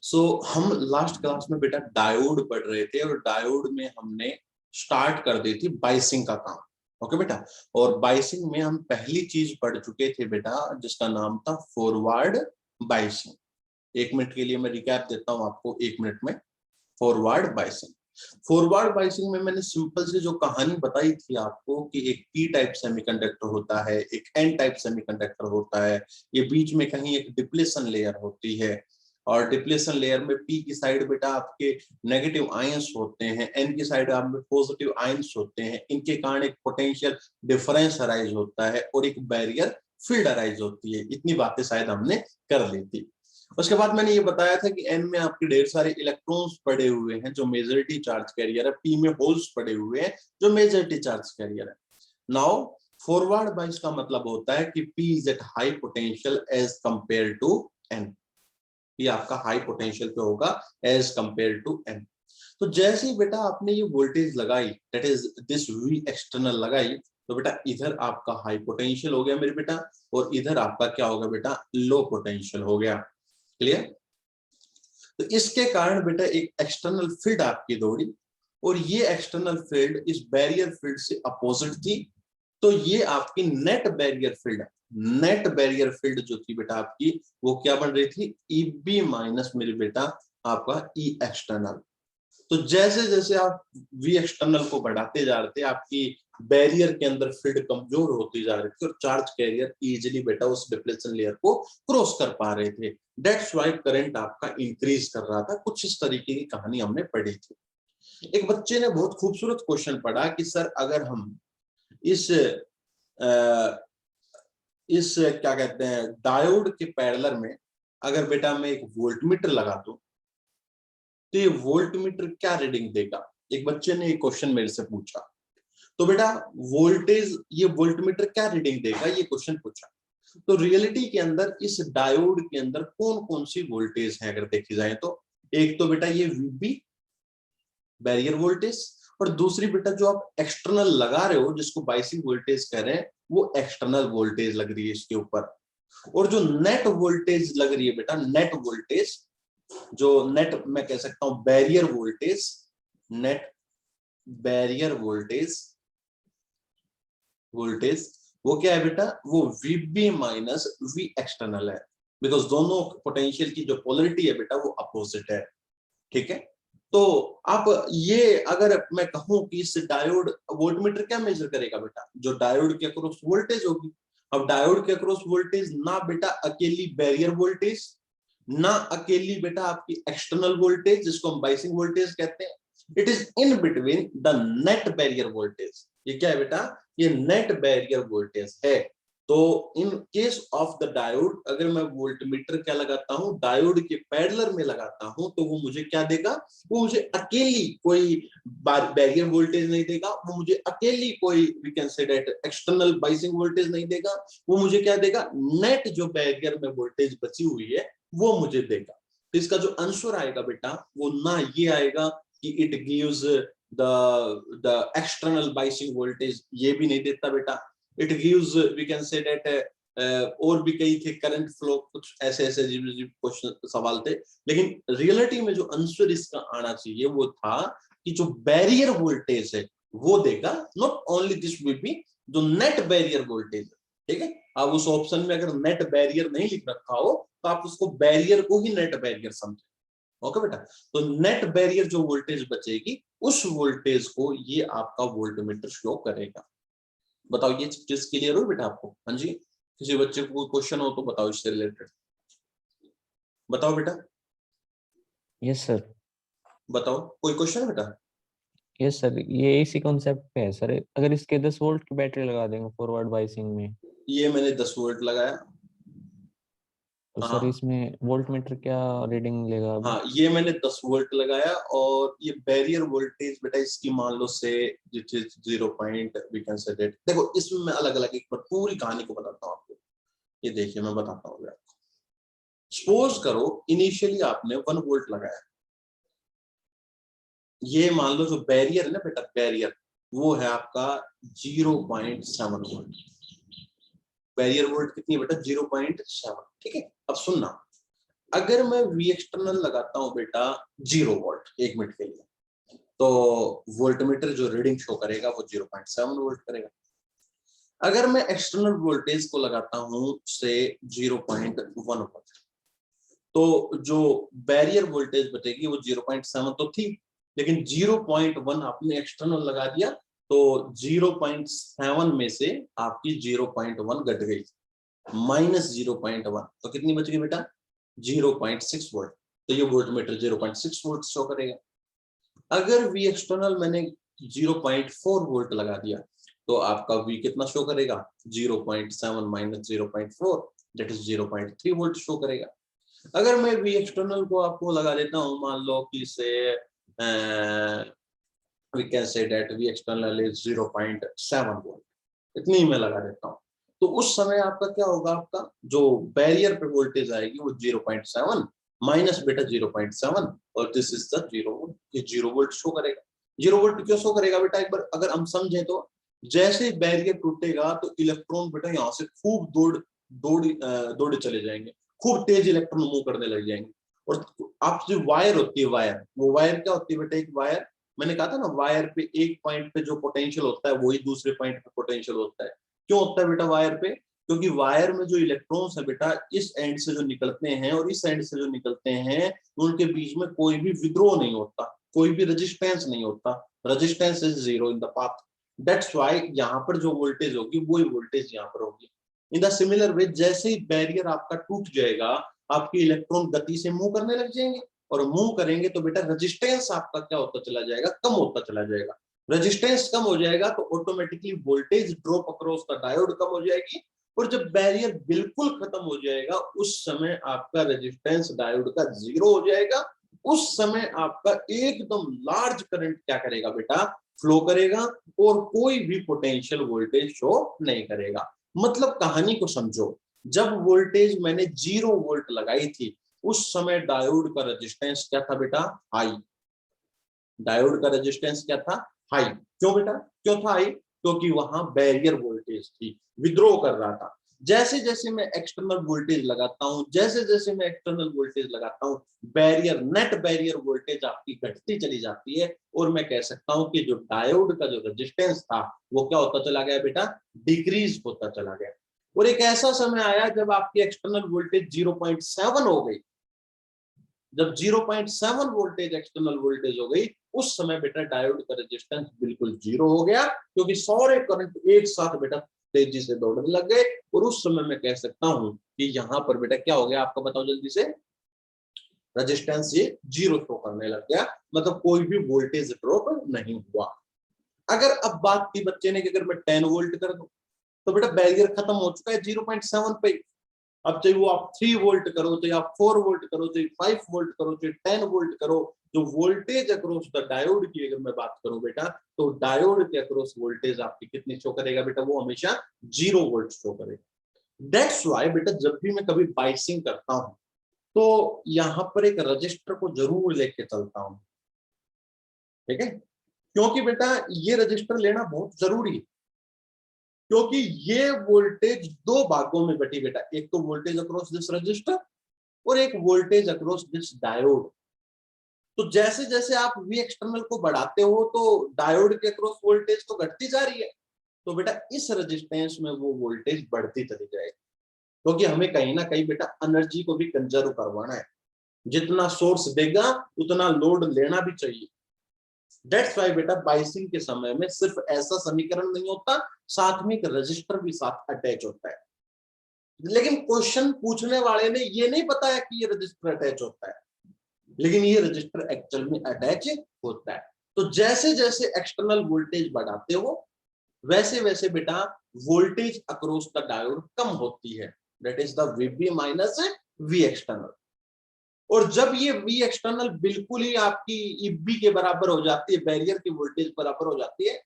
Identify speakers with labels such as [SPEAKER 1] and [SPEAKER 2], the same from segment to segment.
[SPEAKER 1] सो हम last class में बेटा डायोड पढ़ रहे थे और डायोड में हमने स्टार्ट कर दी थी बाइसिंग का काम। ओके बेटा, और बाइसिंग में हम पहली चीज पढ़ चुके थे बेटा जिसका नाम था फॉरवर्ड बाइसिंग। 1 मिनट के लिए मैं रिकैप देता हूं आपको 1 मिनट में। फॉरवर्ड बाइसिंग, फॉरवर्ड बाइसिंग में मैंने सिंपल से जो कहानी बताई थी आपको कि एक पी टाइप सेमीकंडक्टर होता है, एक एन टाइप सेमीकंडक्टर होता है, ये बीच में कहीं एक डिप्लेशन लेयर होती है और डिप्लेशन लेयर में पी की साइड बेटा आपके नेगेटिव आयंस होते हैं, एन की साइड आप में पॉजिटिव आयंस होते हैं, इनके कारण एक पोटेंशियल डिफरेंस अराइज होता है और एक बैरियर फील्ड अराइज होती है। इतनी बातें शायद हमने कर ली थी। उसके बाद मैंने ये बताया था कि एन में आपके ढेर सारे इलेक्ट्रॉन्स पड़े हुए हैं जो मेजॉरिटी चार्ज कैरियर है, पी में होल्स पड़े हुए हैं जो मेजॉरिटी चार्ज कैरियर है। नाउ फॉरवर्ड बाइस का मतलब होता है कि P is at high potential as compare to N. ये आपका हाई पोटेंशियल पे होगा एज कंपेयर टू एन। तो जैसे ही बेटा आपने ये वोल्टेज लगाई, that is this V external लगाई, तो बेटा इधर आपका हाई पोटेंशियल हो गया मेरे बेटा और इधर आपका क्या होगा बेटा, लो पोटेंशियल हो गया। क्लियर? तो इसके कारण बेटा एक एक्सटर्नल फील्ड आपकी दौड़ी और ये एक्सटर्नल फील्ड इस बैरियर फील्ड से अपोजिट थी। तो ये आपकी नेट बैरियर फील्ड है। नेट बैरियर फील्ड जो थी बेटा आपकी वो क्या बन रही थी, ईबी माइनस मेरे बेटा आपका ई एक्सटर्नल। तो जैसे जैसे आप वी एक्सटर्नल को बढ़ाते जा रहे थे आपकी बैरियर के अंदर फील्ड कमजोर होती जा रही थी और चार्ज कैरियर इजीली बेटा उस डिप्लेशन लेयर को क्रॉस कर पा रहे थे। दैट्स व्हाई करंट आपका इंक्रीज कर रहा था। कुछ इस तरीके की कहानी हमने पढ़ी थी। एक बच्चे ने बहुत खूबसूरत क्वेश्चन पढ़ा कि सर अगर हम इस क्या कहते हैं डायोड के पैरेलल में अगर बेटा मैं एक वोल्टमीटर लगा दूं तो ये वोल्टमीटर क्या रीडिंग देगा। एक बच्चे ने एक क्वेश्चन मेरे से पूछा। तो बेटा वोल्टेज ये वोल्टमीटर क्या रीडिंग देगा ये क्वेश्चन पूछा। तो रियलिटी के अंदर इस डायोड के अंदर कौन कौन सी वोल्टेज है अगर देखी जाए तो एक तो बेटा ये वीबी बैरियर वोल्टेज और दूसरी बेटा जो आप एक्सटर्नल लगा रहे हो जिसको बाइसिंग वोल्टेज कह रहे हैं वो एक्सटर्नल वोल्टेज लग रही है इसके ऊपर। और जो नेट वोल्टेज लग रही है बेटा नेट वोल्टेज, जो नेट मैं कह सकता हूं barrier voltage, net barrier voltage वो क्या है बेटा, वो वीबी माइनस वी एक्सटर्नल है। बिकॉज दोनों पोटेंशियल की जो पोलरिटी है बेटा वो अपोजिट है। ठीक है, तो आप ये अगर मैं कहूं कि इस डायोड वोल्टमीटर क्या मेजर करेगा बेटा, जो डायोड के अक्रॉस वोल्टेज होगी। अब डायोड के अक्रॉस वोल्टेज ना बेटा अकेली बैरियर वोल्टेज ना अकेली बेटा आपकी एक्सटर्नल वोल्टेज जिसको हम बाइसिंग वोल्टेज कहते हैं, it is in between the net barrier voltage. ये क्या है बेटा, ये नेट बैरियर वोल्टेज है। तो in case of the diode अगर मैं वोल्टमीटर क्या लगाता हूं डायोड के पैरेलल में लगाता हूं तो वो मुझे क्या देगा, वो मुझे अकेली कोई बैरियर वोल्टेज नहीं देगा, वो मुझे अकेली कोई we can say that external biasing voltage नहीं देगा, वो मुझे क्या देगा, नेट जो बैरियर में वोल्टेज बची हुई है वो मुझे देगा। तो इसका जो आंसर आएगा बेटा वो ना ये आएगा कि it gives the external biasing voltage, ये भी नहीं देता बेटा। It gives we can say that और भी कई थे करंट फ्लो, कुछ ऐसे ऐसे क्वेश्चन सवाल थे। लेकिन रियलिटी में जो आंसर इसका आना चाहिए वो था कि जो बैरियर वोल्टेज है वो देगा, not only this will be जो नेट बैरियर वोल्टेज है। ठीक है, अब उस ऑप्शन में अगर नेट बैरियर नहीं लिख रखा हो तो आप उसको बैरियर को ही नेट बैरियर समझे। ओके बेटा, तो नेट बैरियर जो वोल्टेज बचेगी उस वोल्टेज को ये आपका वोल्टमीटर शो करेगा। बताओ ये चीज क्लियर हो बेटा आपको? हाँ जी, किसी बच्चे को कोई क्वेश्चन हो तो बताओ इससे रिलेटेड, बताओ बेटा।
[SPEAKER 2] Yes sir.
[SPEAKER 1] बताओ कोई क्वेश्चन है बेटा?
[SPEAKER 2] यस सर, ये इसी कॉन्सेप्ट पे है सर। अगर इसके 10 वोल्ट की बैटरी लगा देंगे फॉरवर्ड बाइसिंग में
[SPEAKER 1] ये मैंने 10 वोल्ट लगाया।
[SPEAKER 2] तो सर
[SPEAKER 1] हाँ
[SPEAKER 2] इसमें वोल्ट मीटर क्या रीडिंग लेगा अभी?
[SPEAKER 1] हाँ, ये मैंने 10 वोल्ट लगाया और ये बैरियर वोल्टेज बेटा इसकी मान लो say 0 point we can say that. देखो इसमें मैं अलग अलग एक बार पूरी कहानी को बताता हूँ आपको। ये देखिए मैं बताता हूँ आपको। सपोज करो इनिशियली आपने 1 वोल्ट लगाया, ये मान लो जो बैरियर है ना बेटा बैरियर वो है आपका 0.7 वोल्ट। बैरियर वोल्ट कितनी है बेटा, 0.7। ठीक है, अब सुनना, अगर मैं वी एक्सटर्नल लगाता हूं बेटा 0 वोल्ट 1 मिनट के लिए, तो वोल्टमीटर जो रीडिंग शो करेगा वो 0.7 वोल्ट करेगा। अगर मैं एक्सटर्नल वोल्टेज को लगाता हूं से 0.1 वोल्ट, तो जो बैरियर वोल्टेज बचेगी वो 0.7 तो थी, लेकिन 0.1 आपने एक्सटर्नल लगा दिया, तो 0.7 में से आपकी 0.1 घट गई, -0.1, तो कितनी बच गई बेटा 0.6 वोल्ट। तो ये वोल्टमीटर 0.6 वोल्ट शो करेगा। अगर वी एक्सटर्नल मैंने 0.4 वोल्ट लगा दिया, तो आपका वी कितना शो करेगा 0.7 minus 0.4, that is 0.3 volt show करेगा। अगर मैं वी एक्सटर्नल को आपको लगा देता हूं, मान लो कि say we can say that V external is 0.7 volt, इतनी मैं लगा देता हूं, तो उस समय आपका क्या होगा, आपका जो बैरियर पे वोल्टेज आएगी वो 0.7 माइनस बेटा 0.7, और दिस इज द 0 वोल्ट। ये 0 वोल्ट शो करेगा। 0 वोल्ट क्यों शो करेगा बेटा, एक बार अगर हम समझे तो, जैसे बैरियर टूटेगा तो इलेक्ट्रॉन बेटा यहाँ से खूब दौड़े चले जाएंगे, खूब तेज इलेक्ट्रॉन मूव करने लग जाएंगे। और आप जो वायर होती है, वायर, वो वायर क्या होती है बेटा, एक वायर, मैंने कहा था ना, वायर पे एक पॉइंट पे जो पोटेंशियल होता है वही दूसरे पॉइंट पे पोटेंशियल होता है। क्यों होता है बेटा वायर पे, क्योंकि वायर में जो इलेक्ट्रॉन्स है बेटा, इस एंड से जो निकलते हैं और इस एंड से जो निकलते हैं, उनके बीच में कोई भी विद्रोह नहीं होता, कोई भी रेजिस्टेंस नहीं होता, resistance is zero in the path. That's why यहाँ पर जो वोल्टेज होगी वही वोल्टेज यहाँ पर होगी। इन द सिमिलर वे, जैसे ही बैरियर आपका टूट जाएगा, आपके इलेक्ट्रॉन गति से मूव करने लग जाएंगे, और मूव करेंगे तो बेटा रेजिस्टेंस आपका क्या होता चला जाएगा, कम होता चला जाएगा। रेजिस्टेंस कम हो जाएगा तो automatically voltage drop across the diode कम हो जाएगी, और जब बैरियर बिल्कुल खत्म हो जाएगा उस समय आपका रेजिस्टेंस डायोड का 0 हो जाएगा। उस समय आपका एकदम लार्ज करंट क्या करेगा बेटा, फ्लो करेगा, और कोई भी पोटेंशियल वोल्टेज शो नहीं करेगा। मतलब कहानी को समझो, जब वोल्टेज मैंने 0 वोल्ट लगाई थी, उस समय डायोड का रेजिस्टेंस क्या था बेटा, हाई। डायोड का रेजिस्टेंस क्या था, हाई। क्यों बेटा, क्यों था हाई, क्योंकि वहां बैरियर वोल्टेज थी, विद्रोह कर रहा था। जैसे जैसे मैं एक्सटर्नल वोल्टेज लगाता हूं, जैसे जैसे मैं एक्सटर्नल वोल्टेज लगाता हूं, बैरियर, नेट बैरियर वोल्टेज आपकी घटती चली जाती है, और मैं कह सकता हूं कि जो डायोड का जो रेजिस्टेंस था वो क्या होता चला गया बेटा, डिक्रीज होता चला गया। और एक ऐसा समय आया जब आपकी एक्सटर्नल वोल्टेज 0.7 हो गई। जब 0.7 वोल्टेज एक्सटर्नल वोल्टेज हो गई, उस समय बेटा डायोड का रेजिस्टेंस बिल्कुल 0 हो गया, क्योंकि सारे करंट एक साथ बेटा तेजी से दौड़ने लग गए। और उस समय मैं कह सकता हूं कि यहाँ पर बेटा क्या हो गया, आपको बताओ जल्दी से, रेजिस्टेंस ये 0 शो करने लग गया, मतलब कोई भी वोल्टेज ड्रॉप नहीं हुआ। अगर अब बात की बच्चे ने कि अगर मैं 10 वोल्ट कर दूं, तो बेटा बैरियर खत्म हो चुका है 0.7 पे। अब चाहे वो आप 3 वोल्ट करो, चाहे आप 4 वोल्ट करो, चाहे 5 वोल्ट करो, चाहे 10 वोल्ट करो, जो वोल्टेज अक्रॉस द डायोड की अगर मैं बात करूं बेटा, तो डायोड के अक्रॉस वोल्टेज आपकी कितनी शो करेगा बेटा, वो हमेशा 0 वोल्ट शो करेगा। दैट्स व्हाई बेटा जब भी मैं कभी बाइसिंग करता हूं, तो यहां पर एक रजिस्टर को जरूर लेके चलता हूं, ठीक है, क्योंकि बेटा ये रजिस्टर लेना बहुत जरूरी है, क्योंकि ये वोल्टेज दो भागों में बटी बेटा, एक तो वोल्टेज अक्रॉस दिस रजिस्टर, और एक वोल्टेज अक्रॉस दिस डायोड। तो जैसे जैसे आप वी एक्सटर्नल को बढ़ाते हो, तो डायोड के अक्रॉस वोल्टेज तो घटती जा रही है, तो बेटा इस रेजिस्टेंस में वो वोल्टेज बढ़ती चली जाएगी, क्योंकि हमें कहीं ना कहीं बेटा एनर्जी को भी कंजर्व करवाना है। जितना सोर्स देगा उतना लोड लेना भी चाहिए। दैट्स व्हाई बेटा बाइसिंग के समय में सिर्फ ऐसा समीकरण नहीं होता, साथ में एक रजिस्टर भी साथ अटैच होता है। लेकिन क्वेश्चन पूछने वाले ने ये नहीं बताया कि ये रजिस्टर अटैच होता है, लेकिन ये रजिस्टर एक्चुअल में अटैच होता है। तो जैसे जैसे एक्सटर्नल वोल्टेज बढ़ाते हो, वैसे वैसे बेटा वोल्टेज अक्रॉस द डायोड कम होती है, that is the VB minus V external. और जब ये वी एक्सटर्नल बिल्कुल ही आपकी ईबी के बराबर हो जाती है, बैरियर की वोल्टेज बराबर हो जाती है,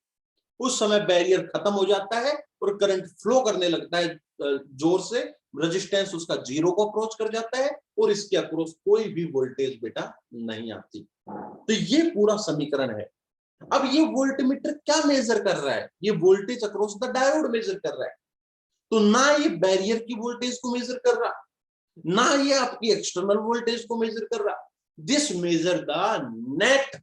[SPEAKER 1] उस समय बैरियर खत्म हो जाता है और करंट फ्लो करने लगता है जोर से, रेजिस्टेंस उसका 0 को अप्रोच कर जाता है, और इसके अक्रॉस कोई भी वोल्टेज बेटा नहीं आती। तो ये पूरा समीकरण है। अब ये वोल्टमीटर क्या मेजर कर रहा है, ये voltage across the diode measure कर रहा है, तो ना ये बैरियर की वोल्टेज को मेजर कर रहा, ना ये आपकी एक्सटर्नल वोल्टेज को मेजर कर रहा, this measure the net,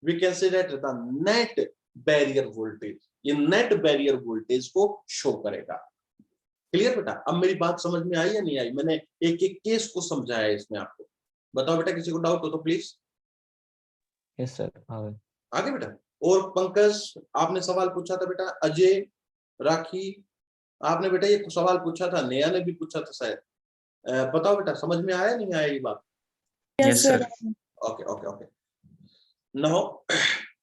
[SPEAKER 1] we can say that the net barrier voltage, ये नेट बैरियर वोल्टेज को शो करेगा। क्लियर बेटा? अब मेरी बात समझ में आई या नहीं आई? मैंने एक एक केस को समझाया है इसमें आपको। बताओ बेटा, किसी को डाउट हो तो प्लीज।
[SPEAKER 2] यस सर,
[SPEAKER 1] आगे बेटा। और पंकज, आपने सवाल पूछा था बेटा, अजय, राखी, आपने बेटा ये सवाल पूछा था, नेहा ने भी पूछा था शायद। बताओ बेटा, समझ में आया नहीं आया ये बात?
[SPEAKER 3] Yes sir.
[SPEAKER 1] Okay okay okay. Now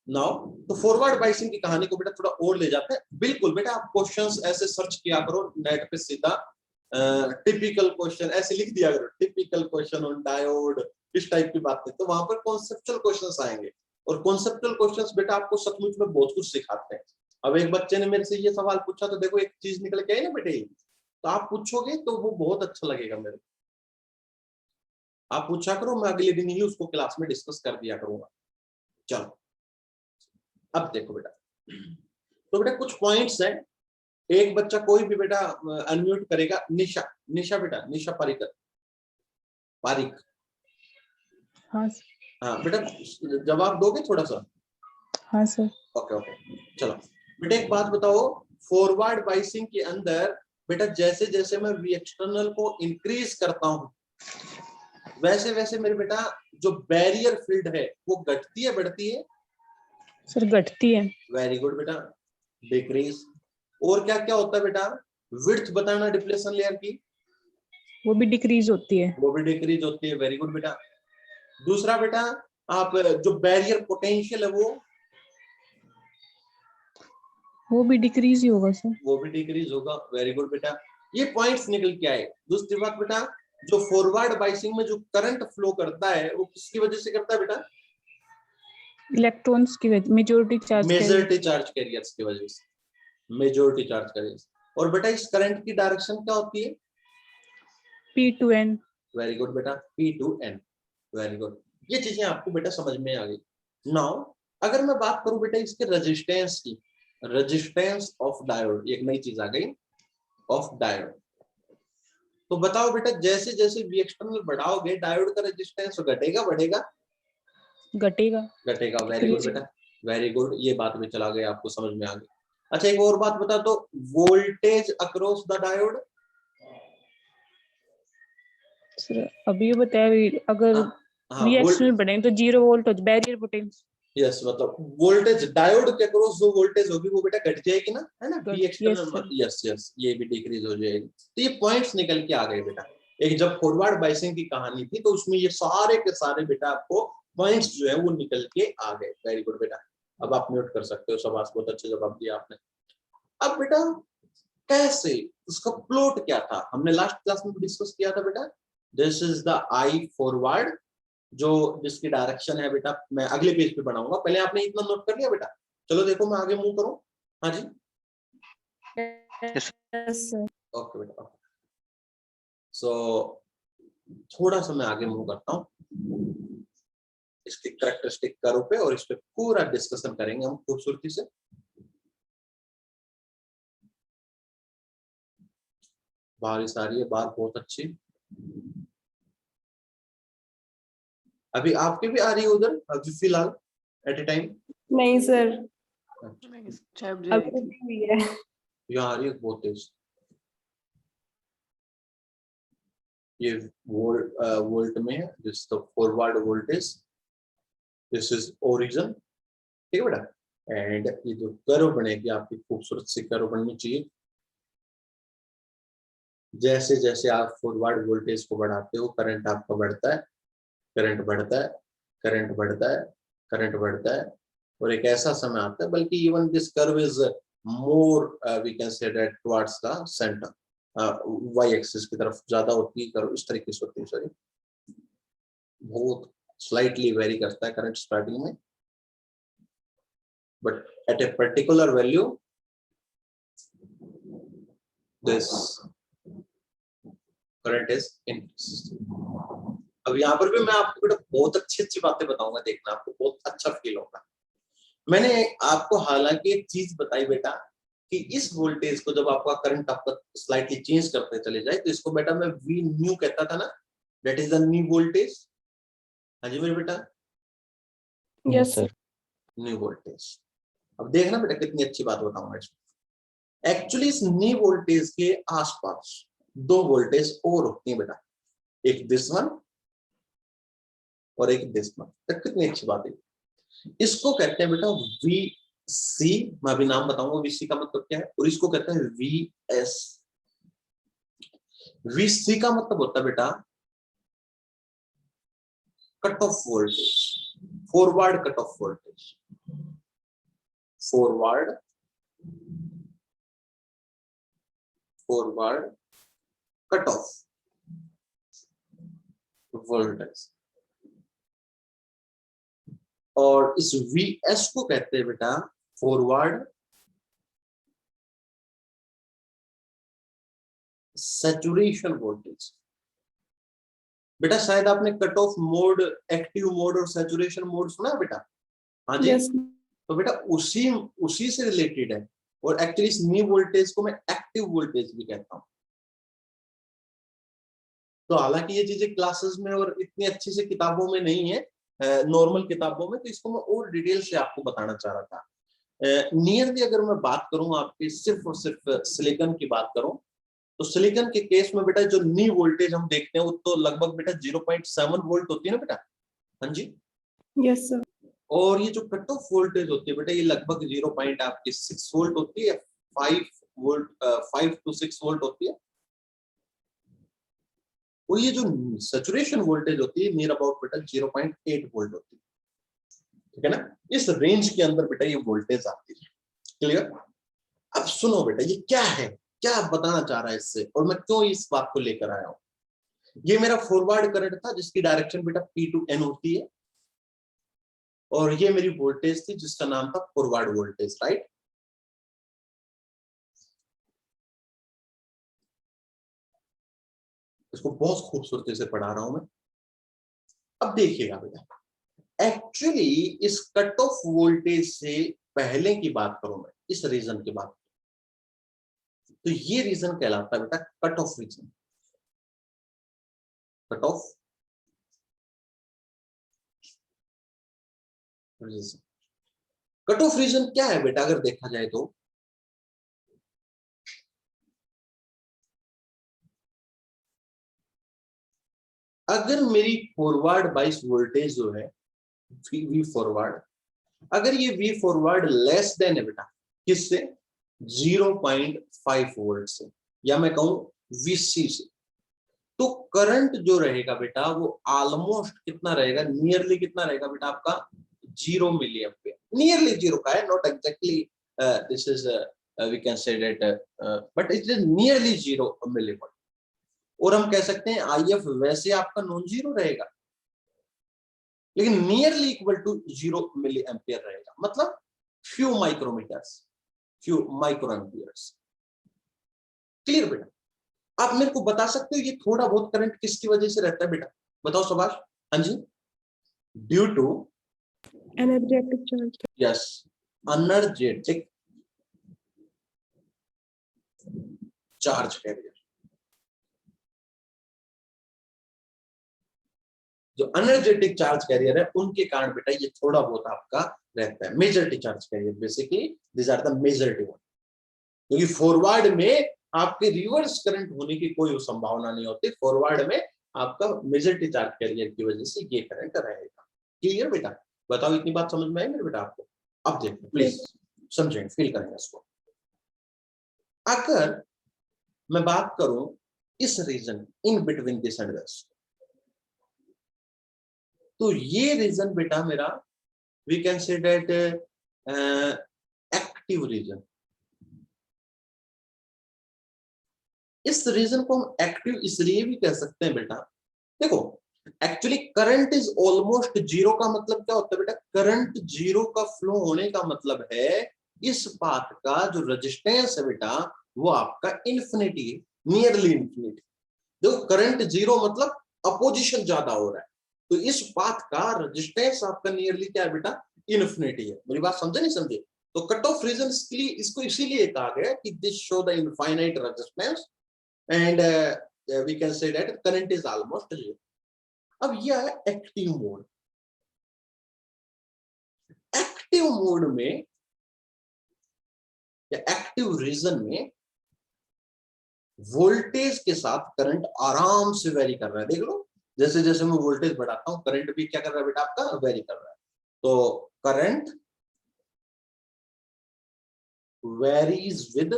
[SPEAKER 1] now तो फॉरवर्ड बाइसिंग की कहानी को बेटा थोड़ा और ले जाते हैं। बिल्कुल बेटा, आप क्वेश्चंस ऐसे सर्च किया करो नेट पे सीधा, टिपिकल क्वेश्चन ऐसे लिख दिया करो, टिपिकल क्वेश्चन ऑन डायोड, इस टाइप की बातें, तो वहां पर कॉन्सेप्चुअल क्वेश्चंस आएंगे। और कॉन्सेप्चुअल क्वेश्चंस बेटा आपको सचमुच में बहुत कुछ सिखाते हैं। अब एक बच्चे ने मेरे से ये सवाल पूछा, तो देखो एक चीज निकल के आई ना बेटे, तो आप पूछोगे तो वो बहुत अच्छा लगेगा मेरे को। आप पूछा करो, मैं अगले दिन ही उसको क्लास में डिस्कस कर दिया करूंगा। चलो अब देखो बेटा, तो बेटा कुछ पॉइंट्स हैं। एक बच्चा कोई भी बेटा अनम्यूट करेगा। निशा, निशा बेटा, निशा पारिकर, पारिक।
[SPEAKER 3] हाँ
[SPEAKER 1] हाँ बेटा, जवाब दोगे थोड़ा सा?
[SPEAKER 3] हाँ सर।
[SPEAKER 1] ओके ओके, चलो बेटा एक बात बताओ, फॉरवर्ड बाइसिंग के अंदर बेटा जैसे जैसे मैं वी एक्सटर्नल को इंक्रीज करता हूं, वैसे वैसे मेरे बेटा जो बैरियर फील्ड है वो घटती है बढ़ती है?
[SPEAKER 3] सर घटती है।
[SPEAKER 1] वेरी गुड बेटा, डिक्रीज। और क्या क्या होता है बेटा? विड्थ बताना डिप्लेशन लेयर की,
[SPEAKER 3] वो भी डिक्रीज होती है।
[SPEAKER 1] वो भी डिक्रीज होती है। वेरी गुड बेटा। दूसरा बेटा, आप जो बैरियर पोटेंशियल है
[SPEAKER 3] वो भी डिक्रीज ही होगा सर।
[SPEAKER 1] वो भी डिक्रीज होगा। वेरी गुड बेटा, ये पॉइंट्स निकल के आए। दूसरी बात बेटा, जो फॉरवर्ड बाइसिंग में जो करंट फ्लो करता है वो किसकी वजह से करता है बेटा?
[SPEAKER 3] इलेक्ट्रॉन्स की वजह, majority charge
[SPEAKER 1] majority charge carriers की वजह से, मेजॉरिटी चार्ज कैरियर्स। और बेटा इस करंट की डायरेक्शन क्या होती है?
[SPEAKER 3] P to N।
[SPEAKER 1] Very good बेटा, P to N। Very good, ये चीजें आपको बेटा समझ में आ गई। नाउ अगर मैं बात करूं बेटा इसके रेजिस्टेंस की, रेजिस्टेंस ऑफ डायोड, एक नई चीज आ गई, ऑफ डायोड। तो बताओ बेटा, जैसे जैसे वी एक्सटर्नल बढ़ाओगे डायोड का रेजिस्टेंस घटेगा बढ़ेगा?
[SPEAKER 3] घटेगा।
[SPEAKER 1] घटेगा। वेरी गुड बेटा, वेरी गुड, ये बात भी चला गया, आपको समझ में आ गई। अच्छा एक और बात बता दो, voltage across the diode.
[SPEAKER 3] Sir अभी ये बताया, अगर वी एक्सटर्नल बढ़ेंगे तो 0 वोल्ट हो बैरियर पोटेंशियल।
[SPEAKER 1] यस, मतलब वोल्टेज डायोड के अक्रॉस जो वोल्टेज होगी वो बेटा घट जाएगी ना, है ना? वी एक्सटर्नल, यस यस, ये भी डिक्रीज हो जाएगी। तो ये पॉइंट्स निकल के आ गए बेटा। एक जब फॉरवर्ड बाइसिंग की कहानी थी तो उसमें ये सारे के सारे बेटा आपको पॉइंट्स जो है वो निकल के आ गए। वेरी गुड बेटा, अब आप म्यूट कर सकते हो। शाबाश, बहुत अच्छे जवाब दिया आपने। अब बेटा कैसे, उसका प्लॉट क्या था, हमने लास्ट क्लास में डिस्कस किया था बेटा। This is the I forward, जो जिसकी डायरेक्शन है बेटा, मैं अगले पेज पे बनाऊंगा। पहले आपने इतना नोट कर लिया बेटा? चलो देखो मैं आगे मूव करूं। हाँ जी, ओके बेटा। सो थोड़ा सा मैं आगे मूव करता हूं इसके कैरेक्टरिस्टिक कर्व पे, और इस पे पूरा डिस्कशन करेंगे हम खूबसूरती से। बारिश आ रही है बाहर, बहुत अच्छी। अभी आपके भी आ रही है उधर अभी फिलहाल एट ए टाइम?
[SPEAKER 4] नहीं सर,
[SPEAKER 1] यहाँ आ रही है बहुत तेज। ये वोल्ट में है, this the forward voltage, this is origin, ठीक है बेटा। एंड ये जो कर्व बनेगी आपकी खूबसूरत सी कर्व बननी चाहिए। जैसे जैसे आप फॉरवर्ड वोल्टेज को बढ़ाते हो करंट आपका बढ़ता है, करंट बढ़ता है, करंट बढ़ता है, करंट बढ़ता है। और एक ऐसा समय आता है, बल्कि even this curve is more we can say that towards the centre, Y axis की तरफ ज्यादा होती है कर्व, इस तरीके से होती है। सॉरी, बहुत स्लाइटली वेरी करता है करंट स्टार्टिंग में, but at a particular value this current is increase. अब यहाँ पर भी मैं आपको बेटा बहुत अच्छी अच्छी बातें बताऊंगा, देखना आपको बहुत अच्छा फील होगा। मैंने आपको हालांकि एक चीज बताई बेटा कि इस वोल्टेज को जब आपका करंट आपका स्लाइटली चेंज करते चले जाए तो इसको बेटा मैं वी न्यू कहता था ना, that is the new voltage. हाँ जी मेरे बेटा,
[SPEAKER 3] यस सर।
[SPEAKER 1] New voltage. अब देखना बेटा कितनी अच्छी बात बताऊंगा इसमें। एक्चुअली इस न्यू वोल्टेज के आसपास दो वोल्टेज और होती हैं बेटा, एक दिस वन और एक दिस वन। कितनी अच्छी बात है। इसको कहते हैं बेटा वी सी, मैं अभी नाम बताऊंगा वीसी का मतलब क्या है, और इसको कहते हैं वी एस। वीसी का मतलब होता है बेटा cut of voltage, forward cut off voltage, forward cut off voltage. और इस वीएस को कहते हैं बेटा फॉरवर्ड सैचुरेशन वोल्टेज। बेटा शायद आपने cut off mode, active mode और सैचुरेशन मोड सुना है बेटा? हाँ जी।
[SPEAKER 3] यस
[SPEAKER 1] तो बेटा उसी से रिलेटेड है। और एक्चुअली इस न्यू वोल्टेज को मैं एक्टिव वोल्टेज भी कहता हूं। तो हालांकि ये चीजें क्लासेस में और इतनी अच्छी से किताबों में नहीं है, नॉर्मल किताबों में, तो इसको मैं और डिटेल से आपको बताना चाह रहा था। नियरली अगर मैं बात करूं आपके सिर्फ और सिर्फ सिलिकॉन की बात करूं, तो सिलिकॉन के केस में बेटा जो न्यू वोल्टेज हम देखते हैं वो तो लगभग बेटा 0.7 वोल्ट होती है ना बेटा? हाँ जी।
[SPEAKER 3] Yes sir.
[SPEAKER 1] और ये जो कट ऑफ वोल्टेज होती है बेटा ये लगभग 0.6 वोल्ट होती है, 5 to 6 वोल्ट होती है। और ये जो सैचुरेशन वोल्टेज होती है नियर अबाउट बेटा 0.8 वोल्ट होती है, ठीक है ना? इस रेंज के अंदर बेटा ये वोल्टेज आती है। क्लियर? अब सुनो बेटा ये क्या है, क्या बताना चाह रहा है इससे, और मैं क्यों इस बात को लेकर आया हूं। ये मेरा फॉरवर्ड करंट था जिसकी डायरेक्शन बेटा P to N होती है, और ये मेरी वोल्टेज थी जिसका नाम था फॉरवर्ड वोल्टेज, राइट? इसको बहुत खूबसूरती से पढ़ा रहा हूं मैं। अब देखिएगा बेटा, एक्चुअली इस कट ऑफ वोल्टेज से पहले की बात करूं मैं, इस रीजन की बात, तो ये रीजन कहलाता है बेटा cut off region. Cut off region, cut off region क्या है बेटा अगर देखा जाए तो, अगर मेरी फॉरवर्ड बाइस वोल्टेज जो है वी फॉरवर्ड, अगर ये वी फॉरवर्ड लेस देन है बेटा किससे? 0.5 वोल्ट से, या मैं कहूं वीसी से, तो करंट जो रहेगा बेटा वो ऑलमोस्ट कितना रहेगा, नियरली कितना रहेगा बेटा आपका 0 मिली एम्पियर। नियरली 0 का है, not exactly this is we can say that, but it is nearly 0 millivolt. और हम कह सकते हैं आईएफ वैसे आपका नॉन जीरो रहेगा लेकिन nearly equal to 0 milliampere रहेगा, मतलब few micrometers, few microamperes. Clear बेटा? आप मेरे को बता सकते हो ये थोड़ा बहुत करंट किसकी वजह से रहता है बेटा? बताओ सुभाष। हाँ जी, due to
[SPEAKER 3] energetic charge.
[SPEAKER 1] Yes, energetic charge carrier. जो एनर्जेटिक चार्ज कैरियर है उनके कारण बेटा ये थोड़ा बहुत आपका रहता है। Majority charge carrier basically this are the majority one, क्योंकि फॉरवर्ड में आपके रिवर्स करंट होने की कोई संभावना नहीं होती। फॉरवर्ड में आपका मेजॉरिटी चार्ज कैरियर की वजह से ये करंट रहेगा। क्लियर बेटा? बताओ इतनी बात समझ में आई मेरे बेटा आपको? अब देखो प्लीज समझें, फील करें इसको। अगर मैं बात करूं इस region in between this and this, तो ये रीजन बेटा मेरा we can say that active region. इस रीजन को हम एक्टिव इसलिए भी कह सकते हैं बेटा, देखो actually current is almost zero का मतलब क्या होता है बेटा? करंट जीरो का फ्लो होने का मतलब है इस पाथ का जो रेजिस्टेंस है बेटा वो आपका इन्फिनिटी है, नियरली इन्फिनिटी। देखो करंट जीरो मतलब अपोजिशन ज्यादा हो रहा है, तो इस पाथ का रेजिस्टेंस आपका नियरली क्या है बेटा? इन्फिनिटी है। मेरी बात समझे नहीं समझे? तो कट ऑफ रीजन के लिए इसको इसीलिए कहा गया कि this show the infinite resistance and we can say that current is almost zero. अब यह है एक्टिव मोड। एक्टिव मोड में या एक्टिव रीजन में वोल्टेज के साथ करंट आराम से वेरी कर रहा है। देख लो, जैसे जैसे मैं वोल्टेज बढ़ाता हूं करंट भी क्या कर रहा है बेटा आपका वेरी कर रहा है। तो current varies with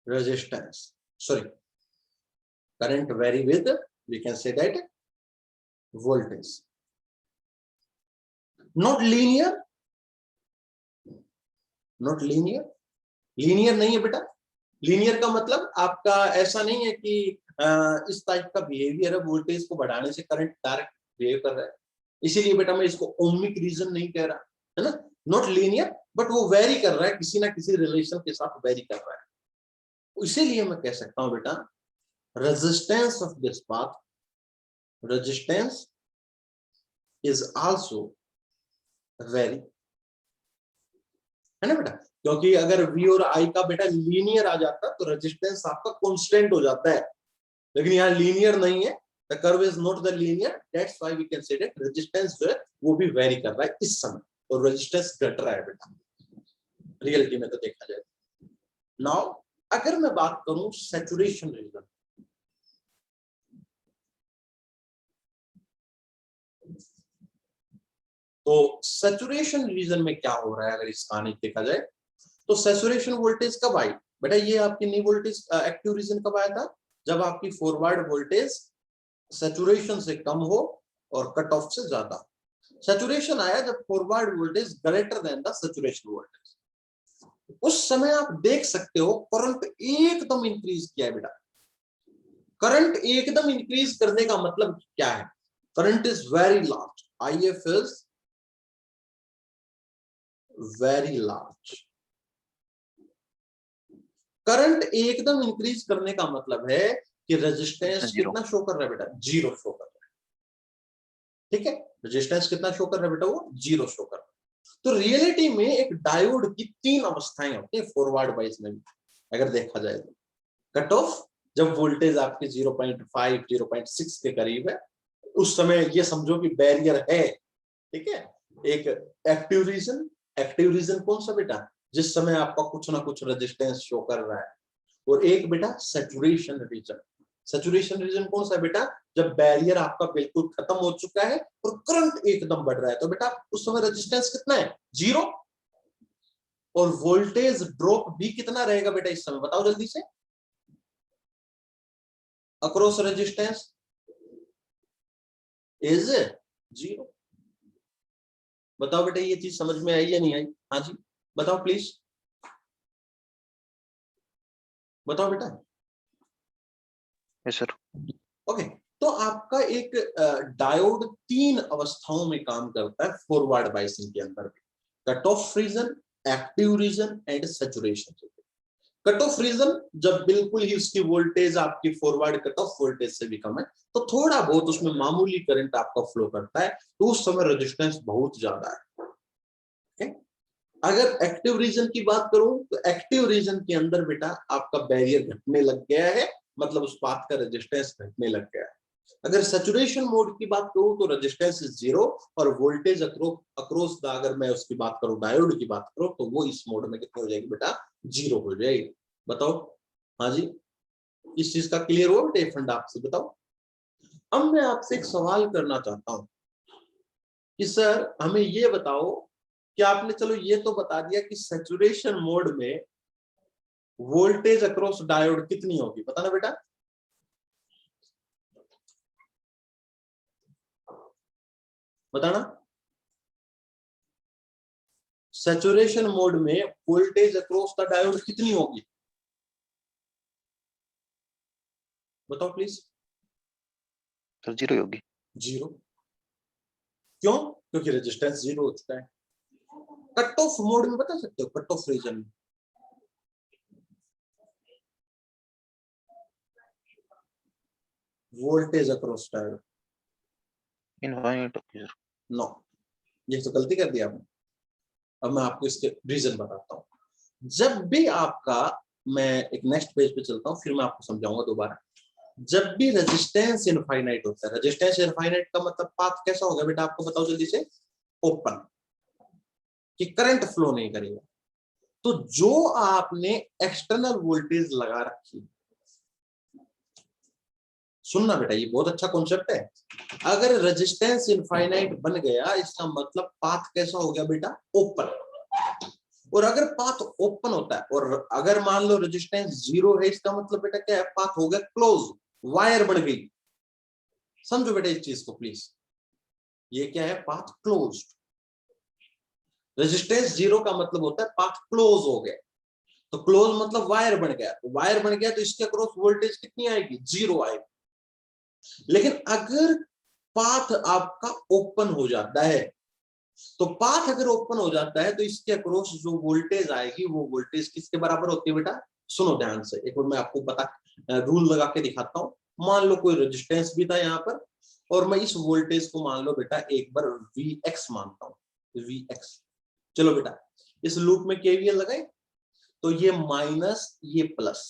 [SPEAKER 1] resistance, sorry current very with we can say that voltage, not linear, not linear. Linear नहीं है बेटा। लीनियर का मतलब आपका ऐसा नहीं है कि इस टाइप का बिहेवियर है, वोल्टेज को बढ़ाने से करंट डायरेक्ट बिहेव कर रहा है, इसीलिए बेटा मैं इसको ओमिक रीजन नहीं कह रहा, है ना। नॉट लीनियर, बट वो वेरी कर रहा है, किसी ना किसी रिलेशन के साथ वेरी कर रहा है। इसीलिए मैं कह सकता हूं बेटा resistance of this path, resistance is also very, है ना बेटा। क्योंकि अगर V और I का बेटा लीनियर आ जाता तो रेजिस्टेंस आपका कांस्टेंट हो जाता है, लेकिन यहाँ लीनियर नहीं है, the curve is not the linear, that's why we can say that resistance जो है वो भी वेरी कर रहा है इस समय, और रेजिस्टेंस घट रहा है बेटा रियलिटी में तो देखा जाए। नाउ अगर मैं बात करूं सैचुरेशन रीजन, तो सैचुरेशन रीजन में क्या हो रहा है अगर इस कहानी देखा जाए तो सैचुरेशन वोल्टेज कब आई बेटा, ये आपकी नी वोल्टेज एक्टिव रीजन कब आया था, जब आपकी फॉरवर्ड वोल्टेज सैचुरेशन से कम हो और कट ऑफ से ज्यादा। सैचुरेशन आया जब forward voltage greater than the saturation voltage, उस समय आप देख सकते हो करंट एकदम इंक्रीज किया है बेटा। करंट एकदम इंक्रीज करने का मतलब क्या है, current is very large, IF is very large. Current एकदम इंक्रीज करने का मतलब है कि रेजिस्टेंस कितना शो कर रहा है बेटा, जीरो शो कर रहा है, ठीक है। रेजिस्टेंस कितना शो कर रहा है बेटा, वो जीरो शो कर रहा है। तो रियलिटी में एक डायोड की तीन अवस्थाएं होती है फॉरवर्ड वाइज में भी अगर देखा जाए तो। कट ऑफ जब वोल्टेज आपके 0.5 0.6 के करीब है उस समय ये समझो कि बैरियर है, ठीक है। एक एक्टिव रीजन, एक्टिव रीजन कौन सा बेटा, जिस समय आपका कुछ ना कुछ रेजिस्टेंस शो कर रहा है, और एक बेटा सैचुरेशन रीजन। सैचुरेशन रीजन कौन सा बेटा, जब बैरियर आपका बिल्कुल खत्म हो चुका है और करंट एकदम बढ़ रहा है, तो बेटा उस समय रेजिस्टेंस कितना है, जीरो, और वोल्टेज ड्रॉप भी कितना रहेगा बेटा इस समय, बताओ जल्दी से, अक्रॉस रेजिस्टेंस इज जीरो। बताओ बेटा ये चीज समझ में आई या नहीं आई, हाँ जी बताओ प्लीज, बताओ बेटा।
[SPEAKER 4] Yes sir.
[SPEAKER 1] ओके, तो आपका एक डायोड तीन अवस्थाओं में काम करता है फॉरवर्ड बायसिंग के अंदर, cut off region, active region and saturation region. Cut off region जब बिल्कुल ही उसकी वोल्टेज आपकी फॉरवर्ड कट ऑफ वोल्टेज से भी कम है तो थोड़ा बहुत उसमें मामूली करंट आपका फ्लो करता है, तो उस समय रेजिस्टेंस बहुत ज्यादा है, okay? अगर एक्टिव रीजन की बात करूं तो एक्टिव रीजन के अंदर बेटा आपका बैरियर घटने लग गया है, मतलब उस पाथ का रेजिस्टेंस घटने लग गया है। अगर सैचुरेशन मोड की बात करूं तो रेजिस्टेंस इज जीरो और वोल्टेज अक्रॉस द, अगर मैं उसकी बात करूं डायोड की बात करूं तो वो इस मोड में कितनी हो जाएगी बेटा, जीरो हो जाएगी। बताओ, हाँ जी इस चीज का क्लियर हो बेटा फंड आपसे, बताओ। अब मैं आपसे एक सवाल करना चाहता हूं कि सर हमें ये बताओ कि आपने चलो ये तो बता दिया कि सैचुरेशन मोड में वोल्टेज अक्रॉस डायोड कितनी होगी, बताना बेटा। बताना, सैचुरेशन मोड में वोल्टेज अक्रॉस द डायोड कितनी होगी, बताओ प्लीज।
[SPEAKER 4] तो जीरो होगी।
[SPEAKER 1] जीरो, क्यों, क्योंकि रेजिस्टेंस जीरो हो चुका है। कट ऑफ मोड में बता सकते हो, कट ऑफ रीजन में वोल्टेज अक्रॉस डायोड
[SPEAKER 4] इनफाइनाइट होगी सर।
[SPEAKER 1] नो, ये तो गलती कर दिया आपने। अब मैं आपको इसके रीजन बताता हूं। जब भी आपका, मैं एक नेक्स्ट पेज पे चलता हूं, फिर मैं आपको समझाऊंगा दोबारा। जब भी रेजिस्टेंस इनफाइनाइट होता है, रेजिस्टेंस इनफाइनाइट का मतलब पाथ कैसा होगा बेटा, आपको बताओ जल्दी से। ओपन, कि करंट फ्लो नहीं करेगा। तो जो आपने एक्सटर्नल वोल्टेज लगा रखी, सुनना बेटा ये बहुत अच्छा कॉन्सेप्ट है। अगर रेजिस्टेंस इनफाइनाइट बन गया, इसका मतलब पाथ कैसा हो गया बेटा, ओपन। और अगर पाथ ओपन होता है और अगर मान लो रेजिस्टेंस 0 है, इसका मतलब बेटा क्या है, पाथ हो गया क्लोज, वायर बन गई। समझो बेटा इस चीज को प्लीज, ये क्या है, पाथ क्लोज्ड। रेजिस्टेंस 0 का मतलब होता है पाथ क्लोज हो गया। तो क्लोज मतलब वायर बन गया, तो वायर बन गया तो इसके अक्रॉस वोल्टेज कितनी आएगी, 0 आएगी। लेकिन अगर पाथ आपका ओपन हो जाता है, तो पाथ अगर ओपन हो जाता है तो इसके अक्रॉस जो वोल्टेज आएगी वो वोल्टेज किसके बराबर होती है बेटा, सुनो ध्यान से, एक बार मैं आपको बता रूल लगा के दिखाता हूं। मान लो कोई रेजिस्टेंस भी था यहाँ पर, और मैं इस वोल्टेज को मान लो बेटा एक बार Vx मानता हूं, Vx। चलो बेटा इस लूप में केवीएल लगाए, तो ये माइनस ये प्लस,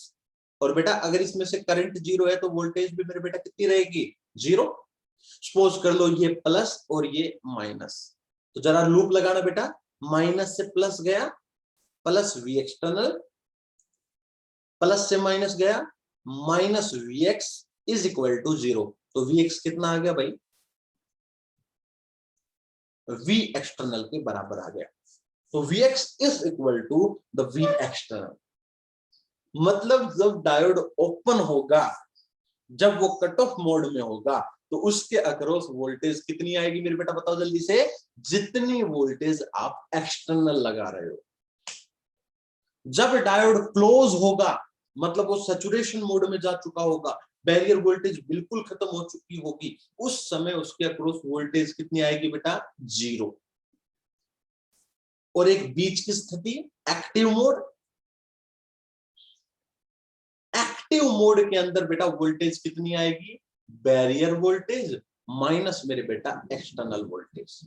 [SPEAKER 1] और बेटा अगर इसमें से करंट 0 है तो वोल्टेज भी मेरे बेटा कितनी रहेगी, 0। सपोज कर लो ये प्लस और ये माइनस, तो जरा लूप लगाना बेटा, माइनस से प्लस गया, प्लस वी एक्सटर्नल, प्लस से माइनस गया, minus V X is equal to 0। तो वी एक्स कितना आ गया भाई, वी एक्सटर्नल के बराबर आ गया। तो V X is equal to the V external. मतलब जब डायोड ओपन होगा, जब वो कट ऑफ मोड में होगा, तो उसके अक्रॉस वोल्टेज कितनी आएगी मेरे बेटा, बताओ जल्दी से, जितनी वोल्टेज आप एक्सटर्नल लगा रहे हो। जब डायोड क्लोज होगा, मतलब वो सैचुरेशन मोड में जा चुका होगा, बैरियर वोल्टेज बिल्कुल खत्म हो चुकी होगी, उस समय उसके अक्रॉस वोल्टेज कितनी आएगी बेटा, 0। और एक बीच की स्थिति एक्टिव मोड, एक्टिव मोड के अंदर बेटा वोल्टेज कितनी आएगी, बैरियर वोल्टेज माइनस मेरे बेटा एक्सटर्नल वोल्टेज।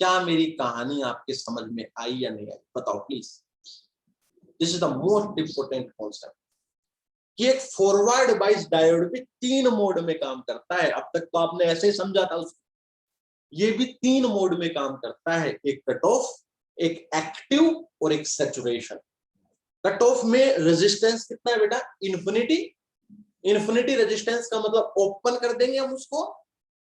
[SPEAKER 1] क्या मेरी कहानी आपके समझ में आई या नहीं आई, बताओ please. This is the most important concept कि एक फॉरवर्ड बाइस डायोड भी 3 मोड में काम करता है। अब तक तो आपने ऐसे ही समझा था उसको, ये भी 3 मोड में काम करता है, एक कट ऑफ, एक एक्टिव और एक सैचुरेशन। कट ऑफ में रेजिस्टेंस कितना है बेटा, इन्फिनिटी। इन्फिनिटी रेजिस्टेंस का मतलब ओपन कर देंगे हम उसको,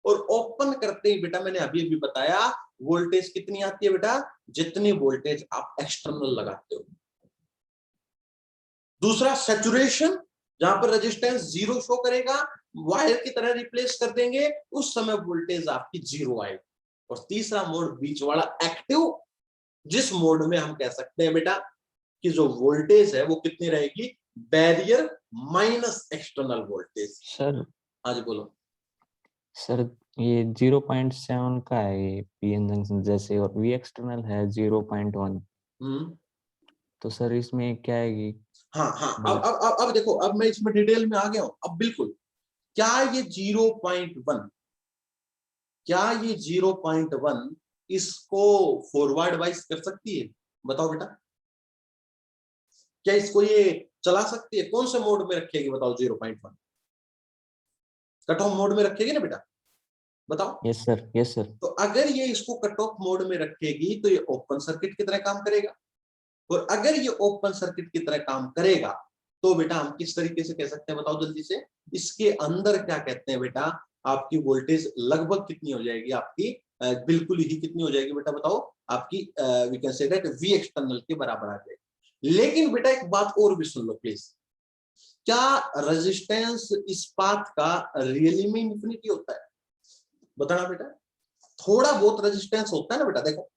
[SPEAKER 1] और ओपन करते ही बेटा मैंने अभी अभी बताया वोल्टेज कितनी आती है बेटा, जितनी वोल्टेज आप एक्सटर्नल लगाते हो। दूसरा सैचुरेशन, जहां पर रेजिस्टेंस 0 शो करेगा, वायर की तरह रिप्लेस कर देंगे, उस समय वोल्टेज आपकी 0 आएगी। और तीसरा मोड बीच वाला एक्टिव, जिस मोड में हम कह सकते हैं बेटा कि जो वोल्टेज है वो कितनी रहेगी, barrier minus external voltage.
[SPEAKER 2] Sir
[SPEAKER 1] आज बोलो
[SPEAKER 2] सर, ये 0.7 का है ये पीएन जंक्शन जैसे, और वी एक्सटर्नल है 0.1। तो सर इसमें क्या है,
[SPEAKER 1] हाँ हाँ, अब देखो, अब मैं इसमें डिटेल में आ गया हूं। अब बिल्कुल, क्या ये 0.1, क्या ये 0.1 इसको फॉरवर्ड वाइज कर सकती है, बताओ बेटा। क्या इसको ये चला सकती है, कौन से मोड में रखेगी बताओ, 0.1 कट ऑफ मोड में रखेगी ना बेटा, बताओ।
[SPEAKER 2] Yes sir, yes sir.
[SPEAKER 1] तो अगर ये इसको कट ऑफ मोड में रखेगी तो ये ओपन सर्किट की तरह काम करेगा, और अगर ये ओपन सर्किट की तरह काम करेगा तो बेटा हम किस तरीके से कह सकते हैं, बताओ जल्दी से। इसके अंदर क्या कहते हैं बेटा, आपकी वोल्टेज लगभग कितनी हो जाएगी, आपकी बिल्कुल ही कितनी हो जाएगी बेटा, बताओ। आपकी we can say that V external के बराबर आ जाएगी। लेकिन बेटा एक बात और भी सुन लो प्लीज, क्या रेजिस्टेंस इस पाथ का रियली में इंफिनिटी होता है, बताना बेटा। थोड़ा बहुत रेजिस्टेंस होता है ना बेटा। देखो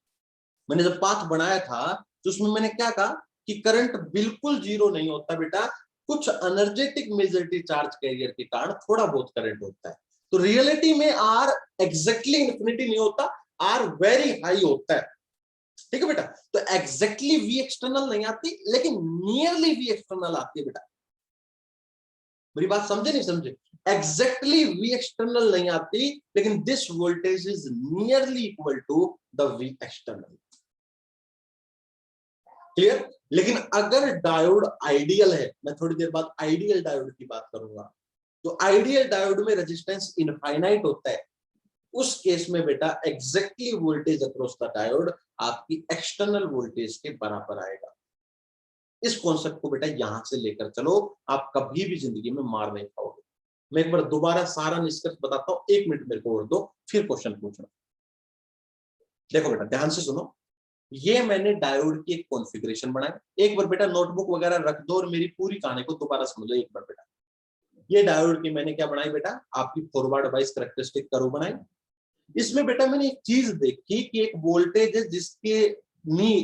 [SPEAKER 1] मैंने जब पाथ बनाया था तो उसमें मैंने क्या कहा कि करंट बिल्कुल 0 नहीं होता बेटा, कुछ एनर्जेटिक मेजॉरिटी चार्ज कैरियर के कारण थोड़ा बहुत करंट होता है। तो रियलिटी में आर एग्जैक्टली इंफिनिटी नहीं होता, आर वेरी हाई होता है, ठीक है बेटा। तो एग्जैक्टली वी एक्सटर्नल नहीं आती, लेकिन नियरली वी एक्सटर्नल आती है बेटा। मेरी बात समझे नहीं समझे? एग्जैक्टली वी एक्सटर्नल नहीं आती, लेकिन this voltage is nearly equal to the V external. Clear? लेकिन अगर डायोड आइडियल है, मैं थोड़ी देर बाद आइडियल डायोड की बात करूंगा, तो आइडियल डायोड में रेजिस्टेंस इनफाइनाइट होता है। उस केस में बेटा exactly voltage across the diode आपकी एक्सटर्नल वोल्टेज के बराबर आएगा। इस कॉन्सेप्ट को बेटा यहां से लेकर चलो, आप कभी भी जिंदगी में मार नहीं खाओगे। मैं एक बार दोबारा सारा निष्कर्ष बताता हूं, 1 मिनट मेरे को और दो, फिर क्वेश्चन पूछना। देखो बेटा ध्यान से सुनो, ये मैंने डायोड की एक कॉन्फ़िगरेशन बनाई। एक बार बेटा नोटबुक वगैरह रख दो और मेरी पूरी कहानी को दोबारा समझो एक बार बेटा। ये डायोड की मैंने क्या बनाई बेटा, आपकी फॉरवर्ड बायस कैरेक्टरिस्टिक कर्व बनाई। इसमें बेटा मैंने एक चीज देखी कि एक वोल्टेज है जिसके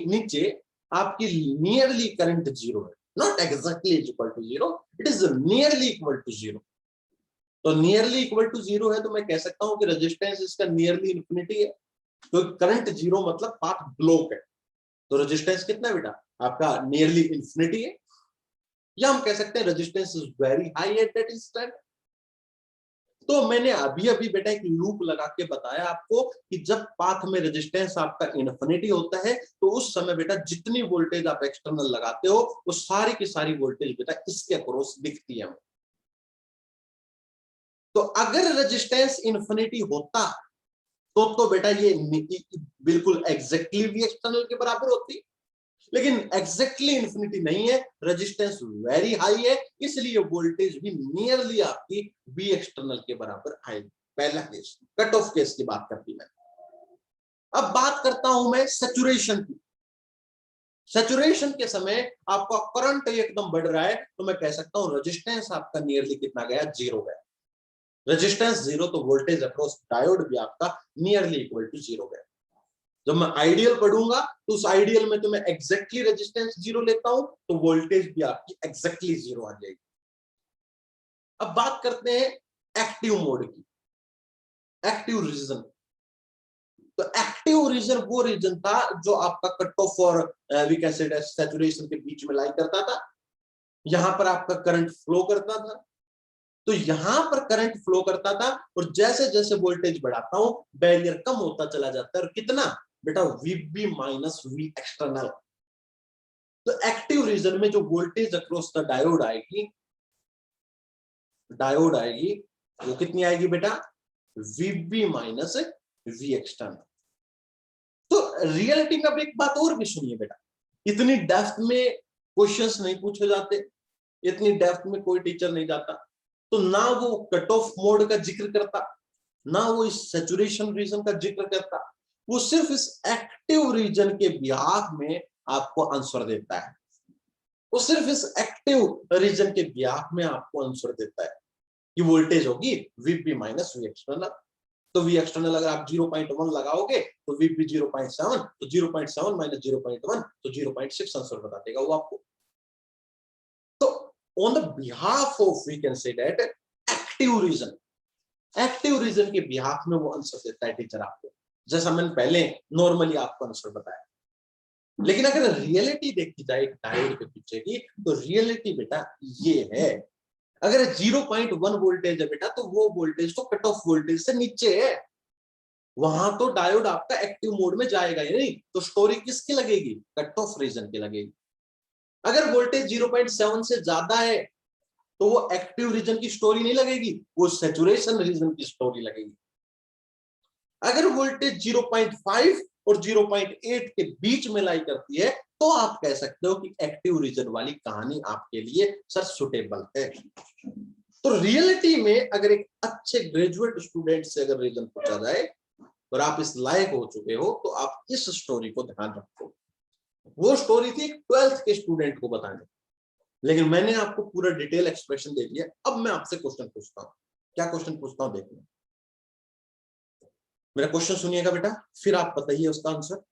[SPEAKER 1] नीचे आपकी नियरली करंट जीरो है, not exactly equal to zero, it is nearly equal to zero. तो नियरली इक्वल टू जीरो है तो मैं कह सकता हूं कि रेजिस्टेंस इसका नियरली इन्फिनिटी है, तो करंट जीरो मतलब पाथ ब्लॉक है, तो रेजिस्टेंस कितना है बेटा आपका नियरली इन्फिनिटी है। या हम कह सकते हैं resistance is very high at that instant. तो मैंने अभी अभी बेटा एक लूप लगा के बताया आपको कि जब पाथ में रेजिस्टेंस आपका इन्फिनिटी होता है तो उस समय बेटा जितनी वोल्टेज आप एक्सटर्नल लगाते हो वो सारी की सारी वोल्टेज बेटा इसके अक्रॉस दिखती है। तो अगर रेजिस्टेंस इन्फिनिटी होता तो बेटा ये बिल्कुल एग्जैक्टली भी एक्सटर्नल के बराबर होती, लेकिन एग्जैक्टली इन्फिनिटी नहीं है, रेजिस्टेंस वेरी हाई है, इसलिए वोल्टेज भी नियरली आपकी वी एक्सटर्नल के बराबर आएगी। पहला केस, कट ऑफ केस की बात करती मैं। अब बात करता हूं मैं सैचुरेशन की। सैचुरेशन के समय आपका करंट एकदम बढ़ रहा है तो मैं कह सकता हूं रेजिस्टेंस आपका नियरली कितना गया, जीरो गया। रेजिस्टेंस जीरो तो वोल्टेज अक्रॉस डायोड भी आपका नियरली इक्वल टू जीरो गया। जब मैं आइडियल पढ़ूंगा तो उस आइडियल में तो मैं एग्जैक्टली रेजिस्टेंस जीरो लेता हूं तो वोल्टेज भी आपकी एग्जैक्टली जीरो आ जाएगी। अब बात करते हैं एक्टिव मोड की, एक्टिव रीजन। तो एक्टिव रीजन वो रीजन था जो आपका कट ऑफ और वी कैन से सैचुरेशन के बीच में लाई करता था। यहां पर आपका करंट फ्लो करता था, तो यहां पर करंट फ्लो करता था और जैसे जैसे वोल्टेज बढ़ाता हूं बैरियर कम होता चला जाता है। और कितना बेटा, वीबी माइनस वी एक्सटर्नल। तो एक्टिव रीजन में जो वोल्टेज अक्रॉस द डायोड आएगी, वो कितनी आएगी बेटा, वीबी माइनस वी एक्सटर्नल। तो रियलिटी में अब एक बात और भी सुनिए बेटा, इतनी डेप्थ में क्वेश्चंस नहीं पूछे जाते, इतनी डेप्थ में कोई टीचर नहीं जाता, तो ना वो कट ऑफ मोड का जिक्र करता, ना वो इस सैचुरेशन रीजन का जिक्र करता, वो सिर्फ इस एक्टिव रीजन के बिहाफ में आपको आंसर देता है। वो सिर्फ इस एक्टिव रीजन के बिहाफ में आपको आंसर देता है कि वोल्टेज होगी वीपी माइनस वी एक्सटर्नल। तो वी एक्सटर्नल अगर आप 0.1 लगाओगे तो वीपी 0.7, तो 0.7 माइनस 0.1 तो 0.6 आंसर बता देगा वो आपको। तो on the behalf of we can say that active region के बिहाफ में वो आंसर देता है टीचर आपको, जैसा मैंने पहले नॉर्मली आपको आंसर बताया। लेकिन अगर रियलिटी देखी जाए डायोड के पीछे की, तो रियलिटी बेटा ये है, अगर 0.1 वोल्टेज है बेटा तो वो वोल्टेज तो कट ऑफ वोल्टेज से नीचे है, वहां तो डायोड आपका एक्टिव मोड में जाएगा ही नहीं, तो स्टोरी किसकी लगेगी, कट ऑफ रीजन की लगेगी। अगर वोल्टेज 0.7 से ज्यादा है तो वो एक्टिव रीजन की स्टोरी नहीं लगेगी, वो सैचुरेशन रीजन की स्टोरी लगेगी। अगर वोल्टेज 0.5 और 0.8 के बीच में लाई करती है तो आप कह सकते हो कि एक्टिव रीजन वाली कहानी आपके लिए सर सुटेबल है। तो रियलिटी में अगर एक अच्छे ग्रेजुएट स्टूडेंट से अगर रीजन पूछा जाए और आप इस लायक हो चुके हो तो आप इस स्टोरी को ध्यान रखो। वो स्टोरी थी 12th के स्टूडेंट को बताने, लेकिन मैंने आपको पूरा डिटेल एक्सप्रेशन दे दिया। अब मैं आपसे क्वेश्चन पूछता हूं, क्या क्वेश्चन पूछता हूं देखिए, मेरा क्वेश्चन सुनिएगा बेटा, फिर आप बताइए उसका आंसर।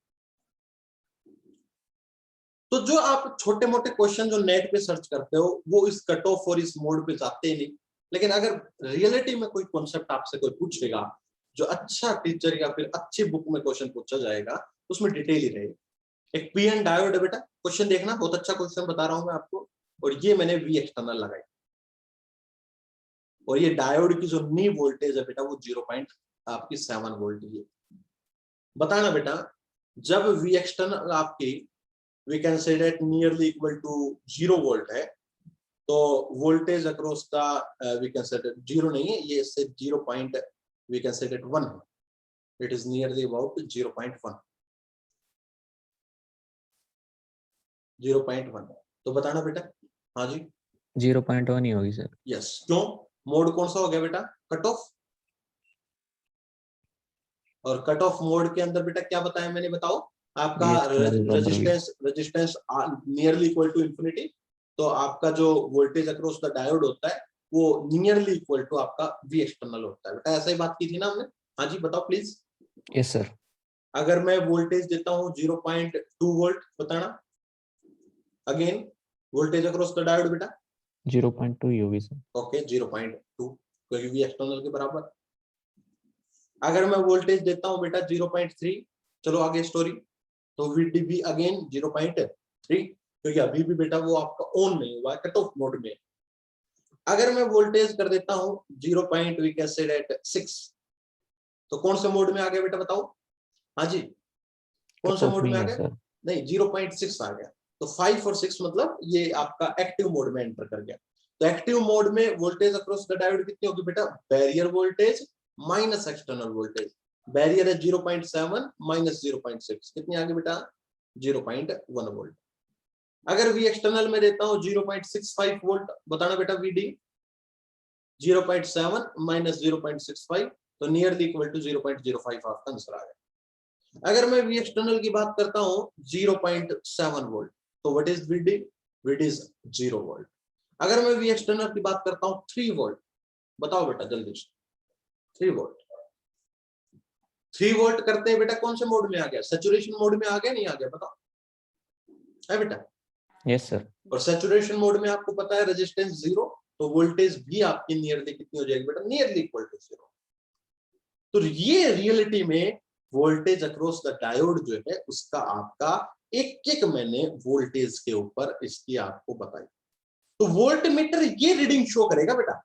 [SPEAKER 1] तो जो आप छोटे मोटे क्वेश्चन जो नेट पे सर्च करते हो वो इस कट ऑफ और इस मोड पे जाते ही नहीं, लेकिन अगर रियलिटी में कोई कॉन्सेप्ट आपसे कोई पूछेगा जो अच्छा टीचर या फिर अच्छी बुक में क्वेश्चन पूछा जाएगा उसमें डिटेल ही रहेगी। एक पीएन डायोड है बेटा, क्वेश्चन देखना, बहुत अच्छा क्वेश्चन बता रहा हूं मैं आपको, और ये मैंने वी एक्सटर्नल लगाई। और ये डायोड की जो नी वोल्टेज है बेटा वो 0.7 वोल्ट है। बताना बेटा जब V एक्सटर्नल आपकी we can say that nearly equal to 0 volt है तो वोल्टेज अक्रॉस का वी कैन से दैट 0 नहीं है, ये इससे 0. वी कैन से दैट 1 है, इट इज नियरली अबाउट 0.1 तो बताना बेटा। हाँ जी
[SPEAKER 2] 0.1 ही होगी सर।
[SPEAKER 1] यस क्यों, मोड कौन सा हो गया बेटा, कट ऑफ, और कट ऑफ मोड के अंदर बेटा क्या बताया मैंने, बताओ आपका resistance nearly equal to infinity, तो आपका जो वोल्टेज अक्रॉस द डायोड होता है वो नियरली इक्वल टू आपका वी एक्सटर्नल होता है बेटा, ऐसा ही बात की थी ना हमने। हाँ जी बताओ प्लीज।
[SPEAKER 2] Yes sir.
[SPEAKER 1] अगर मैं वोल्टेज देता हूँ 0.2 वोल्ट, बताना again voltage across the diode बेटा
[SPEAKER 2] 0.2 ही होगी सर।
[SPEAKER 1] ओके 0.2 क्योंकि वी एक्सटर्नल के बराबर। अगर मैं वोल्टेज देता हूं बेटा 0.3, चलो आगे स्टोरी, तो VDB अगेन 0.3 क्योंकि अभी भी बेटा वो आपका ऑन नहीं हुआ, कट ऑफ मोड में। अगर मैं वोल्टेज कर देता हूं 0.6 तो कौन से मोड में आ गया बेटा बताओ। हाँ जी कौन से मोड में आ गया, नहीं 0.6 आ गया, तो 5 और 6 मतलब ये आपका एक्टिव मोड में एंटर कर गया। तो एक्टिव मोड में वोल्टेज अक्रॉस द डायोड कितनी होगी बेटा, barrier voltage minus external voltage, barrier है 0.7 माइनस 0.6 कितनी आ गई बेटा 0.1 वोल्ट। अगर वी एक्सटर्नल में देता हूं 0.65 वोल्ट, बताना बेटा VD 0.7 माइनस 0.65 तो नियरली इक्वल टू 0.05 आपका आंसर आ गया। अगर मैं वी एक्सटर्नल की बात करता हूं 0.7 वोल्ट तो what is VD, VD is 0 volt. अगर मैं वी एक्सटर्नल की बात करता हूं 3 वोल्ट, बताओ बेटा जल्दी से 3 वोल्ट, 3 वोल्ट करते हैं बेटा कौन से मोड में आ गया, सैचुरेशन मोड में आ गया नहीं आ गया बताओ है बेटा।
[SPEAKER 2] Yes sir.
[SPEAKER 1] और सैचुरेशन मोड में आपको पता है रेजिस्टेंस 0 तो वोल्टेज भी आपकी नियरली कितनी हो जाएगी बेटा, नियरली इक्वल टू 0। तो ये रियलिटी में वोल्टेज अक्रॉस द डायोड जो है उसका आपका एक मैंने वोल्टेज के ऊपर इसकी आपको बताई। तो वोल्ट मीटर ये रीडिंग शो करेगा बेटा,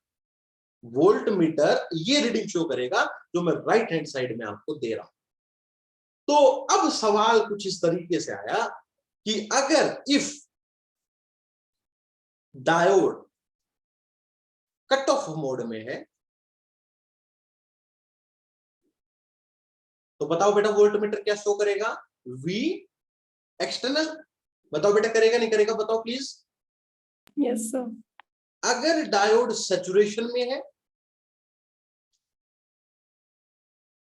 [SPEAKER 1] वोल्ट मीटर ये रीडिंग शो करेगा जो मैं राइट हैंड साइड में आपको दे रहा हूं। तो अब सवाल कुछ इस तरीके से आया कि अगर if diode cut off mode में है तो बताओ बेटा वोल्ट मीटर क्या शो करेगा, वी एक्सटर्नल, बताओ बेटा करेगा नहीं करेगा बताओ प्लीज।
[SPEAKER 3] Yes sir.
[SPEAKER 1] अगर डायोड सैचुरेशन में है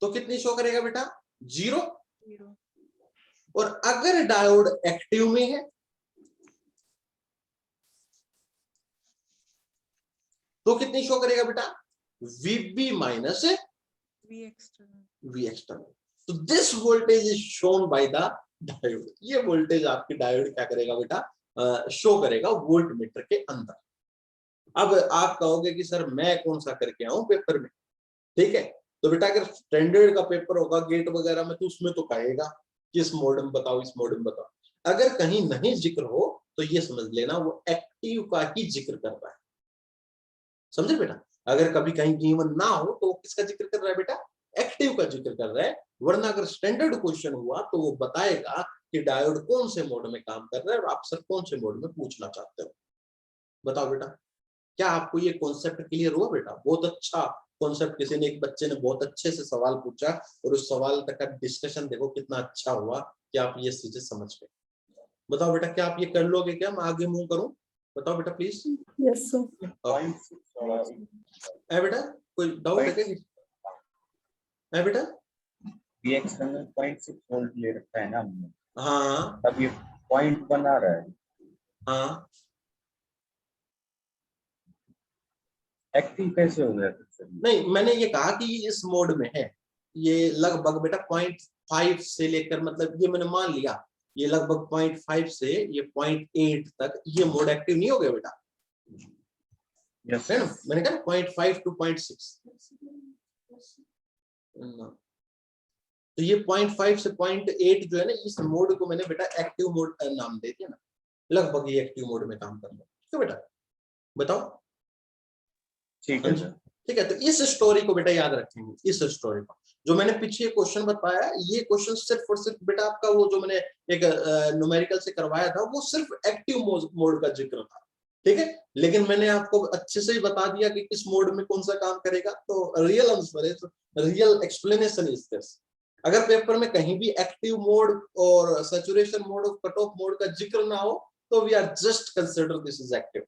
[SPEAKER 1] तो कितनी शो करेगा बेटा 0, और अगर डायोड एक्टिव में है तो कितनी शो करेगा बेटा VB माइनस वी एक्सटर्नल। तो this voltage is shown by the diode, ये वोल्टेज आपकी डायोड क्या करेगा बेटा शो करेगा वोल्ट मीटर के अंदर। अब आप कहोगे कि सर मैं कौन सा करके आऊं पेपर में, ठीक है, तो बेटा अगर स्टैंडर्ड का पेपर होगा गेट वगैरह में तो उसमें तो कहेगा कि इस मोड में बताओ इस मोड में बताओ, अगर कहीं नहीं जिक्र हो तो ये समझ लेना वो एक्टिव का ही जिक्र कर रहा है, समझे बेटा। अगर कभी कहीं गिवन ना हो तो किसका जिक्र कर रहा है बेटा, एक्टिव का जिक्र कर रहा है। वरना अगर स्टैंडर्ड क्वेश्चन हुआ तो वो बताएगा कि डायोड कौन से मोड में काम कर रहा है और आप सर कौन से मोड में पूछना चाहते हो, बताओ बेटा। क्या आपको ये कॉन्सेप्ट क्लियर हुआ बेटा, बहुत अच्छा कॉन्सेप्ट, किसी ने एक बच्चे ने बहुत अच्छे से सवाल पूछा और उस सवाल तक का डिस्कशन देखो कितना अच्छा हुआ कि आप ये चीजें समझ गए। बताओ बेटा क्या आप ये कर लोगे, क्या मैं आगे मूव करूं, बताओ बेटा प्लीज।
[SPEAKER 3] Yes sir.
[SPEAKER 1] बेटा कोई डाउट है क्या है बेटा,
[SPEAKER 5] ये एक्सटर्नल 0.6 वोल्ट ले रखा है ना हमने,
[SPEAKER 1] हाँ
[SPEAKER 5] तब ये 0.1 आ रहा है,
[SPEAKER 1] हाँ
[SPEAKER 5] एक्टिव कैसे हो गया सर?
[SPEAKER 1] नहीं मैंने ये कहा कि ये इस मोड में है, ये लगभग बेटा 0.5 से लेकर मतलब ये मैंने मान लिया ये लगभग 0.5 से ये 0.8 तक ये मोड एक्टिव नहीं हो गया बेटा,
[SPEAKER 5] यस
[SPEAKER 1] है ना, मैंने कहा 0.5 to 0.6 तो ये 0.5 से 0.8 जो है ना इस मोड को मैंने बेटा एक्टिव मोड नाम दे दिया ना, लगभग ये एक्टिव मोड में काम कर रहा है, ठीक है बेटा। बताओ
[SPEAKER 5] ठीक है सर।
[SPEAKER 1] ठीक है, तो इस स्टोरी को बेटा याद रखेंगे, इस स्टोरी को जो मैंने पीछे क्वेश्चन बताया, ये क्वेश्चन सिर्फ और सिर्फ बेटा आपका वो जो मैंने एक न्यूमेरिकल से करवाया था वो सिर्फ एक्टिव मोड का जिक्र था, ठीक है, लेकिन मैंने आपको अच्छे से ही बता दिया कि किस मोड में कौन सा काम करेगा। तो real answer is, real explanation is this. अगर पेपर में कहीं भी एक्टिव मोड और सैचुरेशन मोड और कट ऑफ मोड का जिक्र ना हो तो we are just consider this is active,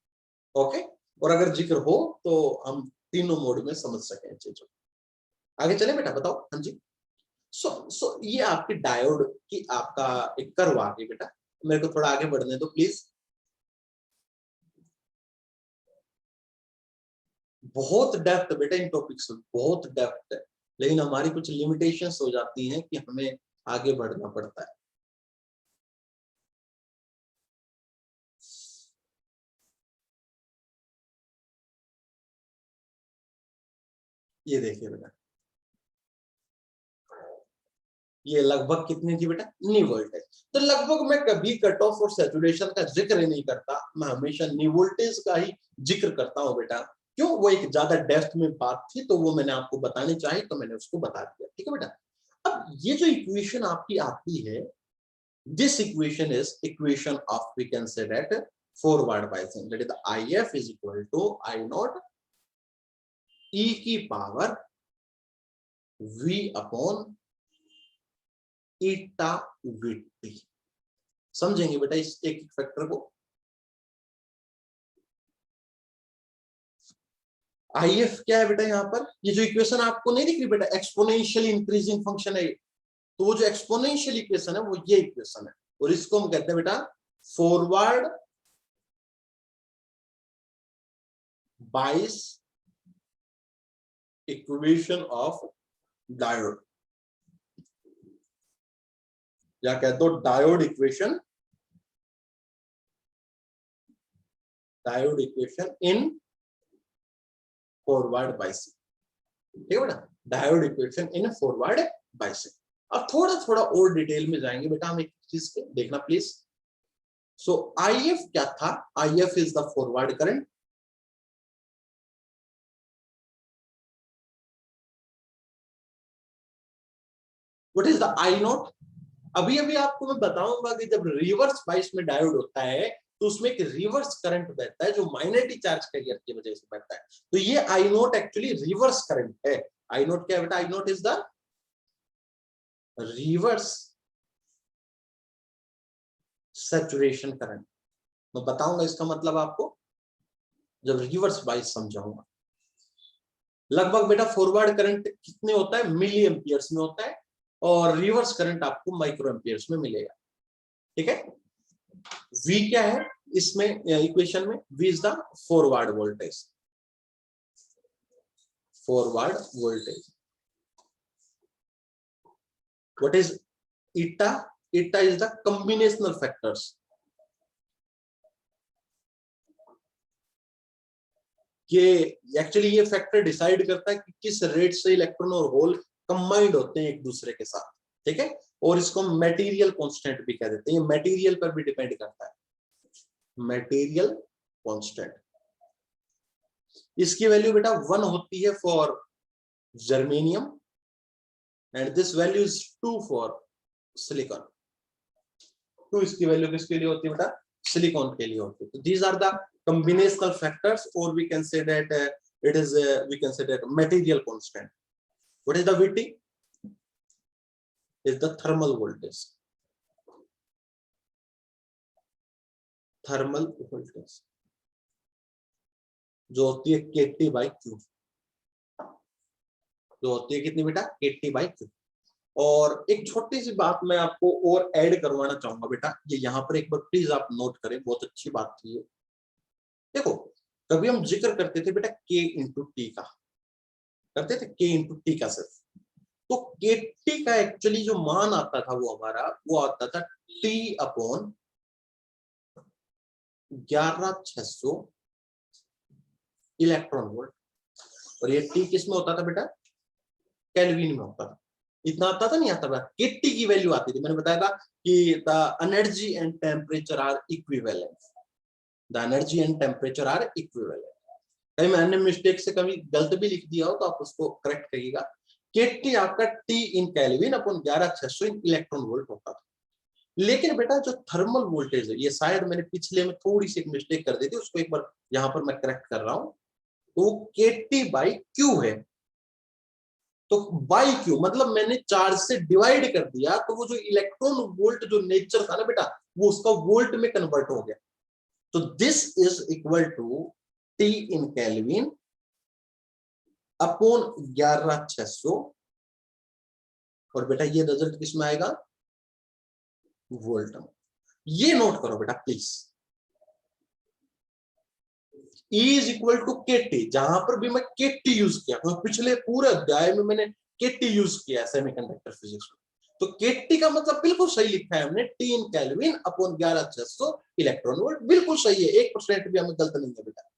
[SPEAKER 1] okay. और अगर जिक्र हो तो हम तीनों मोड में समझ सके चीजों। आगे चले बेटा, बताओ। हाँ जी। सो ये आपकी डायोड की आपका एक कर्व आ गई बेटा। मेरे को थोड़ा आगे बढ़ने दो प्लीज। बहुत डेप्थ बेटा इन टॉपिक्स में, बहुत डेप्थ है, लेकिन हमारी कुछ लिमिटेशंस हो जाती हैं कि हमें आगे बढ़ना पड़ता है। ये देखिए बेटा, ये लगभग कितनी थी बेटा, नी वोल्टेज। तो लगभग मैं कभी कट ऑफ और सैचुरेशन का जिक्र नहीं करता, मैं हमेशा नी वोल्टेज का ही जिक्र करता हूं बेटा। क्यों? वो एक ज्यादा डेप्थ में बात थी तो वो मैंने आपको बतानी चाहिए तो मैंने उसको बता दिया, ठीक है बेटा। अब ये जो इक्वेशन आपकी आती है, this equation is equation of, we can say that forward biasing, that is IF is equal to I naught E की power V upon eta VT। समझेंगे बेटा इस एक फैक्टर को। IF क्या है बेटा यहाँ पर, ये जो इक्वेशन आपको नहीं दिख रही बेटा, एक्सपोनेंशियली इंक्रीजिंग फंक्शन है, तो वो जो एक्सपोनेंशियल इक्वेशन है वो ये इक्वेशन है, और इसको हम कहते हैं बेटा forward bias equation of diode, या कह दो diode equation, diode equation in forward biasing, ठीक है बेटा, diode equation in forward biasing. अब थोड़ा थोड़ा और डिटेल में जाएंगे बेटा हम एक चीज के, देखना प्लीज। सो IF क्या था, IF is the forward current, what is the I not. अभी अभी आपको मैं बताऊंगा कि जब रिवर्स बायस में डायोड होता है तो उसमें एक रिवर्स करंट बहता है जो माइनॉरिटी चार्ज कैरियर की वजह से बहता है, तो ये I not actually reverse current है। I नॉट क्या है बेटा, I naught is the reverse saturation current. मैं बताऊंगा इसका मतलब आपको जब रिवर्स बायस समझाऊंगा। लगभग बेटा फॉरवर्ड करंट कितने होता है, मिली एम्पियर्स में होता है, और रिवर्स करंट आपको माइक्रो एम्पियर्स में मिलेगा, ठीक है। V क्या है इसमें इक्वेशन में, V is the forward voltage, forward voltage. What is eta, eta is the combinational factors, ये एक्चुअली ये फैक्टर डिसाइड करता है कि किस रेट से इलेक्ट्रॉन और होल कंबाइंड होते हैं एक दूसरे के साथ, ठीक है, और इसको मटेरियल कांस्टेंट भी कह देते हैं, ये मटेरियल पर भी डिपेंड करता है, मटेरियल कांस्टेंट। इसकी वैल्यू बेटा 1 होती है for germanium and this value is 2 for silicon. 2 इसकी वैल्यू किसके लिए होती है बेटा, सिलिकॉन के लिए होती है। तो these are the combinational factors, or we can say that it is we can say that material constant. What is the VT? Is the thermal voltage, thermal voltage जो होती है KT by Q, जो होती है कितनी बेटा, KT by Q। और एक छोटी सी बात मैं आपको और ऐड करवाना चाहूंगा बेटा, ये यहाँ पर एक बार प्लीज आप नोट करें, बहुत अच्छी बात थी ये। देखो कभी हम जिक्र करते थे बेटा K इंटू टी का, करते थे K इंटू टी का सिर्फ, तो KT का एक्चुअली जो मान आता था वो हमारा वो आता था T अपॉन 11600 इलेक्ट्रॉन वोल्ट, और ये T किस में होता था बेटा, केल्विन में होता था। इतना आता था नहीं आता था, KT की वैल्यू आती थी, मैंने बताया था कि the energy and temperature are equivalent, the energy and temperature are equivalent। कहीं मैंने मिस्टेक से कभी गलत भी लिख दिया हो तो आप उसको करेक्ट करिएगा। केटी आपका T in kelvin upon 11600 in electron volt होता था। लेकिन बेटा जो थर्मल वोल्टेज है, ये शायद मैंने पिछले में थोड़ी सी एक मिस्टेक कर दी थी, उसको एक बार यहां पर मैं करेक्ट कर रहा हूं। तो केटी बाई क्यू है, तो बाई क्यू मतलब मैंने चार्ज से डिवाइड कर दिया, तो वो जो इलेक्ट्रॉन वोल्ट जो नेचर था ना बेटा, वो उसका वोल्ट में कन्वर्ट हो गया। तो this is equal to T in kelvin upon 11600, और बेटा ये रिजल्ट किसमें आएगा, वोल्ट में। ये नोट करो बेटा please, E is equal to KT, जहां पर भी मैं केटी यूज किया, पिछले पूरे अध्याय में मैंने केटी यूज किया सेमीकंडक्टर फिजिक्स में, तो केटी का मतलब बिल्कुल सही लिखा है हमने, T in kelvin upon 11600 electron volt, बिल्कुल सही है, 1% भी हमें गलत नहीं है बेटा।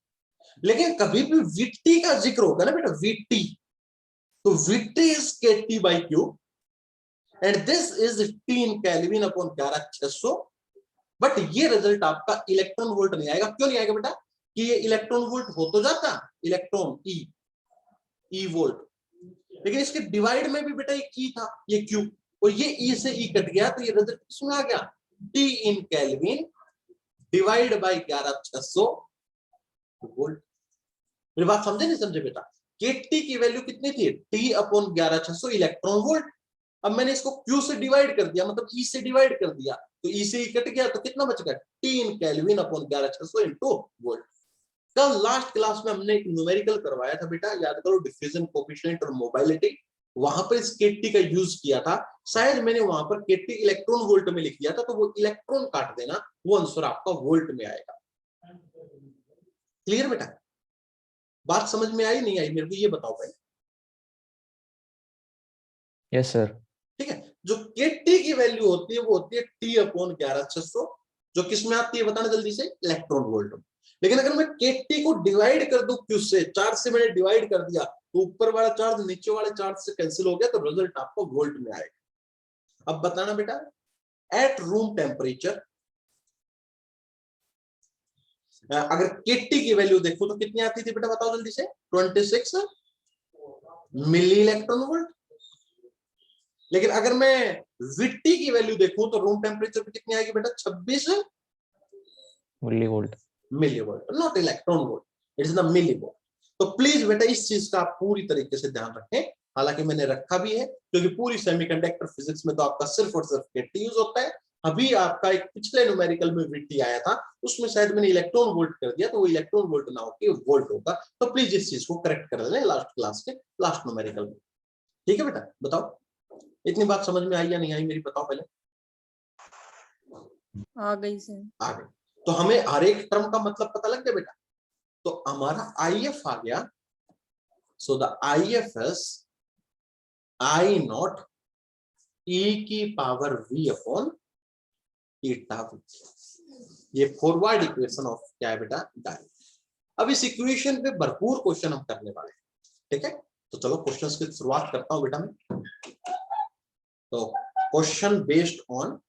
[SPEAKER 1] लेकिन कभी भी वीटी का जिक्र होगा ना बेटा, वीटी, तो VT is KT by Q and this is T in kelvin upon 11600, but ये रिजल्ट आपका इलेक्ट्रॉन वोल्ट नहीं आएगा। क्यों नहीं आएगा बेटा, कि ये इलेक्ट्रॉन वोल्ट हो तो जाता इलेक्ट्रॉन ई वोल्ट, लेकिन इसके डिवाइड में भी बेटा एक ई था, ये क्यू, और ये ई से ई कट गया, तो ये रिजल्ट किसमें आ गया, T in kelvin divide by 11600 volt. मेरी बात समझे नहीं समझे बेटा, के टी की वैल्यू कितनी थी, टी अपॉन 11600 इलेक्ट्रॉन वोल्ट। अब मैंने इसको क्यू से डिवाइड कर दिया, मतलब ई से डिवाइड कर दिया, तो ई से ई कट गया, तो कितना बच गया, T in kelvin upon 11600 into volt. कल लास्ट क्लास में हमने एक न्यूमेरिकल करवाया था बेटा, याद करो, डिफ्यूजन कोएफिशिएंट और मोबिलिटी, वहां पर इस केटी का यूज किया था। शायद मैंने वहां पर केटी इलेक्ट्रॉन वोल्ट में लिख दिया था, तो वो इलेक्ट्रॉन काट देना, वो आंसर आपका वोल्ट में आएगा। क्लियर बेटा, बात समझ में आई नहीं आई, मेरे को ये बताओ पहले।
[SPEAKER 2] Yes sir.
[SPEAKER 1] ठीक है, जो केटी की वैल्यू होती है वो होती है टी अपॉन 11600, जो किसमें आती है बताना जल्दी से, इलेक्ट्रॉन वोल्ट में। लेकिन अगर मैं केटी को डिवाइड कर दूं क्यू से, चार्ज से मैंने डिवाइड कर दिया, तो ऊपर वाला चार्ज नीचे वाले चार्ज से कैंसिल हो गया, तो रिजल्ट आपको वोल्ट में आएगा। अब बताना बेटा, एट रूम टेम्परेचर अगर केटी की वैल्यू देखो तो कितनी आती थी बेटा, बताओ जल्दी से, 26 मिली इलेक्ट्रॉन वोल्ट। लेकिन अगर मैं वीटी की वैल्यू देखूं तो रूम टेम्परेचर पे कितनी आएगी बेटा, 26
[SPEAKER 2] milli volt,
[SPEAKER 1] not electron volt, it is the milli volt. तो प्लीज बेटा इस चीज का आप पूरी तरीके से ध्यान रखें, हालांकि मैंने रखा भी है, क्योंकि पूरी सेमीकंडक्टर फिजिक्स में तो आपका सिर्फ और सिर्फ केटी यूज होता है। अभी आपका एक पिछले न्यूमेरिकल में वीटी आया था, उसमें शायद मैंने इलेक्ट्रॉन वोल्ट कर दिया, तो वो इलेक्ट्रॉन वोल्ट ना होकर वोल्ट होगा। तो प्लीज इस चीज को करेक्ट कर लें लास्ट क्लास के लास्ट न्यूमेरिकल में। ठीक है बेटा, बताओ इतनी बात समझ में आई या नहीं आई मेरी, बताओ पहले।
[SPEAKER 3] आ गई सर।
[SPEAKER 1] आ गई, तो हमें हर एक टर्म का मतलब पता लग गया बेटा। तो हमारा आईएफ आ गया, so the IF is I naught E की power V upon eta V. ये फॉरवर्ड इक्वेशन ऑफ क्या है बेटा, डायोड। अब इस इक्वेशन पे भरपूर क्वेश्चन हम करने वाले हैं, ठीक है। तो चलो क्वेश्चंस की शुरुआत करता हूं बेटा मैं। तो question based on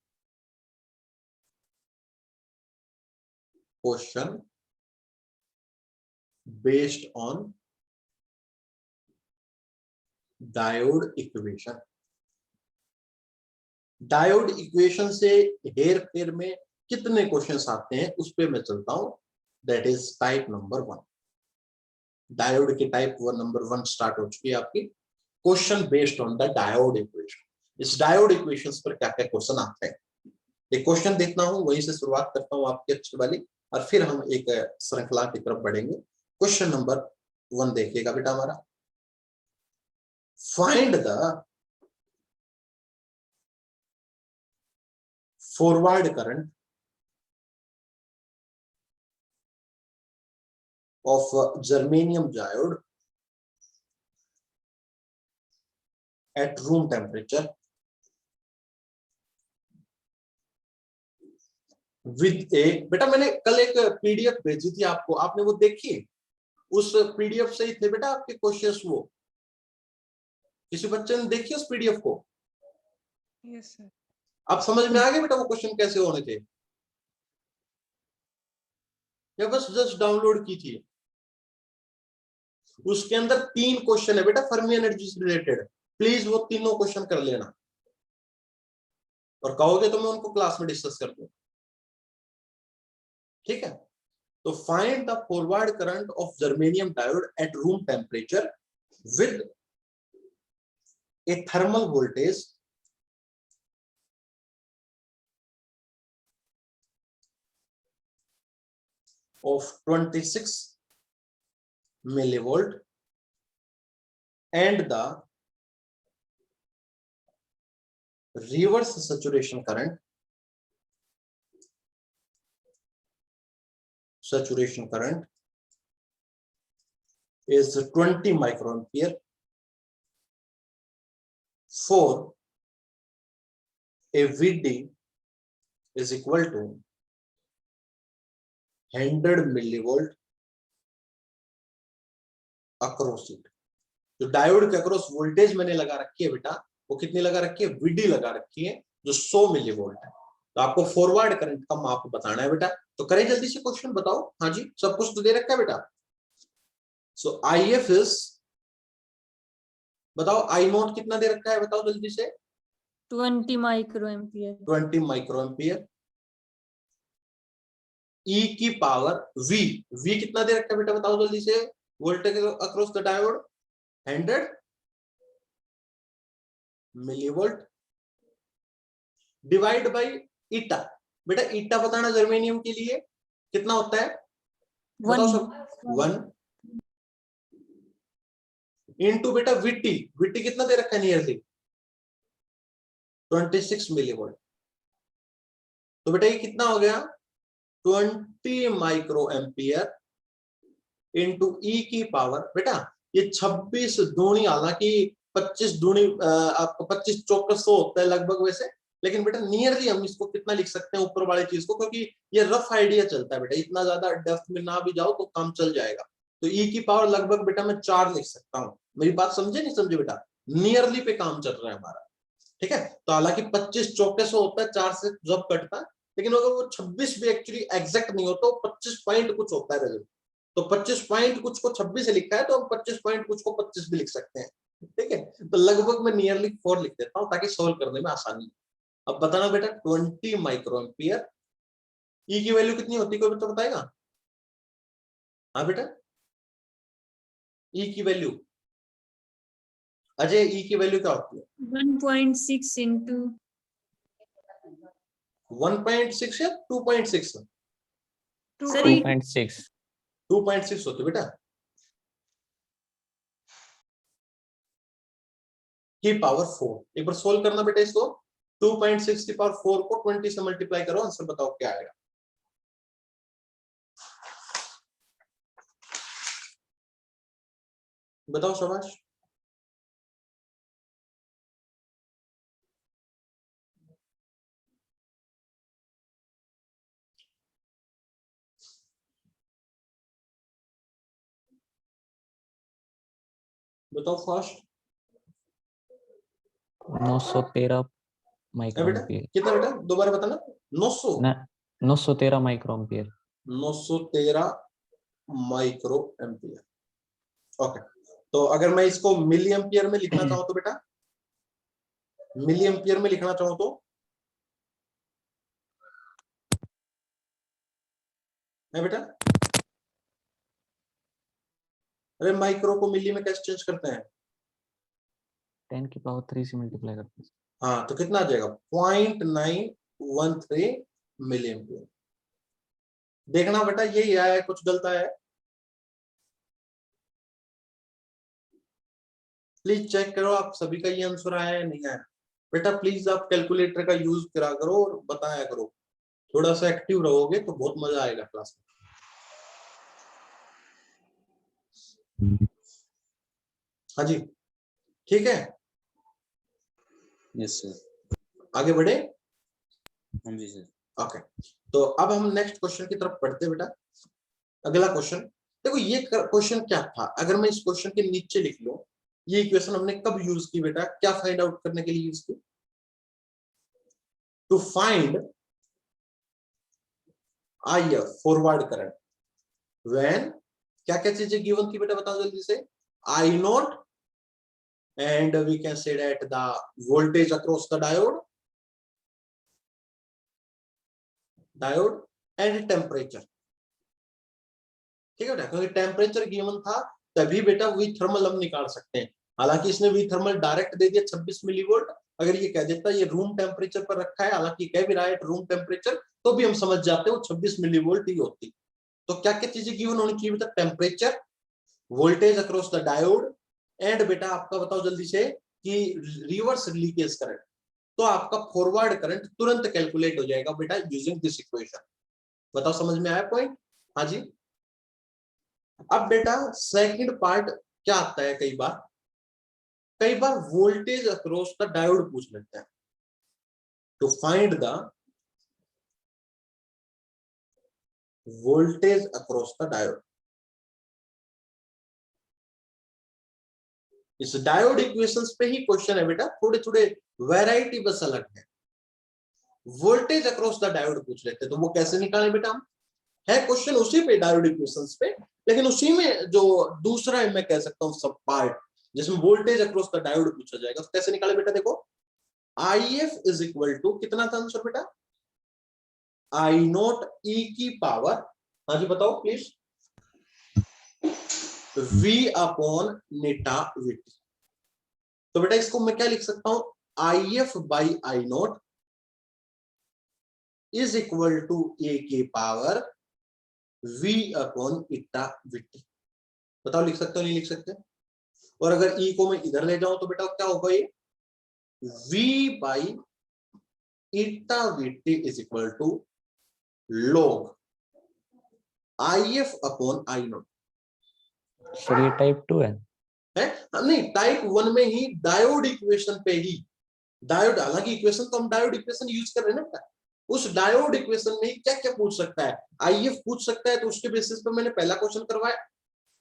[SPEAKER 1] diode equation. Diode equation से हेर फेर में कितने क्वेश्चंस आते हैं उस पे मैं चलता हूं, that is type number 1। Diode की टाइप नंबर 1 स्टार्ट हो चुकी है आपकी, question based on the diode equation. इस डायोड इक्वेशंस पर क्या क्या क्वेश्चन आते हैं, एक क्वेश्चन देखना हूं, वहीं से शुरुआत करता हूं आपकी अच्छी वाली, और फिर हम एक श्रृंखला की तरफ बढ़ेंगे। क्वेश्चन नंबर 1 देखिएगा बेटा हमारा, find the forward current of germanium diode at room temperature with a, बेटा मैंने कल एक पीडीएफ भेजी थी आपको, आपने वो देखी? उस पीडीएफ से ही थे बेटा आपके क्वेश्चंस, वो किसी बच्चे ने देखी उस पीडीएफ को?
[SPEAKER 3] Yes sir.
[SPEAKER 1] आप समझ में आ गया बेटा वो क्वेश्चन कैसे होने थे, या बस जस्ट डाउनलोड की थी? उसके अंदर 3 क्वेश्चन है बेटा फर्मी एनर्जी से रिलेटेड, प्लीज वो तीनों क्वेश्चन कर लेना और कहोगे तो मैं उनको क्लास में डिस्कस कर दूं, ठीक है। तो find the forward current of germanium diode at room temperature with A thermal voltage of 26 millivolt and the reverse saturation current is 20 microampere for a VD is equal to 100 millivolt across it. जो diode के across voltage मैंने लगा रखी है बेटा वो कितनी लगा रखी है, VD लगा रखी है जो 100 मिलीवोल्ट है। तो आपको फॉरवर्ड करंट का माप बताना है बेटा, तो करें जल्दी से क्वेश्चन बताओ। हाँ जी सब कुछ तो दे रखा है बेटा। सो IF इज, बताओ I नोट कितना दे रखा है बताओ जल्दी से,
[SPEAKER 3] 20 माइक्रोएम्पियर।
[SPEAKER 1] 20 माइक्रोएम्पियर। E की पावर V कितना दे रखा है बेटा बताओ जल्दी से, voltage across the diode 100 millivolt divide by ईटा। बेटा ईटा बताना जर्मेनियम के लिए कितना होता है, बताओ सब। 1 इनटू बेटा VT कितना दे रखा है नियरली 26 मिलीवोल्ट। तो बेटा ये कितना हो गया 20 माइक्रो एम्पियर इंटू E की पावर, बेटा ये 26 दूनी, हालांकि 25 दूनी आपको 25 चौकस 100 होता है लगभग वैसे, लेकिन बेटा नियरली हम इसको कितना लिख सकते हैं ऊपर वाली चीज को, क्योंकि ये रफ आइडिया चलता है बेटा, इतना ज्यादा डेप्थ में ना भी जाओ तो काम चल जाएगा। तो E की पावर लगभग बेटा मैं 4 लिख सकता हूँ। मेरी बात समझे नहीं समझे बेटा, नियरली पे काम चल रहा है हमारा, ठीक है। तो हालांकि 25 चौकस होता है 4 से जब कटता है, लेकिन अगर वो 26 भी एक्चुअली एग्जैक्ट नहीं होता, 25 पॉइंट कुछ होता है रिजल्ट। तो 25 पॉइंट कुछ को 26 से लिखा है तो हम 25 पॉइंट कुछ को 25 भी लिख सकते हैं, ठीक है। तो लगभग मैं नियरली 4 लिख देता हूं ताकि सोल्व करने में आसानी। अब बताना बेटा 20 माइक्रो एम्पियर E की वैल्यू कितनी होती है, कोई तो बताएगा। हाँ बेटा E की वैल्यू, अजय E की वैल्यू क्या होती है
[SPEAKER 3] 1.6 into
[SPEAKER 1] 1.6 या 2.6,
[SPEAKER 2] 2.6
[SPEAKER 1] 2.6 होती है बेटा की पावर 4। एक बार सोल्व करना बेटा इसको, 2.6 की पावर 4 को 20 से मल्टीप्लाई करो, आंसर बताओ क्या आएगा। बताओ शाबाश। बताओ फास्ट।
[SPEAKER 2] 913
[SPEAKER 1] बेटा
[SPEAKER 2] माइक्रोएम्पियर।
[SPEAKER 1] कितना बेटा दोबारा बताना, 900
[SPEAKER 2] ना 913 माइक्रोएम्पियर।
[SPEAKER 1] 913 micro ampere. ओके, तो अगर मैं इसको मिली एम्पियर में लिखना चाहूं तो बेटा, मिली एम्पियर में लिखना चाहूं तो है बेटा, अरे माइक्रो को मिली में कैसे चेंज करते हैं,
[SPEAKER 2] 10 की पावर 3 से मल्टीप्लाई करते हैं।
[SPEAKER 1] हाँ तो कितना आ जाएगा 0.913 मिली एम्पियर। देखना बेटा यही आया है, कुछ गलत आया है प्लीज चेक करो आप सभी का ये आंसर आया है नहीं आया। बेटा प्लीज आप कैलकुलेटर का यूज करा करो और बताया करो, थोड़ा सा एक्टिव रहोगे तो बहुत मजा आएगा क्लास में। हाँ जी ठीक है,
[SPEAKER 5] यस सर।
[SPEAKER 1] आगे बढ़े।
[SPEAKER 5] हाँ जी सर।
[SPEAKER 1] ओके, तो अब हम नेक्स्ट क्वेश्चन की तरफ बढ़ते बेटा। अगला क्वेश्चन देखो, ये क्वेश्चन क्या था, अगर मैं इस क्वेश्चन के नीचे लिख लूं, ये इक्वेशन हमने कब यूज की बेटा, क्या फाइंड आउट करने के लिए यूज की, to find IF forward current when क्या क्या चीजें गिवन थी बेटा, बताओ जल्दी से। I naught, and we can say that the voltage across the diode and temperature। ठीक है बेटा, क्योंकि टेम्परेचर गिवन था तभी बेटा वी थर्मल हम निकाल सकते हैं। हालांकि इसने वी थर्मल डायरेक्ट दे दिया 26 मिलीवोल्ट, अगर ये कह देता ये रूम टेम्परेचर पर रखा है, हालांकि कह भी रहा है रूम टेम्परेचर, तो भी हम समझ जाते हैं वो 26 मिलीवोल्ट ही होती। तो क्या क्या चीजें गिवन होनी चाहिए बेटा, temperature, voltage across the diode, and बेटा आपका बताओ जल्दी से कि रिवर्स लीकेज करंट। तो आपका फॉरवर्ड करंट तुरंत कैलकुलेट हो जाएगा बेटा यूजिंग दिस इक्वेशन। बताओ समझ में आया पॉइंट? हाँ जी। अब बेटा सेकंड पार्ट क्या आता है, कई बार वोल्टेज अक्रॉस द डायोड पूछ लेते हैं। To find the voltage across the diode, इस डायोड इक्वेशंस पे ही क्वेश्चन है बेटा, थोड़े थोड़े वैरायटी बस अलग है। वोल्टेज अक्रॉस द डायोड पूछ लेते हैं, तो वो कैसे निकालें बेटा हम, है क्वेश्चन उसी पे डायोड इक्वेशंस पे, लेकिन उसी में जो दूसरा है मैं कह सकता हूं सब पार्ट जिसमें वोल्टेज अक्रॉस द डायोड पूछा जाएगा, तो कैसे निकाले बेटा, देखो IF इज इक्वल टू कितना था आंसर बेटा, I नॉट E की पावर, हाँ जी बताओ प्लीज, V अपॉन नेटा VT। तो बेटा इसको मैं क्या लिख सकता हूं, IF by I naught is equal to A की power V upon eta VT। बताओ लिख सकते हो नहीं लिख सकते? और अगर E को मैं इधर ले जाऊं तो बेटा क्या होगा, ये V by eta VT is equal to log IF upon I नॉट।
[SPEAKER 2] सर ये टाइप 2 है?
[SPEAKER 1] नहीं, टाइप 1 में ही डायोड इक्वेशन पे ही, डायोड, हालांकि इक्वेशन तो हम डायोड इक्वेशन यूज कर रहे हैं ना, उस डायोड इक्वेशन में क्या क्या पूछ सकता है, IF पूछ सकता है, तो उसके बेसिस पे मैंने पहला क्वेश्चन करवाया।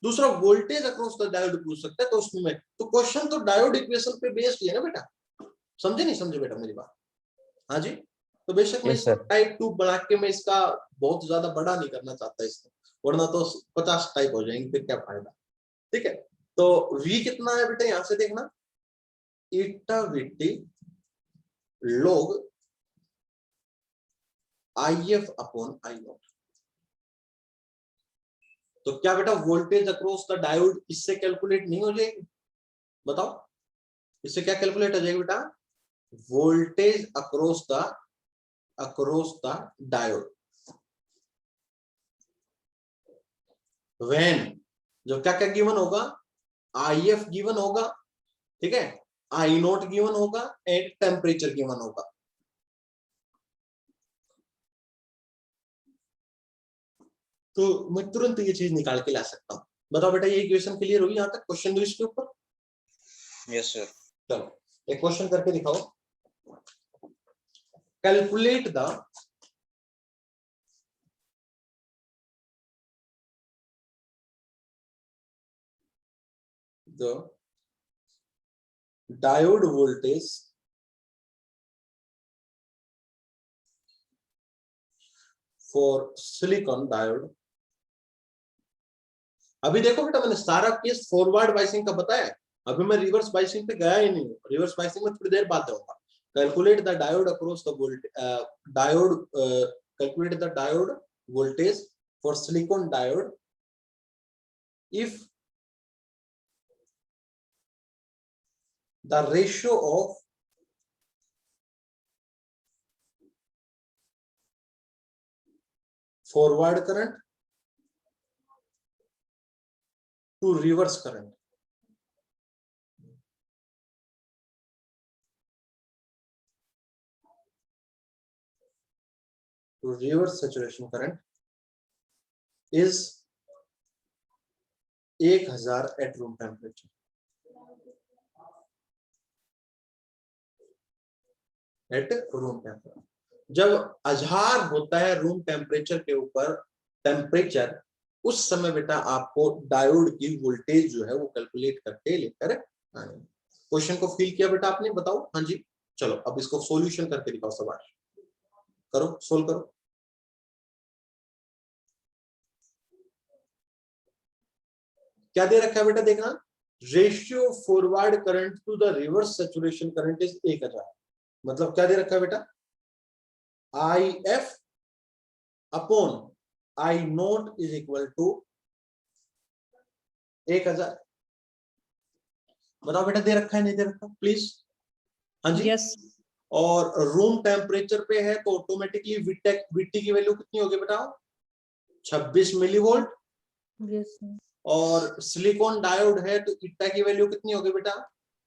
[SPEAKER 1] दूसरा वोल्टेज अक्रॉस द डायोड पूछ सकता है, तो उसमें तो क्वेश्चन तो डायोड इक्वेशन पे बेस्ड है ना बेटा, समझे नहीं समझे बेटा मेरी बात? हाँ जी। तो बेशक मैं इसको टाइप 2 बना के मैं इसका बहुत ज्यादा बड़ा नहीं करना चाहता इसको, वरना तो 50 टाइप हो जाएंगे, फिर क्या फायदा। ठीक है, तो V कितना है बेटा, यहां से देखना, इटा VT log IF upon I not. तो क्या बेटा वोल्टेज अक्रॉस द डायोड इससे कैलकुलेट नहीं हो जाएगी? बताओ इससे क्या कैलकुलेट हो जाएगी बेटा, voltage across the diode when, जो क्या क्या गिवन होगा, IF गिवन होगा, ठीक है, I नॉट गिवन होगा एंड टेम्परेचर गिवन होगा। तो मैं तुरंत ये चीज निकाल के ला सकता हूं। बताओ बेटा ये इक्वेशन क्लियर होगी यहां तक, क्वेश्चन दो इसके ऊपर?
[SPEAKER 5] Yes sir.
[SPEAKER 1] चलो एक क्वेश्चन करके दिखाओ, calculate the diode voltage for silicon diode. अभी देखो बेटा मैंने सारा केस फॉरवर्ड बाइसिंग का बताया, अभी मैं रिवर्स बाइसिंग पे गया ही नहीं, रिवर्स बाइसिंग में थोड़ी देर बाद जाऊंगा। Calculate the diode across the diode, calculate the diode voltage for silicon diode if the ratio of forward current to reverse current to reverse saturation current is 1000 at room temperature। At room temperature, जब 1000 होता है room temperature के ऊपर temperature, उस समय बेटा आपको diode की वोल्टेज जो है वो कैलकुलेट करके लेकर आए। क्वेश्चन को फील किया बेटा आपने? बताओ हाँ जी। चलो अब इसको सॉल्यूशन करके दिखाओ, सवाल करो, सोल्व करो। क्या दे रखा है बेटा, देखना, ratio forward current to the reverse saturation current is 1000। मतलब क्या दे रखा है बेटा, IF upon I naught is equal to 1000। बताओ बेटा, दे रखा है नहीं दे रखा, प्लीज। हाँ जी,
[SPEAKER 3] यस
[SPEAKER 1] और रूम टेम्परेचर पे है तो ऑटोमेटिकली VT की वैल्यू कितनी होगी बेटा, 26 मिलीवोल्ट।
[SPEAKER 3] यस
[SPEAKER 1] और सिलिकॉन डायोड है तो ईटा की वैल्यू कितनी होगी बेटा,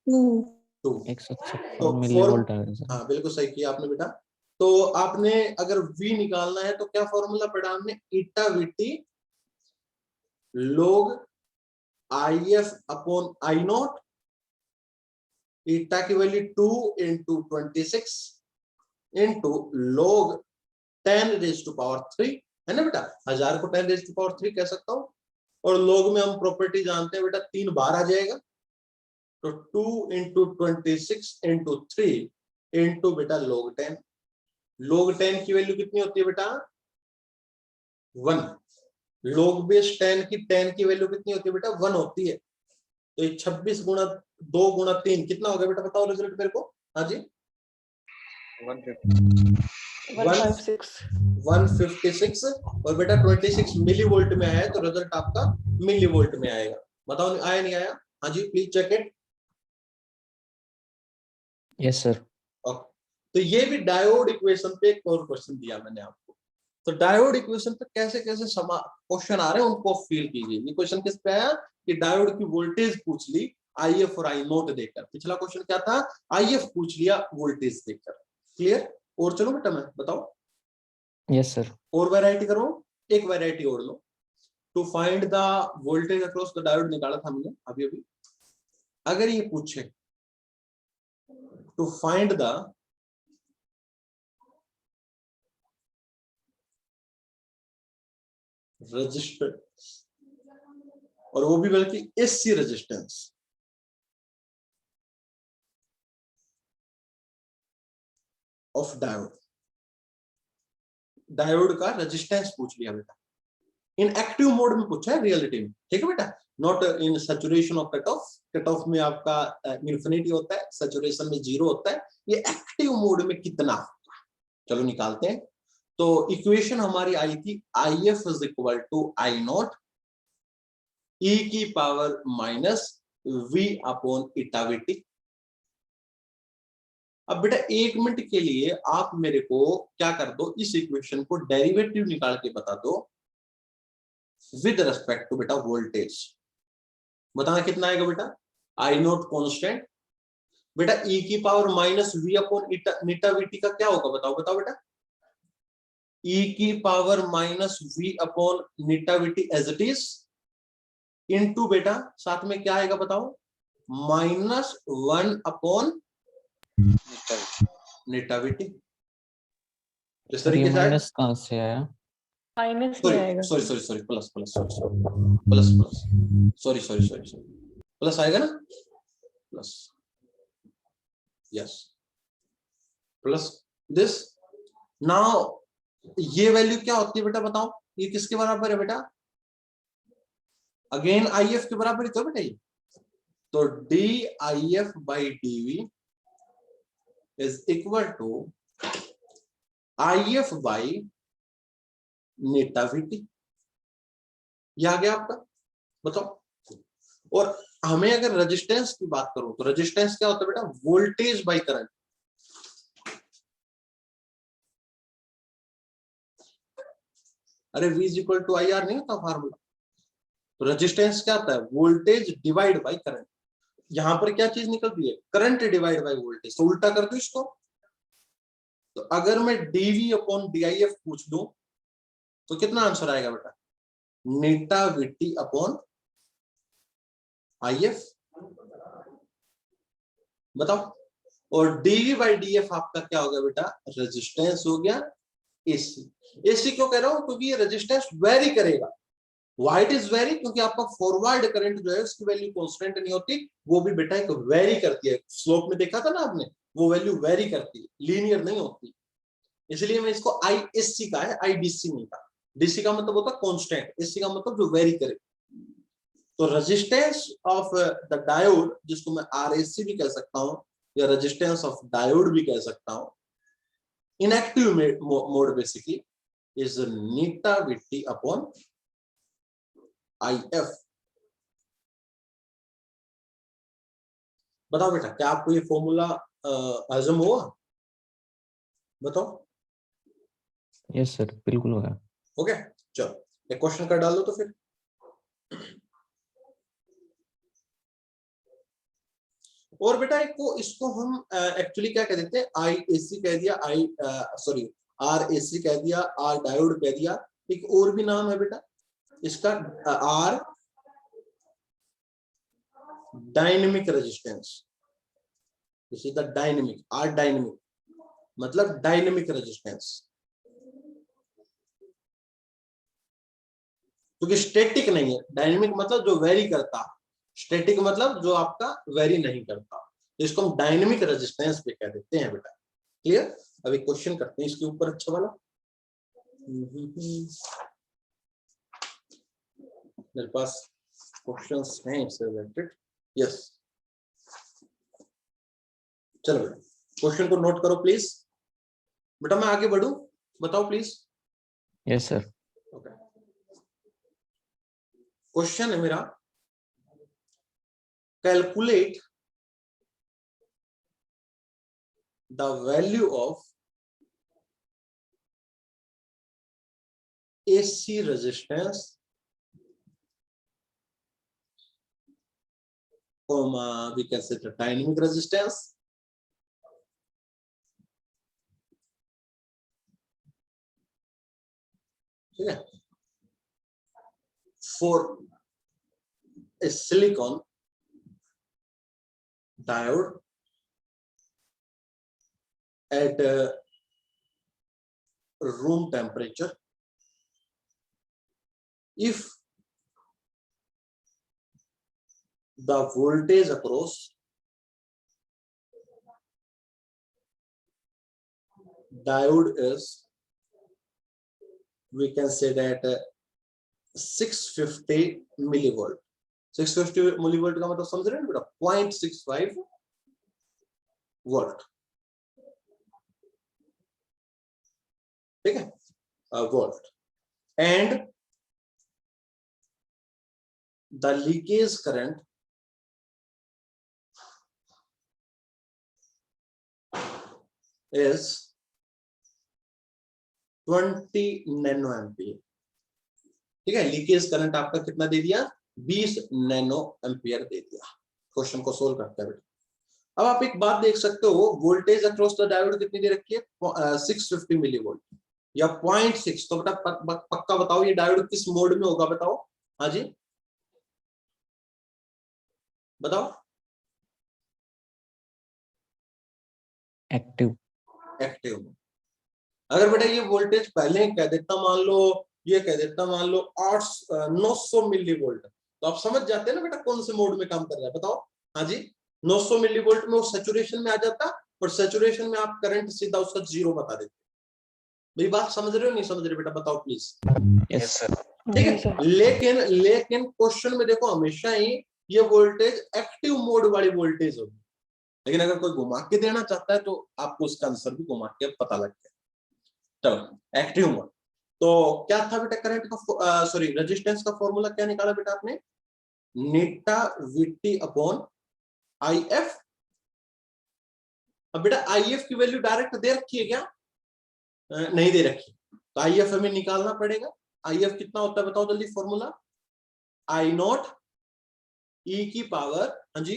[SPEAKER 1] 2।
[SPEAKER 2] 156
[SPEAKER 1] तो
[SPEAKER 2] मिलीवोल्ट आएगा सर।
[SPEAKER 1] हाँ बिल्कुल सही किया आपने बेटा। तो आपने अगर V निकालना है तो क्या फॉर्मूला पढ़ा हमने, eta VT log IF upon I naught, eta की value 2 into 26 into log 10 raised to power 3 है ना बेटा, 1000 को 10 raised to power 3 कह सकता हूँ। और log में हम प्रॉपर्टी जानते हैं बेटा, 3 बार आ जाएगा, तो 2 into 26 into 3 into बेटा log 10। log 10 की वैल्यू कितनी होती है बेटा, 1। log बेस 10 की वैल्यू कितनी होती है बेटा, 1 होती है। तो 26 गुणा 2 गुणा 3 कितना हो गया बेटा, बताओ रिजल्ट मेरे को। हाँ जी, 156 और बेटा 26 मिली वोल्ट में आया है, तो रिजल्ट आपका मिली वोल्ट में आएगा। बताओ आया नहीं आया, हाँ जी please check it.
[SPEAKER 2] Yes sir.
[SPEAKER 1] तो ये भी डायोड इक्वेशन पे एक और क्वेश्चन दिया मैंने आपको। तो डायोड इक्वेशन पे कैसे कैसे क्वेश्चन आ रहे हैं उनको फील कीजिए। ये क्वेश्चन किस पे आया कि डायोड की वोल्टेज पूछ ली IF और I नोट देकर। पिछला क्वेश्चन क्या था, IF पूछ लिया वोल्टेज देकर। क्लियर, और चलो बेटा मैं बताओ।
[SPEAKER 2] Yes sir.
[SPEAKER 1] और वैरायटी करो, एक वैरायटी और लो। To find the voltage across the diode निकाला था हमने अभी अभी। अगर ये पूछे टू फाइंड द रेजिस्टेंस, और वो भी बल्कि AC resistance of diode, diode का रेजिस्टेंस पूछ लिया बेटा। इन एक्टिव मोड में पूछा है रियलिटी में, ठीक है बेटा, not in saturation of cut off. Cut off में आपका इन्फिनिटी होता है, सैचुरेशन में 0 होता है। ये एक्टिव मोड में कितना होगा, चलो निकालते हैं। तो इक्वेशन हमारी आई थी IF is equal to I naught E की power minus V upon eta VT। अब बेटा 1 मिनट के लिए आप मेरे को क्या कर दो, इस इक्वेशन को डेरिवेटिव निकाल के बता दो विद रेस्पेक्ट टू बेटा वोल्टेज। बताना कितना आएगा बेटा, I नोट कॉन्स्टेंट बेटा E की power minus V upon eta VT का क्या होगा, बताओ बताओ बेटा। E की power minus V upon eta VT as it is into बेटा साथ में क्या आएगा बताओ, -1 अपॉन ईटा VT। इस तरीके से
[SPEAKER 2] माइनस कहां से आया,
[SPEAKER 3] माइनस नहीं आएगा।
[SPEAKER 1] सॉरी प्लस सॉरी प्लस आएगा ना, plus, yes plus this. Now ये वैल्यू क्या होती है बेटा बताओ, ये किसके बराबर है बेटा, अगेन IF के बराबर ही तो बेटा ये। तो DIF by DV is equal to IF by eta VT। ये आ गया आपका, बताओ। और हमें अगर रेजिस्टेंस की बात करूं तो रेजिस्टेंस क्या होता है बेटा, वोल्टेज बाई करंट। अरे V is equal to IR नहीं होता फार्मूला। तो रेजिस्टेंस क्या होता है, वोल्टेज डिवाइड बाई करंट। यहां पर क्या चीज निकलती है, करंट डिवाइड बाई वोल्टेज। तो उल्टा कर दो इसको। तो अगर मैं DV अपॉन DIF पूछ दूं तो कितना आंसर आएगा बेटा, ईटा VT अपॉन IF। बताओ। और DV बाई DF आपका क्या हो गया बेटा, रेजिस्टेंस हो गया AC। AC क्यों कह रहा हूं, क्योंकि ये रेजिस्टेंस वेरी करेगा। व्हाई इट इज वेरी, क्योंकि आपका फॉरवर्ड करंट जो है उसकी वैल्यू कांस्टेंट नहीं होती, वो भी बेटा एक वेरी करती है। स्लोप में देखा था ना आपने, वो वैल्यू वेरी करती है, लीनियर नहीं होती। इसलिए मैं इसको ISC का है, IDC नहीं का। DC का मतलब होता है कांस्टेंट, SC का मतलब जो वेरी करे। तो रेजिस्टेंस ऑफ द डायोड, जिसको मैं RAC भी कह सकता हूं या रेजिस्टेंस ऑफ डायोड भी कह सकता हूं, inactive mode basically is Neeta VT upon IF। बताओ बेटा, क्या आपको ये फॉर्मूला हजम हुआ? बताओ।
[SPEAKER 2] यस सर, बिल्कुल होगा।
[SPEAKER 1] ओके, चलो एक क्वेश्चन कर डाल दो तो फिर। और बेटा इसको हम एक्चुअली क्या कह देते हैं, IAC कह दिया, RAC कह दिया, R डायोड कह दिया। एक और भी नाम है बेटा इसका, R dynamic resistance. This is the dynamic, R dynamic मतलब डायनेमिक रेजिस्टेंस, क्योंकि स्टैटिक नहीं है। डायनेमिक मतलब जो वेरी करता, स्टैटिक मतलब जो आपका वेरी नहीं करता। तो इसको हम डायनेमिक रेजिस्टेंस पे कह देते हैं बेटा। क्लियर? अभी क्वेश्चन करते हैं इसके ऊपर अच्छा वाला। मेरे पास क्वेश्चंस हैं इससे रिलेटेड। यस, चलो बेटा क्वेश्चन को नोट करो प्लीज। बेटा मैं आगे बढ़ूं, बताओ please.
[SPEAKER 2] Yes sir.
[SPEAKER 1] Okay, question है मेरा, calculate the value of AC resistance, we can say the dynamic resistance, ठीक है, for a silicon diode at room temperature if the voltage across diode is, we can say that 650 millivolt। 650 millivolt का मतलब समझ रहे हैं बेटा, 0.65 volt, ठीक है, volt. And the leakage current is 20 nano ampere. ठीक है, लीकेज करंट आपका कितना दे दिया? 20 नैनो एम्पियर दे दिया। क्वेश्चन को सोल्व करते हैं बेटा। अब आप एक बात देख सकते हो, वोल्टेज अक्रॉस द डायोड कितनी दे रखी है? 650 मिलीवोल्ट या 0.6। तो बेटा पक्का बताओ ये डायोड किस मोड में होगा? बताओ। हाँ जी बताओ।
[SPEAKER 2] एक्टिव।
[SPEAKER 1] एक्टिव। अगर बेटा ये वोल्टेज पहले कह देता, मान लो ये कह देता, मान लो 900 मिली वोल्ट, तो आप समझ जाते हैं ना बेटा कौन से मोड में काम कर रहा है। बताओ। हाँ जी, 900 मिली वोल्ट में वो सैचुरेशन में आ जाता, और सैचुरेशन में आप करंट सीधा उसका 0 बता देते। मेरी बात समझ रहे हो नहीं समझ रहे बेटा? बताओ प्लीज।
[SPEAKER 2] Yes sir.
[SPEAKER 1] ठीक है, लेकिन क्वेश्चन में देखो हमेशा ही ये वोल्टेज एक्टिव मोड वाली वोल्टेज होगी। लेकिन अगर कोई घुमा के देना चाहता है तो आपको उसका आंसर भी घुमा के पता लग गया। चलो एक्टिव मोड, तो क्या था बेटा करंट का, सॉरी रेजिस्टेंस का फॉर्मूला क्या निकाला बेटा आपने? नीटा VT अपॉन IF। अब बेटा IF की वैल्यू डायरेक्ट दे रखी है क्या? नहीं दे रखी, तो IF हमें निकालना पड़ेगा। IF कितना होता है बताओ जल्दी, फॉर्मूला I0 E की पावर, हाँ जी,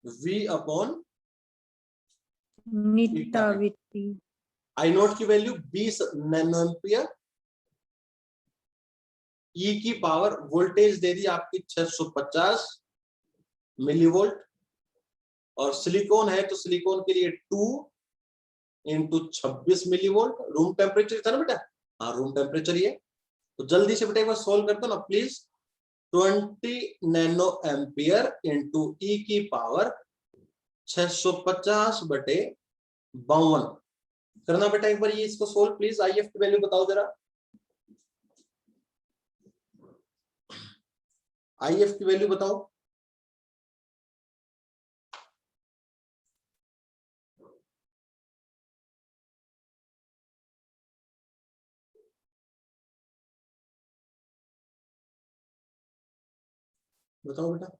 [SPEAKER 1] V अपॉन
[SPEAKER 3] नीटा VT।
[SPEAKER 1] I0 की वैल्यू 20 नैनो एम्पियर, E की पावर वोल्टेज दे दी आपकी 650 मिलीवोल्ट, और सिलिकॉन है तो सिलिकॉन के लिए 2 इंटू 26 मिलीवोल्ट। रूम टेम्परेचर था ना बेटा? हाँ रूम टेम्परेचर ही है। तो जल्दी से बेटा एक बार सोल्व कर दो ना please. 20 nano ampere into E की पावर 650 बटे 52 करना बेटा एक बार ये इसको सोल्व प्लीज। IF की वैल्यू बताओ जरा। IF की वैल्यू बताओ। बताओ बेटा।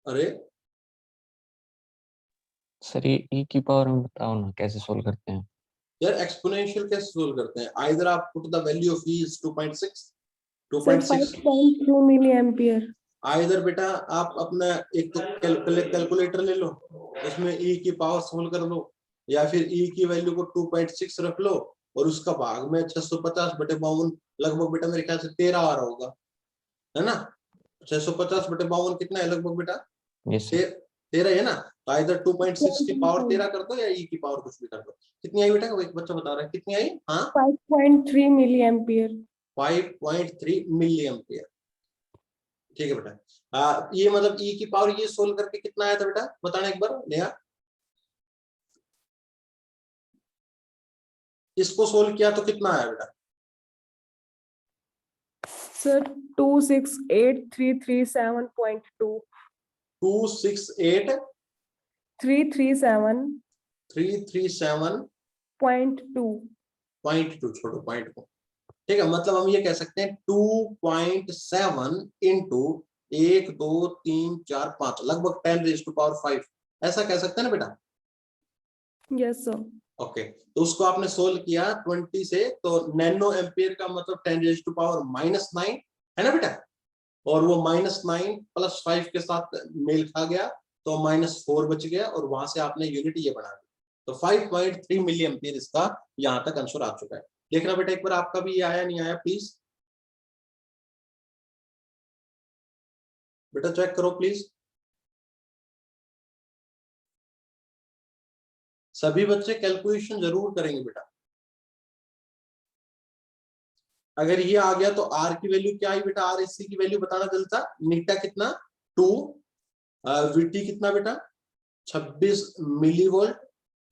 [SPEAKER 1] अरे
[SPEAKER 2] सर ये e की पावर में बताओ ना कैसे सोल्व करते हैं।
[SPEAKER 1] यार एक्सपोनेंशियल कैसे सोल्व करते हैं? आइदर आप put the value of e is 2.6
[SPEAKER 3] sir
[SPEAKER 1] 2.6
[SPEAKER 3] 5.2 milli ampere.
[SPEAKER 1] Either बेटा आप अपना एक तो कैलकुलेटर ले लो, उसमें e की पावर सोल्व कर लो, या फिर e की वैल्यू को 2.6 रख लो और उसका भाग में 650/52 लगभग बेटा मेरे ख्याल से 13 आ रहा होगा, है ना? 650/52 कितना है लगभग बेटा?
[SPEAKER 2] Yes sir.
[SPEAKER 1] 13 है ना? तो आइदर 2.6 की पावर 13 कर दो या e की पावर कुछ भी कर दो। कितनी आई बेटा? वो एक बच्चा बता रहा है कितनी आई? हाँ
[SPEAKER 3] 5.3 मिली एम्पियर।
[SPEAKER 1] 5.3 milli ampere. ठीक है बेटा। ये मतलब e की पावर ये सोल्व करके कितना आया था बेटा? बताना एक बार नेहा। इसको सोल्व किया तो कितना आया बेटा?
[SPEAKER 3] सर 268,337.2।
[SPEAKER 1] 268
[SPEAKER 3] 337.2।
[SPEAKER 1] 337.2 छोड़ो पॉइंट को। ठीक है, मतलब हम ये कह सकते हैं 2.7 इंटू 1 2 3 4 5 लगभग 10⁵ ऐसा कह सकते हैं ना बेटा?
[SPEAKER 3] Yes sir.
[SPEAKER 1] ओके, तो उसको आपने सोल्व किया 20 से, तो नैनो एम्पियर का मतलब 10⁻⁻9 है ना बेटा? और वो -9 + 5 के साथ मेल खा गया तो -4 बच गया, और वहां से आपने यूनिट ये बना दी। तो 5.3 मिली एम्पियर इसका यहां तक आंसर आ चुका है। देखना बेटा एक बार आपका भी ये आया नहीं आया प्लीज बेटा, चेक करो प्लीज। सभी बच्चे कैलकुलेशन जरूर करेंगे बेटा। अगर ये आ गया तो आर की वैल्यू क्या आई बेटा? आर एस सी की वैल्यू बताना जल्दी सा। नीटा कितना? 2, वीटी कितना बेटा? 26 मिलीवोल्ट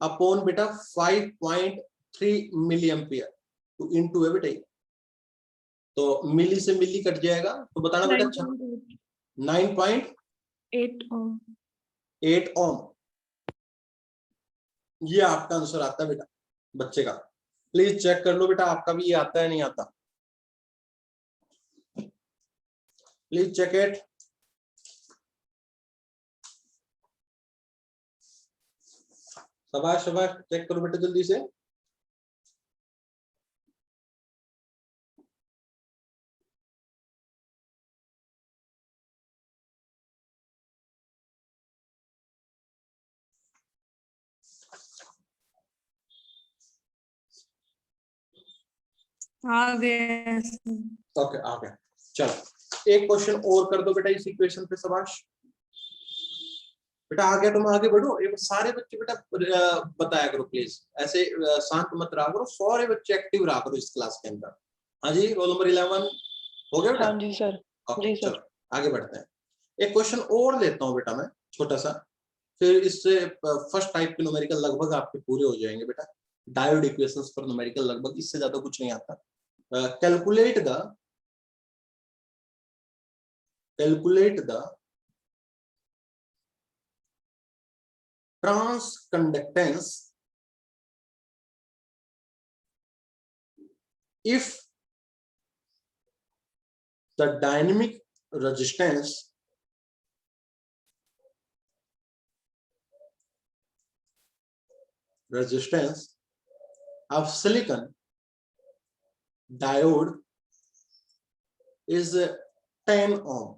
[SPEAKER 1] अपॉन बेटा 5.3 मिली एम्पियर, तो इनटू है बेटा ये। तो मिली से मिली कट जाएगा, तो बताना बेटा 9.8 ओम। ये आपका आंसर आता है बेटा बच्चे का। प्लीज चेक कर लो बेटा आपका भी ये आता है नहीं आता। Please check it. शाबाश शाबाश, चेक करो बेटा जल्दी से। ओके आ गया। चलो एक क्वेश्चन और कर दो बेटा इस इक्वेशन पे। शाबाश बेटा आ गया तो मैं आगे बढ़ू। एक सारे बच्चे बेटा बताया करो प्लीज, ऐसे शांत मत रहा करो, सारे बच्चे एक्टिव रहा करो इस क्लास के अंदर। हाँ जी, रोल नंबर 11 हो गया बेटा?
[SPEAKER 6] हाँ जी सर।
[SPEAKER 1] ओके
[SPEAKER 6] जी सर।
[SPEAKER 1] चलो आगे बढ़ते हैं। एक क्वेश्चन और लेता हूँ बेटा मैं छोटा सा, फिर इससे फर्स्ट टाइप के न्यूमेरिकल लगभग आपके पूरे हो जाएंगे बेटा। डायोड इक्वेशंस पर न्यूमेरिकल लगभग इससे ज्यादा कुछ नहीं आता। Calculate the trans conductance if the dynamic resistance of silicon diode is 10 ohm।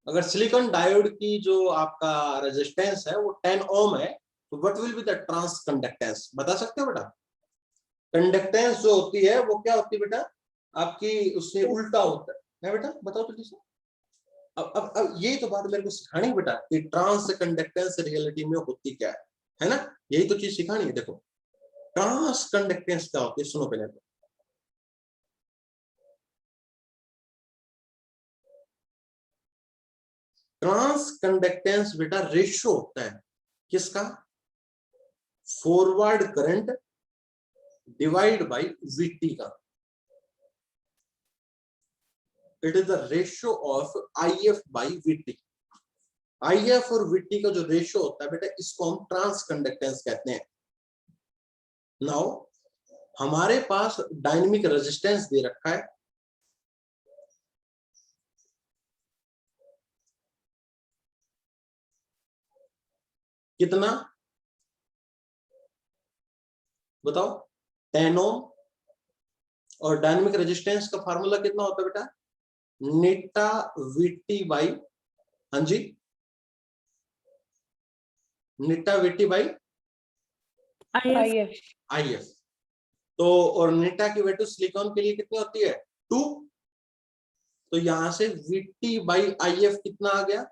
[SPEAKER 1] अगर सिलिकॉन डायोड की जो आपका रेजिस्टेंस है वो 10 ओम है, तो what will be the transconductance? बता सकते हो बेटा? कंडक्टेंस जो होती है वो क्या होती है बेटा आपकी? उससे उल्टा होता है बेटा? बताओ जल्दी से। अब यही तो बात मेरे को सिखानी है बेटा कि ट्रांस कंडक्टेंस रियलिटी में होती क्या है ना? यही तो चीज सिखानी है। देखो ट्रांस कंडक्टेंस क्या होती है, सुनो पहले तो। ट्रांस कंडक्टेंस बेटा रेशियो होता है किसका, forward current divide by VT का। It is the ratio of IF by VT. IF और वीटी का जो रेशियो होता है बेटा, इसको हम ट्रांस कंडक्टेंस कहते हैं। नाउ हमारे पास डायनेमिक रेजिस्टेंस दे रखा है, कितना बताओ, 10 ओम। और डायनेमिक रेजिस्टेंस का फार्मूला कितना होता है बेटा, नेटा वीटी बाई, हाँ जी, नेटा वीटी बाई
[SPEAKER 3] IF।
[SPEAKER 1] आईएफ। तो और नेटा की वैल्यू सिलिकॉन के लिए कितनी होती है, 2। तो यहां से वीटी बाई आईएफ कितना आ गया,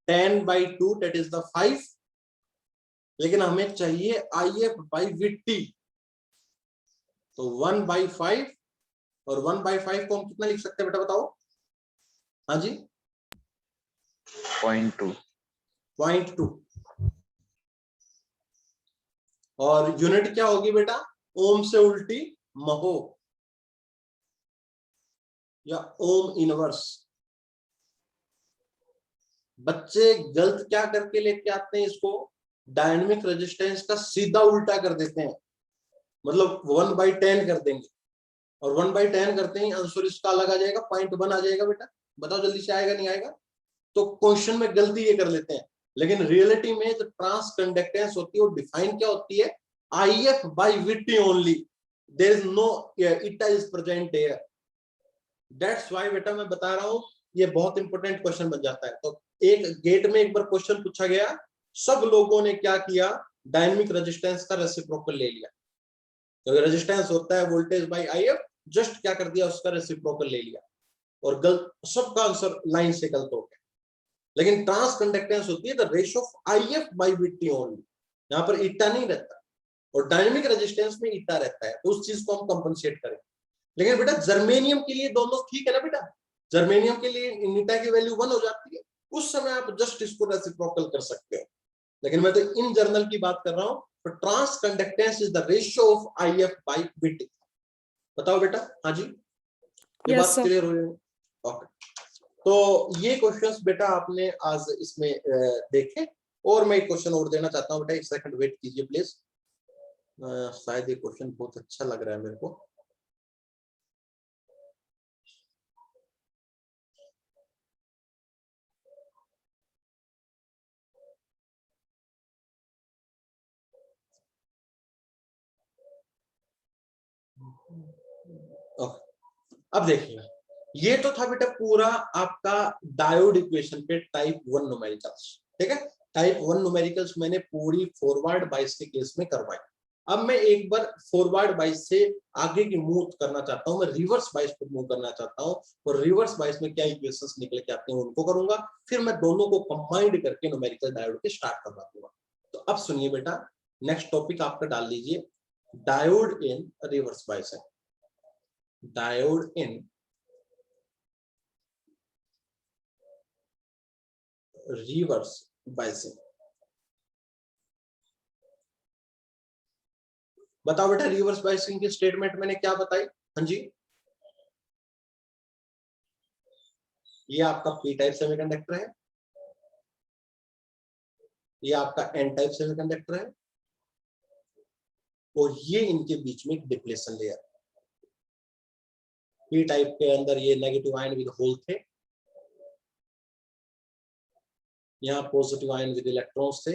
[SPEAKER 1] 10/2, दैट इज द 5। लेकिन हमें चाहिए आईएफ बाई वीटी, तो 1/5। और 1/5 को हम कितना लिख सकते हैं बेटा बताओ, हाँ जी 0.2। और यूनिट क्या होगी बेटा, ओम से उल्टी महो या ओम इनवर्स। बच्चे गलत क्या करके लेके आते हैं इसको, डायनेमिक रेजिस्टेंस का सीधा उल्टा कर देते हैं, मतलब 1/10 कर देंगे। और 1/10 करते ही आंसर इसका अलग आ जाएगा, 0.1 आ जाएगा बेटा। बताओ जल्दी से आएगा नहीं आएगा। तो क्वेश्चन में गलती ये कर लेते हैं, लेकिन रियलिटी में जो ट्रांस कंडक्टेंस होती है वो डिफाइन क्या होती है, IF by VT only, there is no eta is present here. That's why बेटा मैं बता रहा हूं, ये बहुत इंपॉर्टेंट क्वेश्चन बन जाता है। तो एक गेट में एक बार क्वेश्चन पूछा गया, सब लोगों ने क्या किया, डायनेमिक रेजिस्टेंस का रेसिप्रोकल ले लिया। तो रेजिस्टेंस होता है वोल्टेज बाई आईएफ, जस्ट क्या कर दिया, उसका रेसिप्रोकल ले लिया, और गलत, सबका आंसर लाइन से गलत हो गया। लेकिन ट्रांस कंडक्टेंस होती है the ratio of IF by VT only, यहां पर ईटा नहीं रहता, और डायनेमिक रेजिस्टेंस में ईटा रहता है, तो उस चीज को हम कंपनसेट करें। लेकिन बेटा जर्मेनियम के लिए दोनों ठीक है ना बेटा, जर्मेनियम के लिए ईटा की वैल्यू 1 हो जाती है, उस समय आप जस्ट इसको रेसिप्रोकल कर सकते हो। लेकिन मैं तो इन जर्नल की बात कर रहा हूं, तो transconductance is the ratio of IF by VT. बताओ बेटा, हाँ जी, ये बात क्लियर हो रही है? ओके, तो ये क्वेश्चंस बेटा आपने आज इसमें देखे। और मैं एक क्वेश्चन और देना चाहता हूँ बेटा, एक सेकंड वेट कीजिए प्लीज। शायद ये क्वेश्चन बहुत अच्छा लग रहा है मेरे को। अब देखिए, ये तो था बेटा पूरा आपका डायोड इक्वेशन पे टाइप 1 न्यूमेरिकल्स, ठीक है। टाइप 1 न्यूमेरिकल्स मैंने पूरी फॉरवर्ड बाइस के केस में करवाई। अब मैं एक बार फॉरवर्ड बाइस से आगे की मूव करना चाहता हूं, मैं रिवर्स बाइस पर मूव करना चाहता हूं, और रिवर्स बाइस में क्या इक्वेशंस निकल के आते हैं उनको करूंगा, फिर मैं दोनों को कंबाइंड करके न्यूमेरिकल डायोड के स्टार्ट करवा दूंगा। तो अब सुनिए बेटा, नेक्स्ट टॉपिक आपका डाल लीजिए, डायोड इन रिवर्स बाइस है। Diode in reverse biasing. बताओ बेटा, रिवर्स बाइसिंग की स्टेटमेंट मैंने क्या बताई, हाँ जी, ये आपका पी टाइप सेमीकंडक्टर है, ये आपका एन टाइप सेमीकंडक्टर है, और ये इनके बीच में एक डिप्लेशन लेयर। पी टाइप के अंदर ये नेगेटिव आयन विद होल थे, यहाँ पॉजिटिव आयन विद इलेक्ट्रॉन्स थे,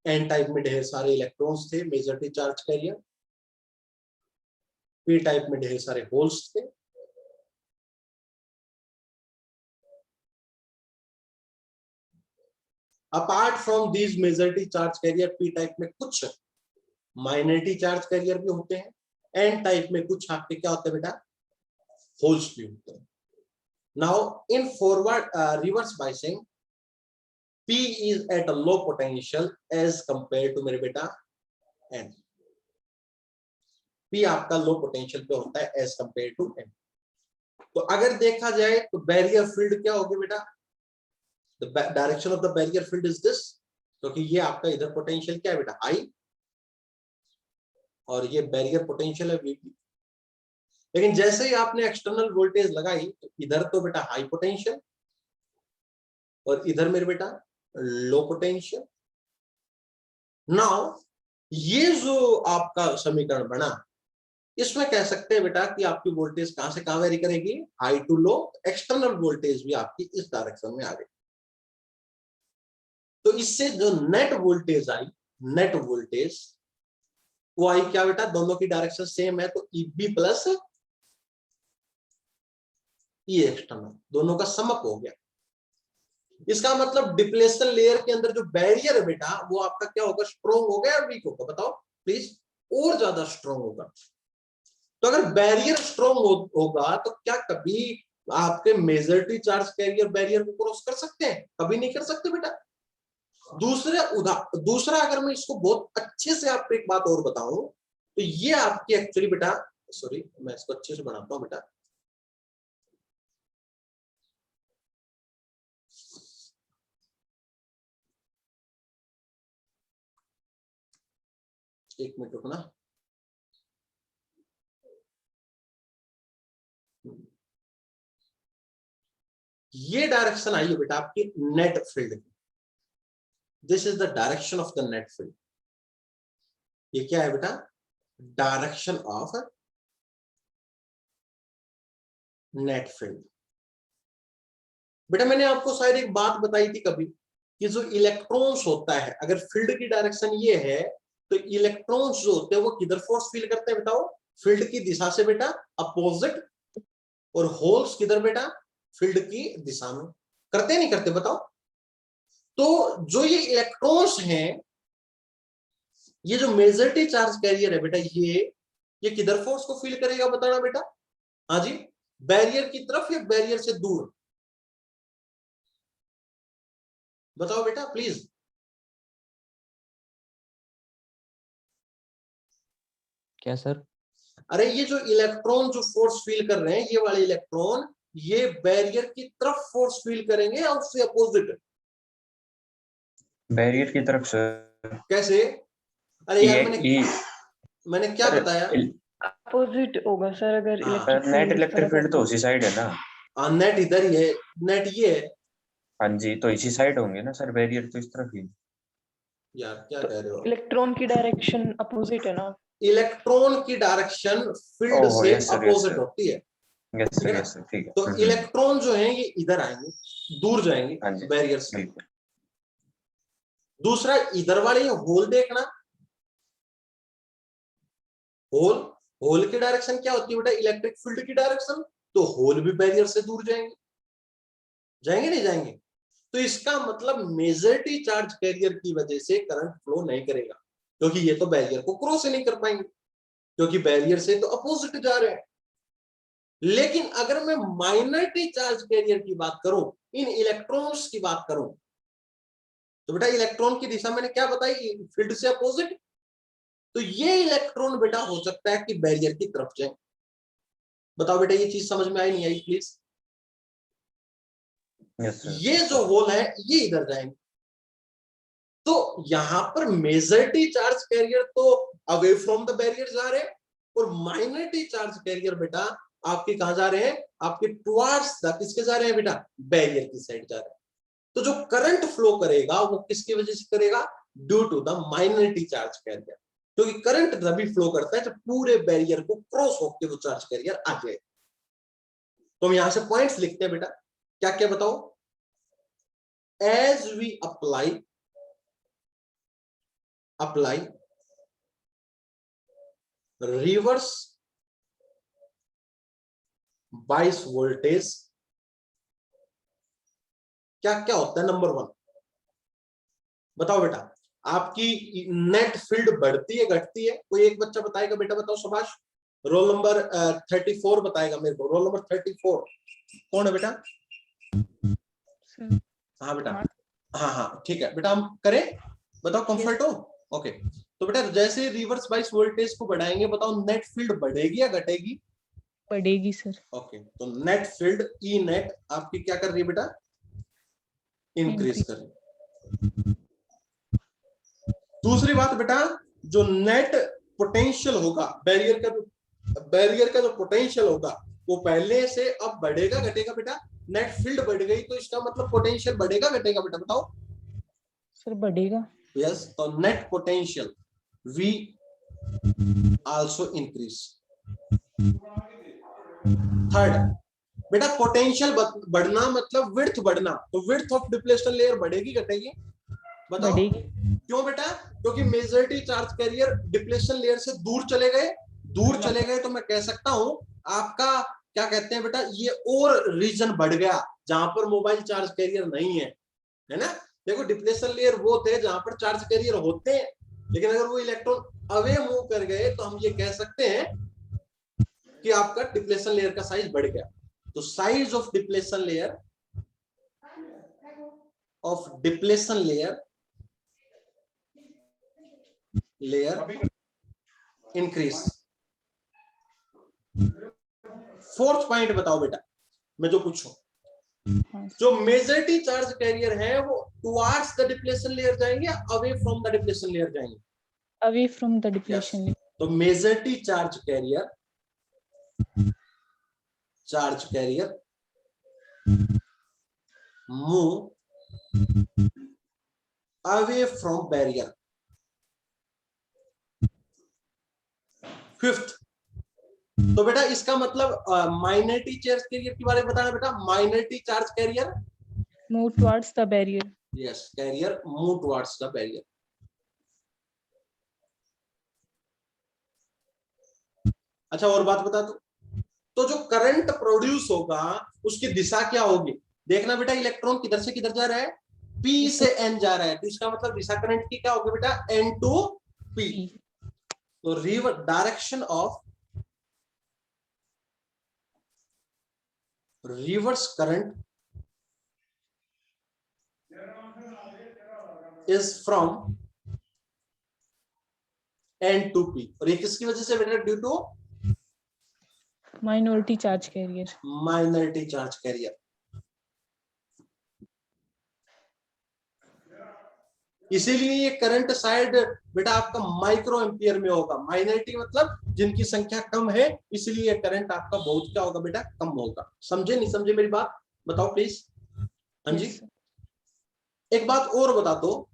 [SPEAKER 1] एन टाइप में ढेर सारे इलेक्ट्रॉन्स थे, majority charge career, P type में ढेर सारे होल्स थे। Apart from these majority charge career, P type में कुछ माइनॉरिटी चार्ज कैरियर भी होते हैं, एन टाइप में कुछ आपके क्या होते हैं बेटा, होल्स भी होते हैं। Now in forward reverse biasing, P is at a low potential as compared to मेरे बेटा N. P आपका लो पोटेंशियल पे होता है as compared to N. तो अगर देखा जाए तो बैरियर फील्ड क्या होगी बेटा? The direction of the barrier field is this. क्योंकि ये आपका इधर पोटेंशियल क्या है बेटा? I, और ये बैरियर पोटेंशियल है VP. लेकिन जैसे ही आपने एक्सटर्नल वोल्टेज लगाई तो इधर तो बेटा हाई पोटेंशियल और इधर मेरे बेटा लो पोटेंशियल. नाउ ये जो आपका समीकरण बना, इसमें कह सकते हैं बेटा कि आपकी वोल्टेज कहां से कहां वेरी करेगी? High to low. External voltage भी आपकी इस डायरेक्शन में आ गई. तो इससे जो net voltage I, net voltage वो आई क्या बेटा? दोनों की डायरेक्शन सेम है तो EB प्लस E एक्सटर्नल, दोनों का समअप हो गया. इसका मतलब डिप्लेशन लेयर के अंदर जो बैरियर है बेटा वो आपका क्या होगा? स्ट्रॉन्ग होगा या वीक होगा? बताओ प्लीज. और ज्यादा स्ट्रॉन्ग होगा. तो अगर बैरियर स्ट्रॉन्ग होगा तो क्या कभी आपके मेजॉरिटी चार्ज कैरियर बैरियर को क्रॉस कर सकते हैं? कभी नहीं कर सकते बेटा. दूसरा अगर मैं इसको बहुत अच्छे से आपको एक बात और बताऊं तो ये आपकी एक्चुअली बेटा, सॉरी मैं इसको अच्छे से बनाता हूं बेटा. एक मिनट रुकना. ये डायरेक्शन आई है बेटा आपकी नेट फील्ड की. This is the direction of the net field. ये क्या है बेटा? Direction of net field. बेटा मैंने आपको शायद एक बात बताई थी कभी कि जो इलेक्ट्रॉन्स होता है, अगर फील्ड की डायरेक्शन ये है तो इलेक्ट्रॉन्स जो होते हैं वो किधर फोर्स फील करते हैं? बताओ. फील्ड की दिशा से बेटा अपोजिट. और होल्स किधर बेटा? फील्ड की दिशा में. करते नहीं करते? बताओ. तो जो ये इलेक्ट्रॉन्स हैं, ये जो मेजॉरिटी चार्ज कैरियर है बेटा, ये किधर फोर्स को फील करेगा? बताना बेटा. हाँ जी, बैरियर की तरफ या बैरियर से दूर? बताओ बेटा प्लीज.
[SPEAKER 2] क्या सर?
[SPEAKER 1] अरे ये जो इलेक्ट्रॉन जो फोर्स फील कर रहे हैं, ये वाले इलेक्ट्रॉन ये बैरियर की तरफ फोर्स फील करेंगे या उससे अपोजिट?
[SPEAKER 5] बैरियर की तरफ से.
[SPEAKER 1] कैसे? अरे यार मैंने क्या बताया?
[SPEAKER 3] अपोजिट होगा सर. अगर
[SPEAKER 5] नेट इलेक्ट्रिक फील्ड तो उसी साइड है ना.
[SPEAKER 1] हाँ, नेट इधर ही है, नेट ये है.
[SPEAKER 5] हाँ जी, तो इसी साइड होंगे ना सर. बैरियर तो इस तरफ ही.
[SPEAKER 1] यार क्या कह रहे हो?
[SPEAKER 3] इलेक्ट्रॉन की डायरेक्शन अपोजिट है ना.
[SPEAKER 1] इलेक्ट्रॉन की डायरेक्शन फील्ड से अपोजिट होती है.
[SPEAKER 5] यस सर, ठीक है.
[SPEAKER 1] तो इलेक्ट्रॉन जो है ये इधर आएंगे, दूर जाएंगे बैरियर से. दूसरा इधर वाले ये होल देखना. होल की डायरेक्शन क्या होती है बेटा? इलेक्ट्रिक फील्ड की डायरेक्शन. तो होल भी बैरियर से दूर जाएंगे. जाएंगे नहीं जाएंगे? तो इसका मतलब मेजॉरिटी चार्ज कैरियर की वजह से करंट फ्लो नहीं करेगा, क्योंकि ये तो बैरियर को क्रॉस ही नहीं कर पाएंगे, क्योंकि बैरियर से तो अपोजिट जा रहे हैं. लेकिन अगर मैं माइनॉरिटी चार्ज कैरियर की बात करूं, इन इलेक्ट्रॉन्स की बात करूं, तो बेटा इलेक्ट्रॉन की दिशा मैंने क्या बताई? फील्ड से अपोजिट. तो ये इलेक्ट्रॉन बेटा हो सकता है कि बैरियर की तरफ जाए. बताओ बेटा ये चीज समझ में आई नहीं आई प्लीज? ये जो होल है ये इधर जाएंगे. तो यहां पर मेजॉरिटी चार्ज कैरियर तो अवे फ्रॉम द बैरियर जा रहे हैं और माइनॉरिटी चार्ज कैरियर बेटा आपके कहां जा रहे हैं? आपके टुवर्ड्स द, किसके जा रहे हैं बेटा? बैरियर की साइड जा रहे हैं. तो जो करंट फ्लो करेगा वो किसकी वजह से करेगा? Due to the minority charge carrier. क्योंकि करंट तभी फ्लो करता है जब पूरे बैरियर को क्रॉस होकर वो चार्ज कैरियर आ जाए. तो हम यहां से पॉइंट्स लिखते हैं बेटा. क्या क्या बताओ? As we apply reverse bias voltage, क्या क्या होता है? नंबर 1 बताओ बेटा. आपकी नेट फील्ड बढ़ती है घटती है? कोई एक बच्चा बताएगा बेटा. बताओ सुभाष. रोल नंबर 34 बताएगा मेरे को. रोल नंबर 34 कौन है बेटा? हाँ बेटा. हाँ हाँ ठीक है बेटा, हम करें, बताओ कंफर्ट हो? ओके, तो बेटा जैसे रिवर्स बाइस वोल्टेज को बढ़ाएंगे, बताओ नेट फील्ड बढ़ेगी या घटेगी?
[SPEAKER 3] बढ़ेगी सर।
[SPEAKER 1] ओके, तो नेट फील्ड ई नेट आपकी क्या कर रही है बेटा? इंक्रीज कर रही है। दूसरी बात बेटा, जो नेट पोटेंशियल होगा, बैरियर का जो पोटेंशियल होगा वो पहले से अब बढ़ेगा घटेगा बेटा? नेट फील्ड बढ़ गई तो इसका मतलब पोटेंशियल बढ़ेगा घटेगा बेटा, बताओ?
[SPEAKER 3] सर बढ़ेगा।
[SPEAKER 1] यस, तो net potential V also increase. Third बेटा, पोटेंशियल बढ़ना मतलब विड्थ बढ़ना, तो विड्थ ऑफ डिप्लेशन लेयर बढ़ेगी घटेगी, बताओ?
[SPEAKER 3] बढ़ेगी।
[SPEAKER 1] क्यों बेटा? क्योंकि majority charge career depletion layer से दूर चले गए, दूर चले गए तो मैं कह सकता हूं आपका क्या कहते हैं बेटा, ये और रीजन बढ़ गया जहां पर मोबाइल चार्ज कैरियर नहीं है ना? देखो डिप्लेशन लेयर वो थे जहां पर चार्ज कैरियर होते हैं, लेकिन अगर वो इलेक्ट्रॉन अवे मूव कर गए तो हम ये कह सकते हैं कि आपका डिप्लेशन लेयर का साइज बढ़ गया। तो size of depletion layer increase. Fourth point बताओ बेटा, मैं जो पूछूं, जो मेजॉरिटी चार्ज कैरियर है वो टुवर्ड्स द डिप्लेशन लेयर जाएंगे या away from the depletion layer जाएंगे?
[SPEAKER 3] Away from the depletion layer.
[SPEAKER 1] तो majority charge carrier move away from barrier. Fifth, तो बेटा इसका मतलब माइनॉरिटी चार्ज कैरियर के बारे में बताना बेटा। Minority charge carrier
[SPEAKER 3] move towards the barrier.
[SPEAKER 1] Yes, carrier move towards the barrier. अच्छा और बात बता दो, तो जो करंट प्रोड्यूस होगा उसकी दिशा क्या होगी? देखना बेटा, इलेक्ट्रॉन किधर से किधर जा रहा है? P से N जा रहा है, तो इसका मतलब दिशा करंट की क्या होगी बेटा? N to P। तो direction of reverse current is from N to P, और ये किसकी वजह से बेटा? Due to
[SPEAKER 3] minority charge carrier.
[SPEAKER 1] Minority charge carrier. इसीलिए ये करंट शायद बेटा आपका माइक्रो एम्पियर में होगा। माइनॉरिटी मतलब जिनकी संख्या कम है, इसलिए करंट आपका बहुत क्या होगा बेटा? कम होगा। समझे नहीं समझे मेरी बात? बताओ प्लीज। हाँ जी, एक बात और बता दो,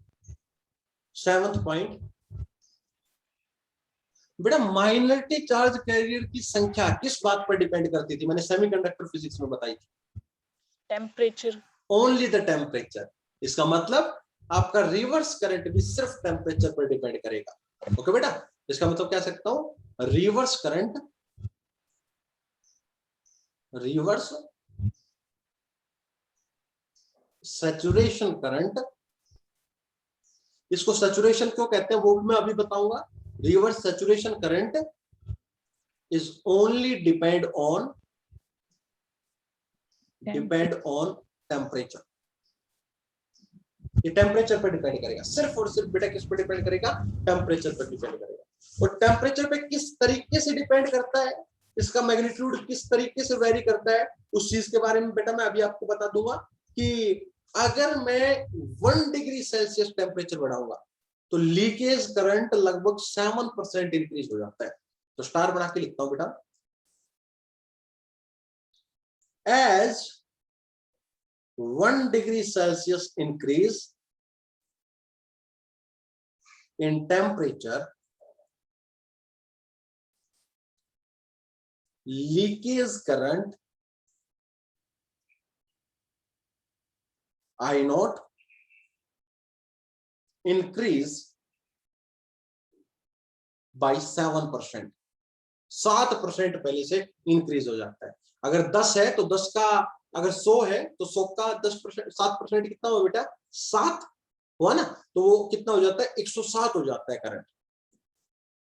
[SPEAKER 1] 7th पॉइंट बेटा, माइनॉरिटी चार्ज कैरियर की संख्या किस बात पर डिपेंड करती थी? मैंने सेमीकंडक्टर फिजिक्स में बताई थी,
[SPEAKER 3] टेम्परेचर।
[SPEAKER 1] Only the temperature. इसका मतलब आपका रिवर्स करंट भी सिर्फ टेम्परेचर पर डिपेंड करेगा। ओके बेटा, इसका मतलब क्या सकता हूं? Reverse current, reverse saturation current, इसको सैचुरेशन क्यों कहते हैं वो भी मैं अभी बताऊंगा। Reverse saturation current is only depend on temperature. ये टेम्परेचर पर डिपेंड करेगा, सिर्फ और सिर्फ बेटा किस पर डिपेंड करेगा? टेम्परेचर पर डिपेंड करेगा। और टेम्परेचर पे किस तरीके से डिपेंड करता है, इसका मैग्नीट्यूड किस तरीके से वेरी करता है, उस चीज के बारे में बेटा मैं अभी आपको बता दूंगा कि अगर मैं 1 डिग्री सेल्सियस टेम्परेचर बढ़ाऊंगा तो लीकेज करंट लगभग 7% इंक्रीज हो जाता है। तो स्टार बना के लिखता हूं बेटा, as 1 degree Celsius increase in temperature, leakage current I naught increase by 7%। 7% पहले से इंक्रीज हो जाता है। अगर 10 है तो 10 का, अगर 100 है तो 100 का 10%, 7% कितना हुआ बेटा? 7 हुआ ना, तो वो कितना हो जाता है? 107 हो जाता है करंट।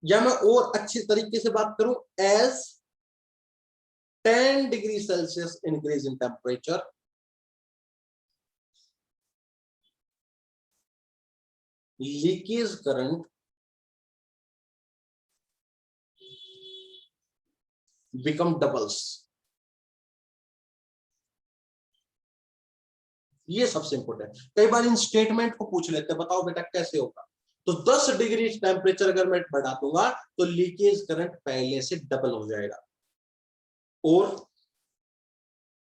[SPEAKER 1] या मैं और अच्छी तरीके से बात करूं, as 10 degree Celsius increase in temperature, leakage current become doubles. ये सबसे इंपॉर्टेंट। कई बार इन स्टेटमेंट को पूछ लेते हैं, बताओ बेटा कैसे होगा। तो 10 डिग्री टेम्परेचर अगर मैं बढ़ा दूंगा तो लीकेज करंट पहले से डबल हो जाएगा। और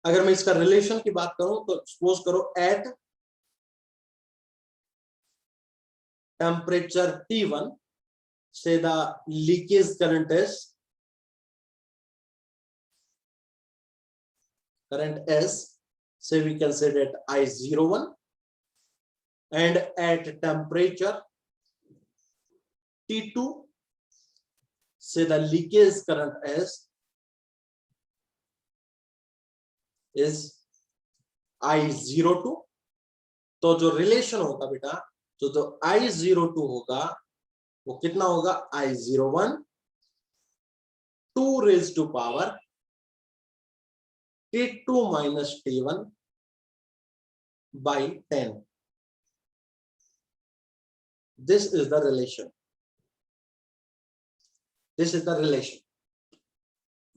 [SPEAKER 1] अगर मैं इसका रिलेशन की बात करूं तो सपोज करो at temperature T1 say the leakage current is say we can say that I01, and at temperature T2 say the leakage current is I02। तो जो रिलेशन होगा बेटा, जो I02 होगा वो कितना होगा, I01 2 raised to power T2 minus T1 by 10। This is the relation। This is the relation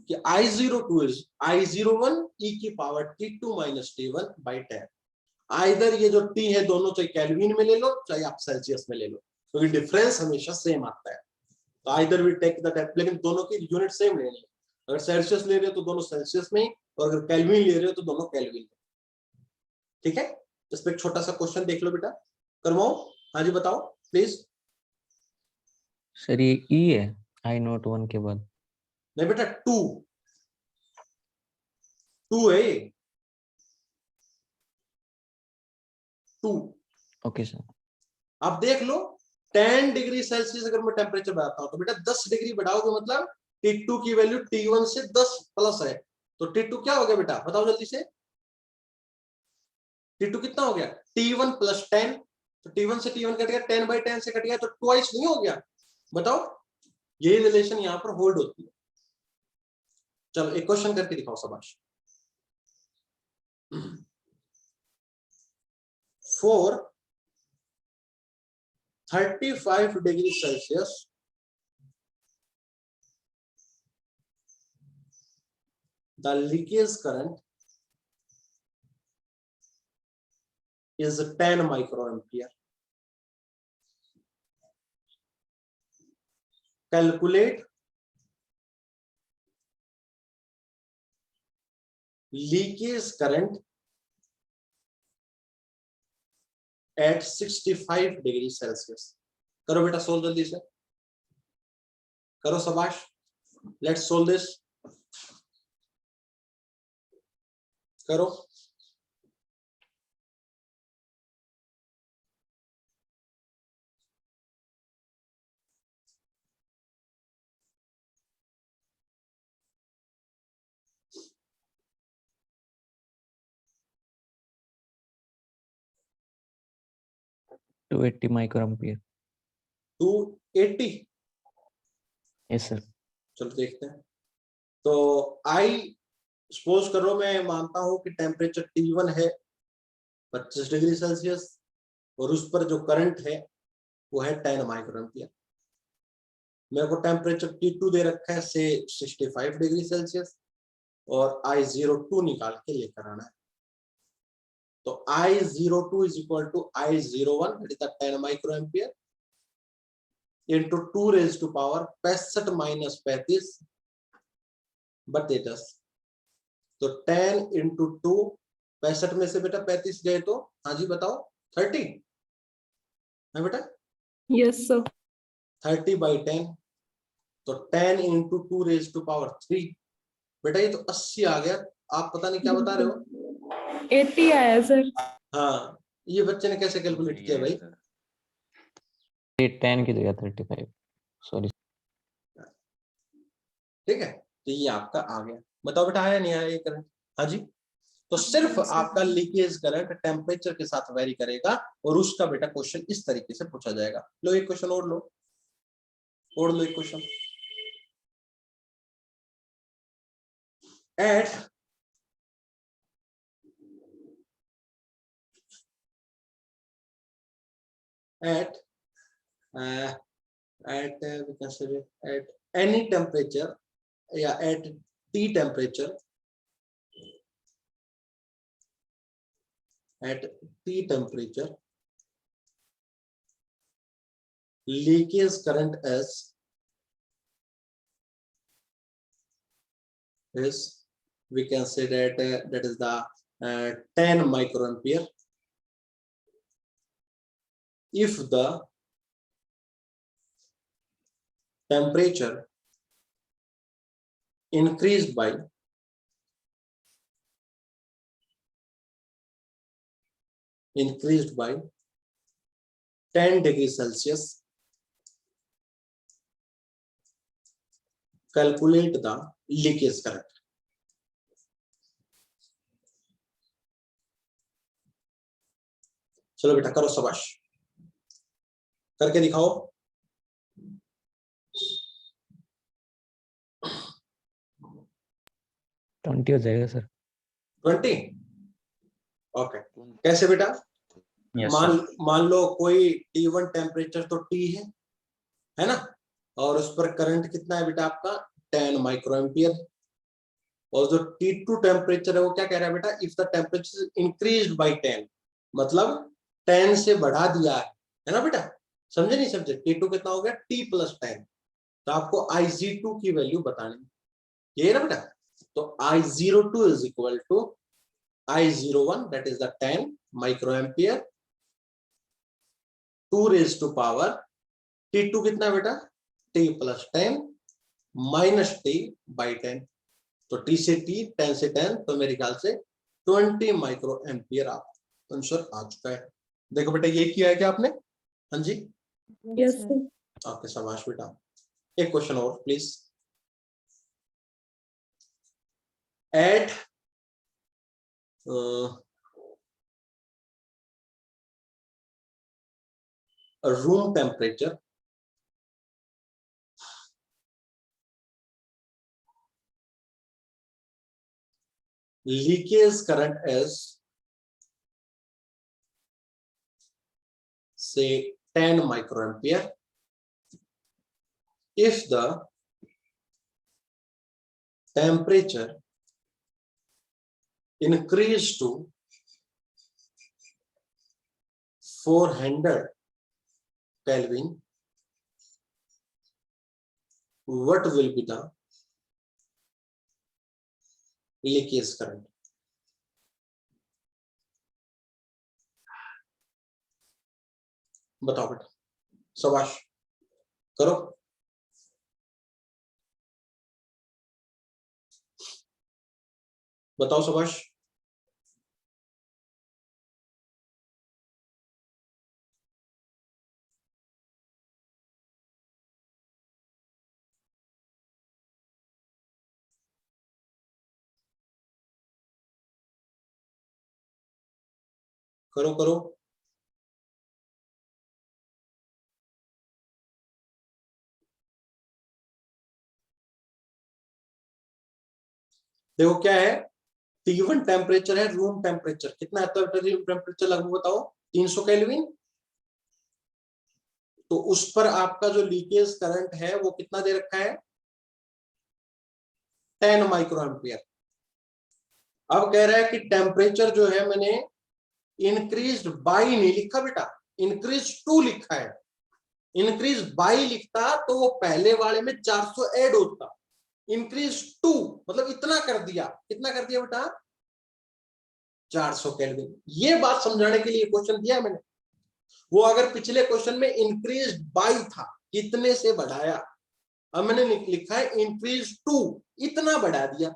[SPEAKER 1] कि I02 is I01 e की power T2 minus T1 by 10। Either ये जो T है दोनों चाहे केल्विन में ले लो चाहे आप सेल्सियस में ले लो, क्योंकि डिफरेंस हमेशा सेम आता है। तो either we take the tape, लेकिन दोनों की यूनिट सेम लेनी है। अगर सेल्सियस ले रहे हो तो दोनों सेल्सियस में, और अगर केल्विन ले रहे हो तो दोनों केल्विन में। ठीक है, इस पे एक छोटा सा क्वेश्चन देख लो बेटा, करवाओ। हाँ जी बताओ प्लीज।
[SPEAKER 2] सर ये ई है I01 के बाद?
[SPEAKER 1] नहीं बेटा, 2 है, 2।
[SPEAKER 2] Okay sir.
[SPEAKER 1] आप देख लो 10 डिग्री सेल्सियस अगर मैं टेम्परेचर बढ़ाता हूं तो बेटा 10 डिग्री बढ़ाओगे मतलब T2 की वैल्यू T1 से 10 प्लस है, तो T2 क्या हो गया बेटा, बताओ जल्दी से। T2 कितना हो गया, T1 प्लस 10। तो T1 से T1 कट गया, 10 by 10 से कट गया, तो ट्वाइस नहीं हो गया। बताओ, यही रिलेशन यहां पर होल्ड होती है। चलो एक क्वेश्चन करके दिखाओ शाबाश। For 35 degree Celsius the leakage current is 10 microampere। Calculate leakage current at 65 degree Celsius. करो बेटा सोल्व जल्दी से, करो शाबाश। लेट्स सोल्व दिस, करो।
[SPEAKER 2] Two 280 microampere.
[SPEAKER 1] 280।
[SPEAKER 2] Yes sir.
[SPEAKER 1] चलो देखते हैं। तो आई सपोज करो मैं मानता हूं कि टेम्परेचर T1 है 25 डिग्री सेल्सियस और उस पर जो करंट है वो है 10 माइक्रोएम्पियर। मेरे को टेम्परेचर T2 दे रखा है से 65 डिग्री सेल्सियस और I02 निकाल के लेकर आना है। तो I02 is equal to I01 that is the 10 microampere into 2 raised to power 65 minus 35 बटे 10। तो 10 into 2, 65 में से बेटा 35 गए तो हाँ जी बताओ 30 है बेटा।
[SPEAKER 3] Yes sir.
[SPEAKER 1] 30 by 10 तो 10 into 2 raised to power 3 बेटा ये तो 80 आ गया। आप पता नहीं क्या बता रहे हो,
[SPEAKER 3] 80 आया सर।
[SPEAKER 1] हाँ ये बच्चे ने कैसे कैलकुलेट किया भाई।
[SPEAKER 2] ये 10 की जगह 35, सॉरी।
[SPEAKER 1] ठीक है, तो ये आपका आ गया। बताओ बेटा आया नहीं आया ये करंट। हाँ जी, तो सिर्फ आपका लीकेज करंट टेम्परेचर के साथ वेरी करेगा और उसका बेटा क्वेश्चन इस तरीके से पूछा जाएगा। लो एक क्वेश्चन और लो, और लो एक question. at at we can say at any temperature, yeah, at T temperature, at T temperature, leakage current is we can say that that is the 10 microampere. If the temperature increased by 10 degrees Celsius, calculate the leakage current. चलो बेटा करो, शाबाश, करके दिखाओ।
[SPEAKER 2] 20 हो जाएगा sir.
[SPEAKER 1] 20, okay. कैसे बेटा?
[SPEAKER 5] Yes,
[SPEAKER 1] मान लो कोई T1 टेम्परेचर तो T है ना, और उस पर करंट कितना है बेटा आपका 10 माइक्रोएम्पियर, और जो T2 टेम्परेचर है वो क्या कह रहा है बेटा, if the temperature increased by 10, मतलब 10 से बढ़ा दिया है ना बेटा, समझे नहीं समझे? T2 कितना हो गया T+10, तो आपको I02 की वैल्यू बतानी, ये है ना बेटा। तो I02 is equal to I01, that is the 10 microampere, 2 raise to power T2 कितना बेटा T+10 माइनस T बाई 10, तो T से T, 10 से 10, तो मेरे ख्याल से 20 माइक्रो एम्पियर आप आंसर आ चुका है। देखो बेटा ये किया है क्या आपने? हाँ जी,
[SPEAKER 3] यस
[SPEAKER 1] ओके, शाबाश बेटा। एक क्वेश्चन और please. At room temperature, leakage current is say 10 microampere. If the temperature increase to 400 Kelvin, what will be the leakage current? बताओ बेटा, शाबाश, करो। बताओ शाबाश। करो करो। देखो क्या है, T1 टेम्परेचर है, रूम टेम्परेचर कितना है? तो रूम टेम्परेचर लगभग बताओ 300 केल्विन। तो उस पर आपका जो लीकेज करंट है वो कितना दे रखा है? 10 माइक्रोएम्पियर। अब कह रहा है कि टेम्परेचर जो है मैंने इंक्रीज्ड बाय नहीं लिखा बेटा, इंक्रीज टू लिखा है। इंक्रीज बाय लिखता तो वो पहले वाले में 400 ऐड होता, इंक्रीज टू मतलब इतना कर दिया। कितना कर दिया बेटा? 400 केल्विन। ये बात समझाने के लिए क्वेश्चन दिया मैंने। वो अगर पिछले क्वेश्चन में इंक्रीज बाय था, कितने से बढ़ाया, अब मैंने लिखा है इंक्रीज टू, इतना बढ़ा दिया।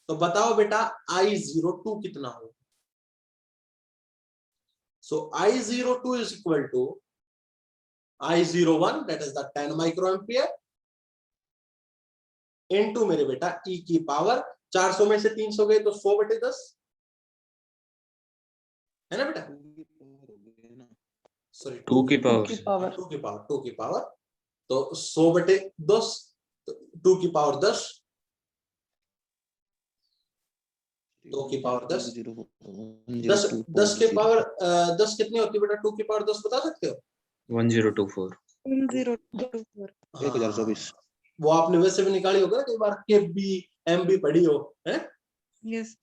[SPEAKER 1] तो बताओ बेटा I02 कितना होगा? सो I02 is equal to I01, that is the 10 microampere into मेरे बेटा e की पावर 400 में से 300 गए तो 100/10 है ना बेटा? सॉरी
[SPEAKER 2] 2 की पावर
[SPEAKER 1] 2 की पावर तो 100/10, 2 की पावर 10, 2 की पावर 10, 10 के पावर 10 कितनी होती है बेटा? 2 की पावर 10 बता सकते हो?
[SPEAKER 2] 1024
[SPEAKER 3] 1024
[SPEAKER 4] 1024
[SPEAKER 1] वो आपने वैसे भी निकाली होगा कई बार, के बी एम बी पढ़ी हो है,
[SPEAKER 3] यस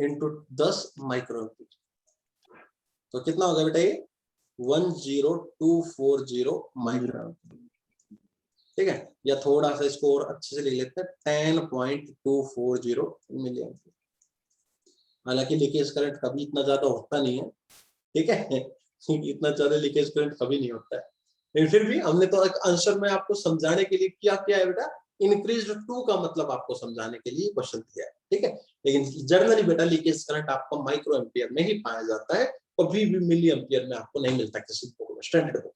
[SPEAKER 1] इनटू 10 माइक्रो एम्पीयर। तो कितना होगा बेटा ये 10240 माइक्रो, ठीक है। या थोड़ा सा इसको और अच्छे से लिख लेते हैं 10.240 मिली एम्पीयर। हालांकि लीकेज करंट कभी इतना ज्यादा होता नहीं है, ठीक है इतना ज्यादा लीकेज करंट कभी नहीं होता है, लेकिन फिर भी हमने तो एक आंसर में आपको समझाने के लिए क्या किया है बेटा, इंक्रीज टू का मतलब आपको समझाने के लिए क्वेश्चन दिया है, ठीक है। लेकिन जनरली बेटा लीकेज करंट आपको माइक्रो एम्पियर में ही पाया जाता है, कभी भी मिली एम्पियर में आपको नहीं मिलता किसी बुक में, स्टैंडर्ड बुक,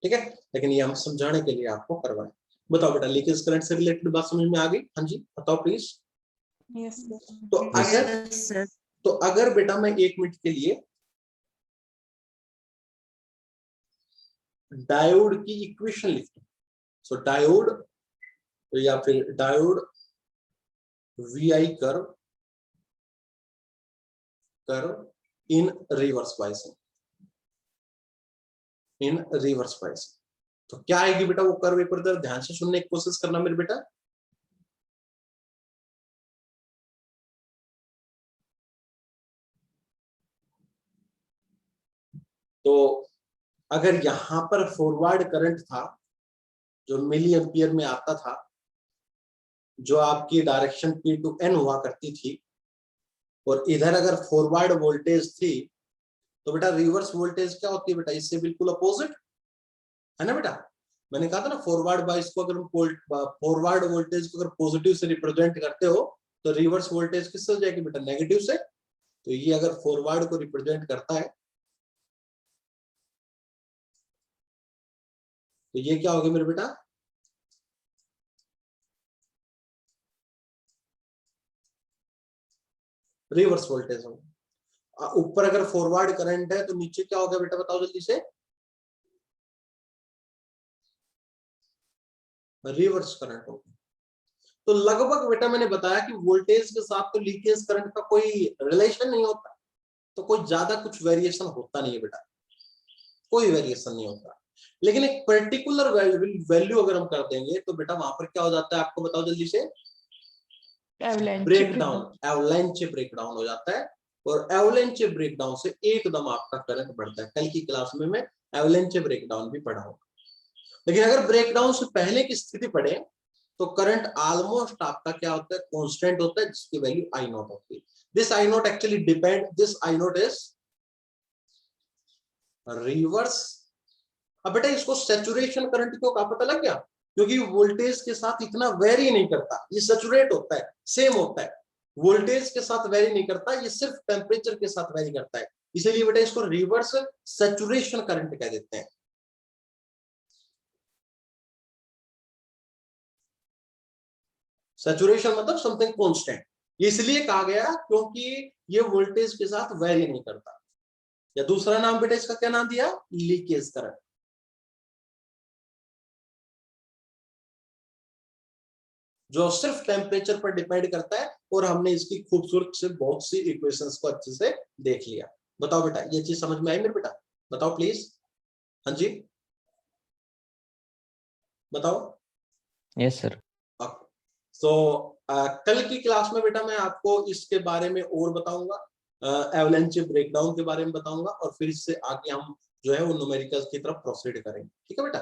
[SPEAKER 1] ठीक है। लेकिन ये हम समझाने के लिए आपको करवाएं। बताओ बेटा लीकेज करंट से रिलेटेड बात समझ में आ गई? हाँ जी बताओ प्लीज।
[SPEAKER 3] यस
[SPEAKER 1] तो अगर बेटा मैं 1 मिनट के लिए डायोड की इक्वेशन लिखूं, सो डायोड या फिर डायोड VI कर्व इन रिवर्स बायसिंग, इन रिवर्स बायसिंग, तो क्या आएगी बेटा वो कर्व? एक बार ध्यान से सुनने की कोशिश करना मेरे बेटा। तो अगर यहां पर फॉरवर्ड करंट था जो मिली एम्पियर में आता था, जो आपकी डायरेक्शन P टू N हुआ करती थी, और इधर अगर फॉरवर्ड वोल्टेज थी, तो बेटा रिवर्स वोल्टेज क्या होती है बेटा? इससे बिल्कुल अपोजिट है ना बेटा। मैंने कहा था ना फॉरवर्ड बायस को अगर फॉरवर्ड वोल्टेज को अगर पॉजिटिव से रिप्रेजेंट करते हो तो रिवर्स वोल्टेज किससे हो जाएगी बेटा? नेगेटिव से। तो ये अगर फॉरवर्ड को रिप्रेजेंट करता है तो ये क्या होगा मेरे बेटा? रिवर्स वोल्टेज होगा। ऊपर अगर फॉरवर्ड करंट है तो नीचे क्या होगा बेटा? बताओ जल्दी से। रिवर्स करंट होगा। तो लगभग बेटा मैंने बताया कि वोल्टेज के साथ तो लीकेज करंट का कोई रिलेशन नहीं होता, तो कोई ज्यादा कुछ वेरिएशन होता नहीं है बेटा, कोई वेरिएशन नहीं होता। लेकिन एक पर्टिकुलर वैल्यू अगर हम कर देंगे तो बेटा वहां पर क्या हो जाता है आपको बताओ जल्दी से? ब्रेकडाउन, एवलांच ब्रेकडाउन हो जाता है। और एवलांच ब्रेकडाउन से एकदम आपका करंट बढ़ता है। कल की क्लास में मैं एवलांच ब्रेकडाउन भी पढ़ाऊंगा। लेकिन अगर ब्रेकडाउन से पहले की स्थिति पढ़े तो करंट ऑलमोस्ट आपका क्या होता है? कांस्टेंट होता है, जिसकी वैल्यू I नॉट होती है। This I not actually depend, this I naught is reverse. अब बेटा इसको सैचुरेशन करंट क्यों कहा पता लग गया? क्योंकि वोल्टेज के साथ इतना वेरी नहीं करता, ये सैचुरेट होता है, सेम होता है। वोल्टेज के साथ वेरी नहीं करता, ये सिर्फ टेम्परेचर के साथ वेरी करता है, इसीलिए बेटा इसको रिवर्स सैचुरेशन करंट कह देते हैं। सैचुरेशन मतलब समथिंग कांस्टेंट, इसलिए कहा गया क्योंकि ये वोल्टेज के साथ वेरी नहीं करता। या दूसरा नाम बेटा इसका क्या नाम दिया? Leakage current. जो सिर्फ टेम्परेचर पर डिपेंड करता है, और हमने इसकी खूबसूरत से बहुत सी इक्वेशंस को अच्छे से देख लिया। बताओ बेटा ये चीज समझ में आई मेरे बेटा? बताओ प्लीज। हाँ जी बताओ।
[SPEAKER 2] Yes sir.
[SPEAKER 1] तो कल की क्लास में बेटा मैं आपको इसके बारे में और बताऊंगा, एवलांच ब्रेकडाउन के बारे में बताऊंगा, और फिर इससे आगे हम जो है वो न्यूमेरिकल्स की तरफ प्रोसीड करेंगे, ठीक है बेटा।